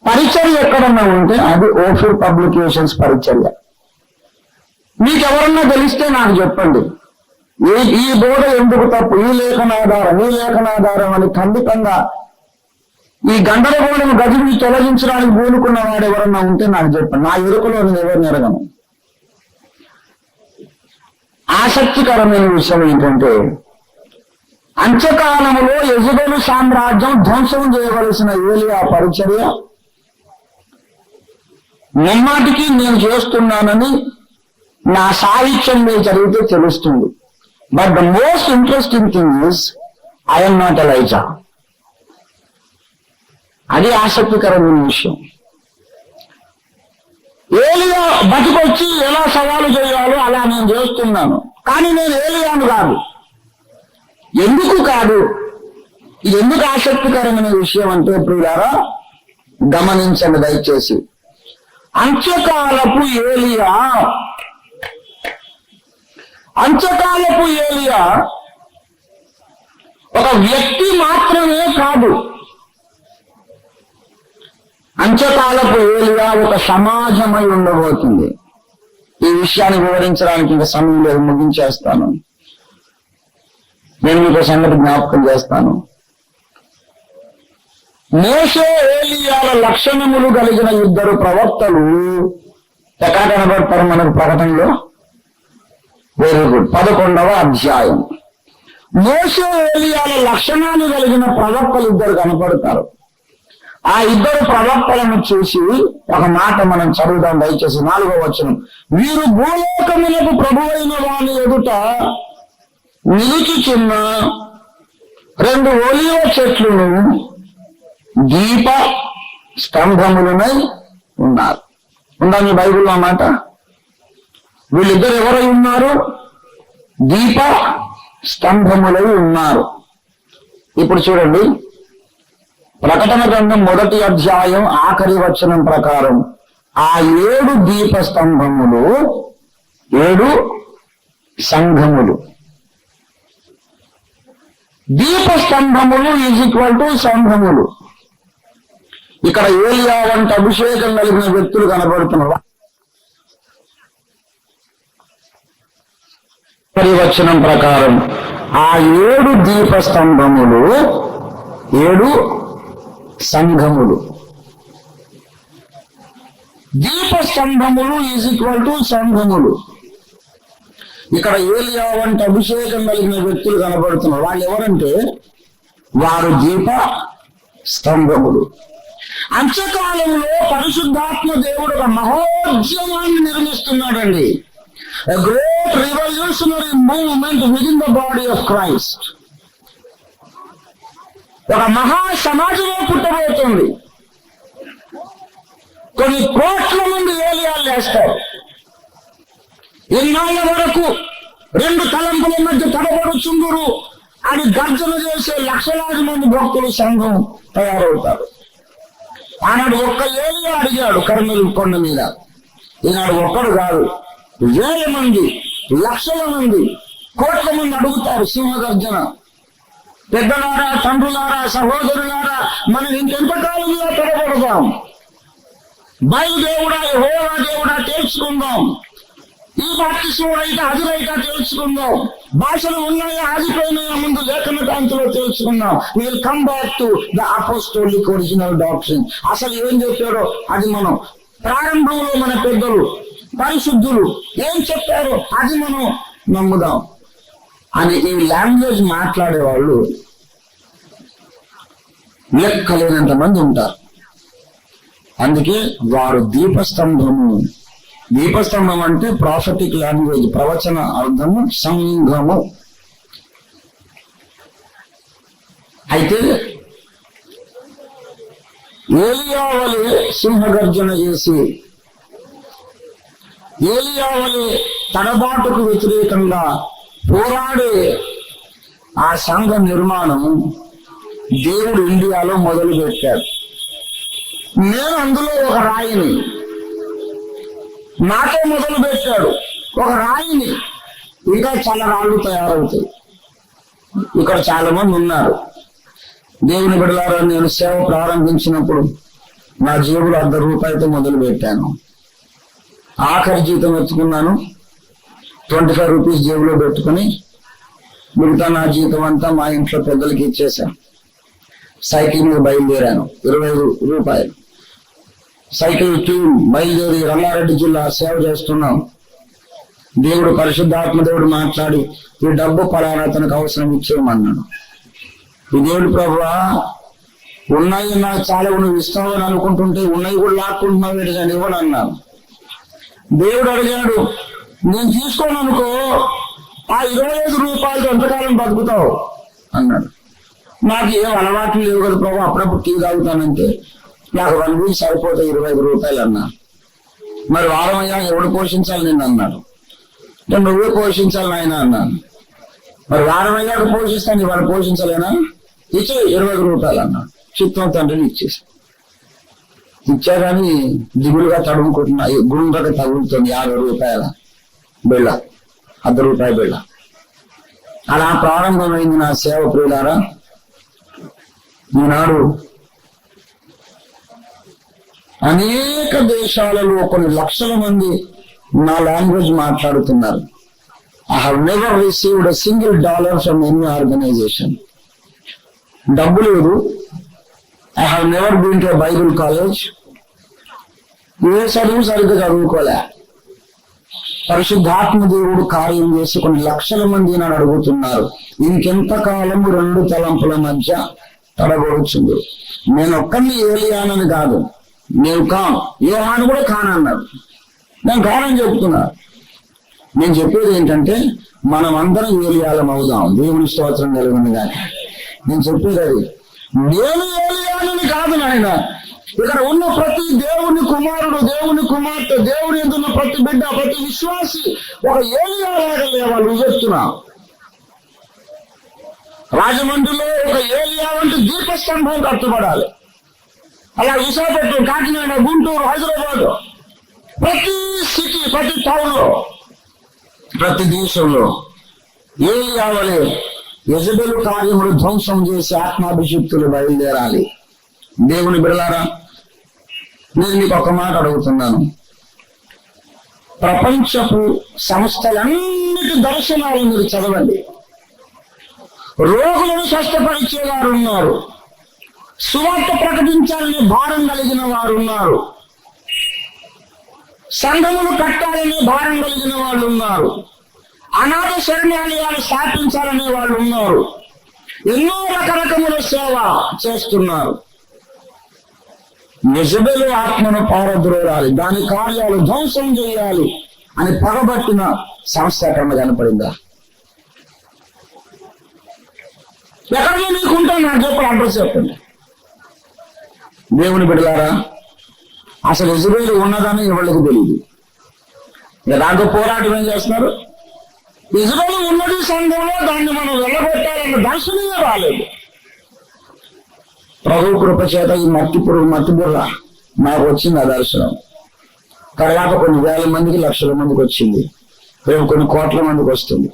పరిచర్య ఎక్కడన్నా ఉంటే అది ఓఫీర్ పబ్లికేషన్స్ పరిచర్య. మీకెవరన్నా తెలిస్తే నాకు చెప్పండి. ఈ బోధ ఎందుకు తప్పు, ఈ లేఖనాధారం అని ఖండితంగా ఈ గందరగోళం గదిని తొలగించడానికి పూనుకున్న వాడు ఎవరన్నా ఉంటే నాకు చెప్పండి. నా ఎరుకలో నేను ఎవరిని ఎరగను. ఆసక్తికరమైన విషయం ఏంటంటే, అంత్యకాలంలో యెజబెలు సామ్రాజ్యం ధ్వంసం చేయవలసిన ఏలియా పరిచర్య ముమ్మాటికి నేను చేస్తున్నానని నా సాహిత్యం మీద చదివితే తెలుస్తుంది. But the most interesting thing is I'm not Elijah. అది ఆసక్తికరమైన విషయం. ఏలియా బతికొచ్చి ఎలా సవాలు చేయాలో అలా నేను చేస్తున్నాను, కానీ నేను ఏలియాను కాదు. ఎందుకు కాదు? ఇది ఎందుకు ఆసక్తికరమైన విషయం అంటే ప్రియులారా గమనించండి దయచేసి. అంత్యకాలపు ఏలియా ఒక వ్యక్తి మాత్రమే కాదు. అంత్యకాలపు ఏలియా ఒక సమాజమై ఉండబోతుంది. ఈ విషయాన్ని వివరించడానికి ఇంకా సమయం లేదు, ముగించేస్తాను. నేను మీకు సంగతి జ్ఞాపకం చేస్తాను. మోషే ఏలియాల లక్షణములు కలిగిన ఇద్దరు ప్రవక్తలు ఎక్కడ కనబడతారు మనకు ప్రకటనలో? వెరీ గుడ్, 11వ అధ్యాయం. మోషే ఏలియాల లక్షణాలు కలిగిన ప్రవక్తలు ఇద్దరు కనపడతారు. ఆ ఇద్దరు ప్రవక్తలను చూసి ఒక మాట మనం చదువుదాం దయచేసి. 4వ వచనం. వీరు భూలోకములకు ప్రభువైన వాని ఎదుట నిలుచుచున్న 2 ఒలీవ చెట్లను దీప స్తంభములనై ఉన్నారు. ఉందా మీ బైబిల్లో మాట? వీళ్ళిద్దరు ఎవరై ఉన్నారు? దీప స్తంభములై ఉన్నారు. ఇప్పుడు చూడండి, ప్రకటన గ్రంథం 1వ అధ్యాయం ఆఖరి వచనం ప్రకారం ఆ 7 దీప స్తంభములు 7 సంఘములు. దీప స్తంభములు = సంఘములు. ఇక్కడ ఏలియా వంటి అభిషేకం కలిగిన వ్యక్తులు కనబడుతున్నారు. పరివచనం ప్రకారం ఆ 7 దీప స్తంభములు 7 సంఘములు. దీప స్తంభములు = సంఘములు. ఇక్కడ ఏలియా వంటి అభిషేకం కలిగిన వ్యక్తులు కనబడుతున్నారు. వాళ్ళు ఎవరంటే వారు దీప స్తంభములు. అంత్యకాలంలో పరిశుద్ధాత్మ దేవుడు ఒక మహోద్యమాన్ని నిర్మిస్తున్నాడండి. A great revolutionary movement within the body of Christ. ఒక మహా సమాజంలో పుట్టబోతుంది. కొన్ని కోట్ల మంది ఏలియాలు వేస్తారు. ఇన్నాళ్ళ వరకు 2 తలంపుల మధ్య తడబడుచుందురు అని గర్జన చేసే లక్షలాది మంది భక్తులు సంఘం తయారవుతారు. ఆనాడు ఒక్క ఏలియా అడిగాడు కర్మేలు కొండ మీద. ఈనాడు ఒక్కడు కాదు, వేల మంది, లక్షల మంది, కోట్ల మంది అడుగుతారు సింహగర్జన. పెద్దలారా, తండ్రులారా, సహోదరులారా, మనం ఇంకెంతకాలంలో తడబడదాం? బయలుదేవుడా, యెహోవా దేవుడా తెలుసుకుందాం. ఈ బాప్తిస్ముడైతే అదురైతే తెలుసుకుందాం. భాషలు ఉన్నాయా, ఆగిపోయినాయా, ముందు లేఖన కాంతిలో తెలుసుకుందాం. Will come back to the apostolic original doctrine. అసలు ఏం చెప్పారో అది మనం ప్రారంభంలో మన పెద్దలు పరిశుద్ధులు ఏం చెప్పారో అది మనం నమ్ముదాం అని ఈ లాంగ్వేజ్ మాట్లాడేవాళ్ళు లెక్కలేనంత మంది ఉంటారు. అందుకే వారు దీపస్తంభం అంటే ప్రాఫెటిక్ లాంగ్వేజ్, ప్రవచన అర్థము సంఘము. అయితే ఏలియా వలె సింహగర్జన చేసి, ఏలియా వలె తడబాటుకు వ్యతిరేకంగా పోరాడే ఆ సంఘ నిర్మాణం దేవుడు ఇండియాలో మొదలు పెట్టాడు. నేను అందులో ఒక రాయిని, నాతో మొదలు పెట్టాడు ఒక రాయిని. ఇంకా చాలా రాళ్ళు తయారవుతాయి. ఇక్కడ చాలా మంది ఉన్నారు. దేవుని బిడ్డలారా, నేను సేవ ప్రారంభించినప్పుడు నా జేబులో ₹100 మొదలు పెట్టాను. ఆఖరి జీతం ఎత్తుకున్నాను, ₹25 జేబులో పెట్టుకుని మిగతా నా జీతం అంతా మా ఇంట్లో పెద్దలకి ఇచ్చేసాను. సైకిల్ మీద బయలుదేరాను, ₹25. సైకిల్ టీం బయలుదేరి రంగారెడ్డి జిల్లా సేవ చేస్తున్నాం. దేవుడు పరిశుద్ధాత్మ దేవుడు మాట్లాడి ఈ డబ్బు పలానా అతనికి అవసరం ఇచ్చేయమన్నాడు. ఈ దేవుడు ప్రభువా, ఉన్నాయి నాకు చాలా నువ్వు ఇస్తావని అనుకుంటుంటే ఉన్నాయి కూడా లాక్కుంటున్నావు ఏంటి అని ఇవ్వనన్నాను. దేవుడు అడిగాడు, నేను తీసుకోను అనుకో ఆ 25 రూపాయలతో ఎంతకాలం బతుకుతావు అన్నాడు. నాకు ఏం అలవాట్లు లేవు కదా ప్రభు, అప్పుడప్పుడు టీ తాగుతానంటే నాకు 1 వీక్ సరిపోతాయి 25 రూపాయలు అన్నా. మరి వారం అయ్యా ఎవడు పోషించాలి నిన్ను అన్నాడు. నువ్వే పోషించాలి ఆయన అన్నాను. మరి వారం అయ్యాక పోషిస్తాను, వాళ్ళు పోషించలేనా, ఇచ్చే 20 రూపాయలు అన్నాడు. చిత్తం తండ్రిని ఇచ్చా కానీ దిగులుగా తడుముకుంటున్నా, గుండ్రగా తగులుతుంది 50 రూపాయల బిళ్ళ, ₹1 బిళ్ళ. అలా ప్రారంభమైంది నా సేవ ప్రియులారా. ఈనాడు అనేక దేశాలలో కొన్ని లక్షల మంది నా లాంగ్వేజ్ మాట్లాడుతున్నారు. I have never received a single dollar from any organization. డబ్బు లేదు. I have never been to a Bible college. ఏ చదువు సరిగ్గా చదువుకోలే. పరిశుద్ధాత్మ దేవుడు కార్యం చేసి కొన్ని లక్షల మంది నన్ను అడుగుతున్నారు, ఇంకెంతకాలము 2 తలంపుల మధ్య తడబడుచుంది. నేను ఒక్కరిని ఏలియానని కాదు, నేను కాను, యోహాను కూడా కానన్నాడు. నేను కానని చెప్తున్నా. నేను చెప్పేది ఏంటంటే మనం అందరం ఏలియాలం అవుదాం. దేవుని స్తోత్రం కలిగింది. కానీ నేను చెప్పేది అది, నేను ఏలియానని కాదు నాయన. ఇక్కడ ఉన్న ప్రతి దేవుని కుమారుడు, దేవుని కుమార్తె, దేవుని ఎదున్న ప్రతి బిడ్డ, ప్రతి విశ్వాసి ఒక ఏలియాలాగా లేవాలి. చెప్తున్నా, రాజమండ్రిలో ఒక ఏలియా వంటి దీపస్తంభం కట్టుబడాలి. అలా విశాఖపట్నం, కాకినాడ, గుంటూరు, హైదరాబాద్, ప్రతి సిటీ, ప్రతి టౌన్ లో, ప్రతి దేశంలో ఏలియా వలె యెజబెలు కార్యములు ధ్వంసం చేసి ఆత్మాభిషిక్తులు బయలుదేరాలి. దేవుని బిడ్డలారా, నేను మీకు ఒక మాట అడుగుతున్నాను. ప్రపంచపు సంస్థలన్నిటి దర్శనాలు మీరు చదవండి. రోగులను స్వస్థపరిచేవారు ఉన్నారు, సువార్త ప్రకటించాలని భారం కలిగిన వారు ఉన్నారు, సంఘములు కట్టాలనే భారం కలిగిన వాళ్ళు ఉన్నారు, అనాథ శరణాలయాలు స్థాపించాలనే వాళ్ళు ఉన్నారు, ఎన్నో రకరకముల సేవ చేస్తున్నారు. యెజబెలు ఆత్మను పారద్రోలాలి, దాని కార్యాలు ధ్వంసం చేయాలి అని పగబట్టిన సంస్థ ఎక్కడ కనపడిందా? ఎక్కడికి మీకుంటాను నాకు చెప్పండి, అడ్రస్ చెప్పండి. దేవుని బిడ్డలారా, అసలు యెజబెలు ఉన్నదని ఎవరికి తెలియదు. దాంతో పోరాటం ఏం చేస్తున్నారు? యెజబెలు ఉన్నది సంఘంలో, దాన్ని మనం వెళ్ళగొట్టాలన్న దర్శనమే రాలేదు. ప్రభు కృప చేత ఈ మట్టి బుర్ర నాకు వచ్చింది ఆ దర్శనం. తర్వాత కొన్ని వేల మందికి, లక్షల మందికి వచ్చింది, రేపు కొన్ని కోట్ల మందికి వస్తుంది.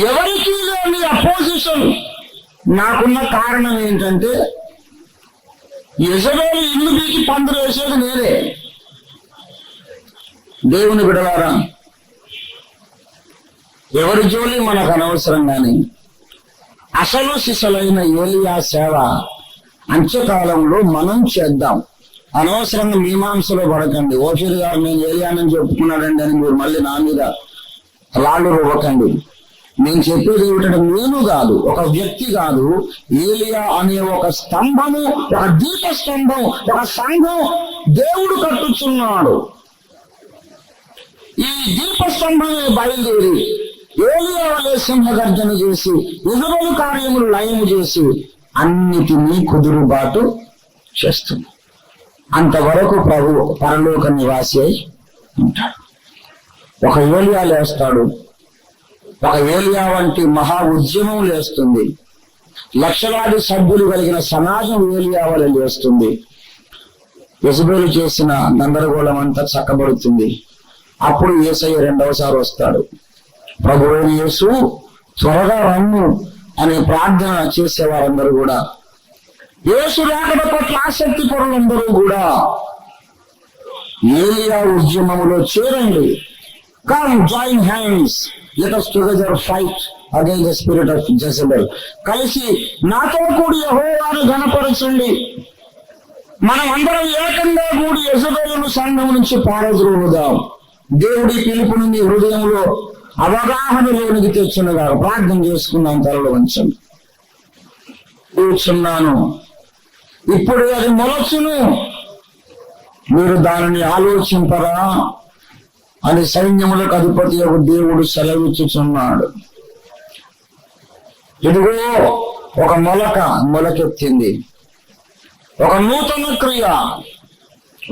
ఎవరికి లేని అపోజిషన్ నాకున్న కారణం ఏంటంటే, యెజబెలు ఇల్లు బీకి పందులు వేసేది నేనే. దేవుని బిడ్డలారా, ఎవరి జోలి మనకు అనవసరం. కానీ అసలు సిసలైన ఏలియా సేవ అంత్యకాలంలో మనం చేద్దాం. అనవసరంగా మీమాంసలో పడకండి. ఓఫీర్ గారు నేను ఏలియానని చెప్పుకున్నాడండి అని మీరు మళ్ళీ నా మీద రాళ్ళు రువ్వకండి. నేను చెప్పేది ఏమిటంటే, నేను కాదు, ఒక వ్యక్తి కాదు, ఏలియా అనే ఒక స్తంభము, ఒక దీప స్తంభం, ఒక సంఘం దేవుడు కట్టుచున్నాడు. ఈ దీప స్తంభమే బయలుదేరి ఏలియా వలె సింహగర్జన చేసి, యెజబెలు కార్యములు లయము చేసి అన్నిటినీ కుదురుబాటు చేస్తుంది. అంతవరకు ప్రభు పరలోక నివాసి అయి ఉంటాడు. ఒక ఏలియా లేస్తాడు, ఒక ఏలియా వంటి మహా ఉద్యమం లేస్తుంది. లక్షలాది సభ్యులు కలిగిన సమాజం ఏలియా వలె లేస్తుంది. యెజబెలు చేసిన గందరగోళం అంతా చక్కబడుతుంది. అప్పుడు యేసయ్య రెండవసారి వస్తాడు. ప్రభువైన యేసు త్వరగా రమ్ము అనే ప్రార్థన చేసేవారందరూ కూడా, యేసు రాకడ పట్ల ఆసక్తి పరులందరూ కూడా ఏలియా ఉద్యమములో చేరండి. Come join hands, let us together fight against the spirit of Jezebel. కలిసి నాతో కూడి యెహోవాను ఘనపరచండి. మనం అందరం ఏకంగా కూడి యెజబెలును సంఘం నుంచి పారద్రోలుదాం. దేవుడి పిలుపుని మీ హృదయంలో అవగాహనలోనికి తెచ్చున్నగా ప్రార్థన చేసుకున్నాం. తలలో వంచండి. కూర్చున్నాను, ఇప్పుడు అది మొలచును, మీరు దానిని ఆలోచింపరా? అని సైన్యములకు అధిపతి యొక్క దేవుడు సెలవిచ్చుచున్నాడు. ఇదిగో ఒక మొలకెత్తింది, ఒక నూతన క్రియ,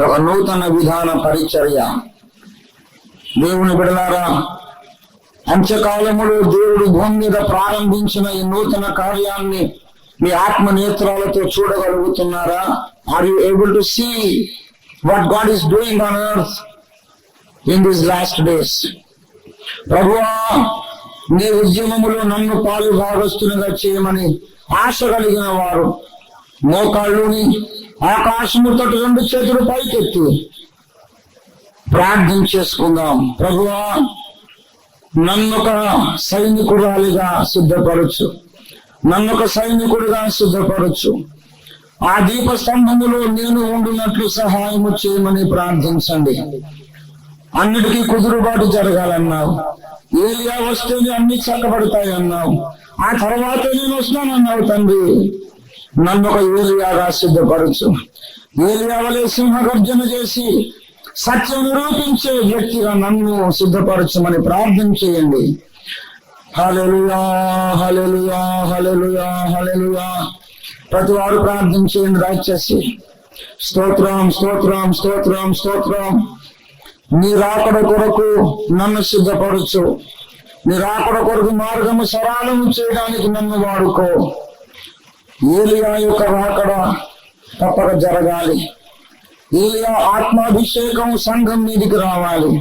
ఒక నూతన విధాన పరిచర్య. దేవుని బిడ్డలారా, అంత్యకాలములో దేవుడు భూమి మీద ప్రారంభించిన ఈ నూతన కార్యాన్ని మీ ఆత్మ నేత్రాలతో చూడగలుగుతున్నారా? Are you able to see what God is doing on earth in these last days? ప్రభువా, నీ ఉద్యమములో నన్ను పాలు భాగస్తునిగా చేయమని ఆశ కలిగిన వారు మోకాళ్ళుని ఆకాశము తోటి 2 చేతులు పైకెత్తి ప్రార్థన చేసుకుందాం. ప్రభువా, నన్నొక సైనికురాలిగా సిద్ధపరచు, నన్నొక సైనికుడిగా సిద్ధపరచు. ఆ దీపస్తంభములో నేను ఉండునట్లు సహాయము చేయమని ప్రార్థించండి. అన్నిటికీ కుదురుబాటు జరగాలన్నావు. ఏలియా వస్తేనే అన్ని చక్కబడతాయి అన్నావు. ఆ తర్వాతే నేను వస్తానన్నావు తండ్రి. నన్ను ఒక ఏలియాగా సిద్ధపరచు. ఏలియా వలె సింహగర్జన చేసి సత్యం నిరూపించే వ్యక్తిగా నన్ను సిద్ధపరచమని ప్రార్థన చేయండి. హల్లెలూయా, హల్లెలూయా, హల్లెలూయా, హల్లెలూయా. ప్రతి వారు ప్రార్థన చేయండి. దయచేసి స్తోత్రం, స్తోత్రం, స్తోత్రం, స్తోత్రం. నీ రాకడ కొరకు నన్ను సిద్ధపరచు. నీ రాకడ కొరకు మార్గము సరళము చేయడానికి నన్ను వాడుకో. ఏలియా యొక్క రాకడ తప్పక జరగాలి. ఏలియా ఆత్మాభిషేకం సంఘం మీదికి రావాలి.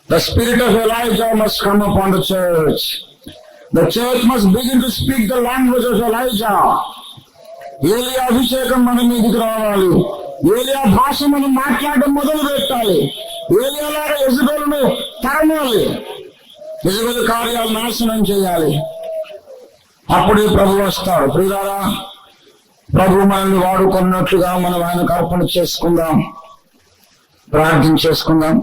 The spirit of Elijah must come upon the church. The church must begin to speak the language of Elijah. ఏలియా అభిషేకం మన మీదికి రావాలి. ఏలియా భాష మనం మాట్లాడడం మొదలు పెట్టాలి. ఏలియాలాగా యెజబెలును తరమాలి. యెజబెలు కార్యాలు నాశనం చేయాలి. అప్పుడే ప్రభు వస్తాడు. ప్రియులారా, ప్రభు మనల్ని వాడుకున్నట్లుగా మనం ఆయనకు అర్పణ చేసుకుందాం, ప్రార్థన చేసుకుందాం.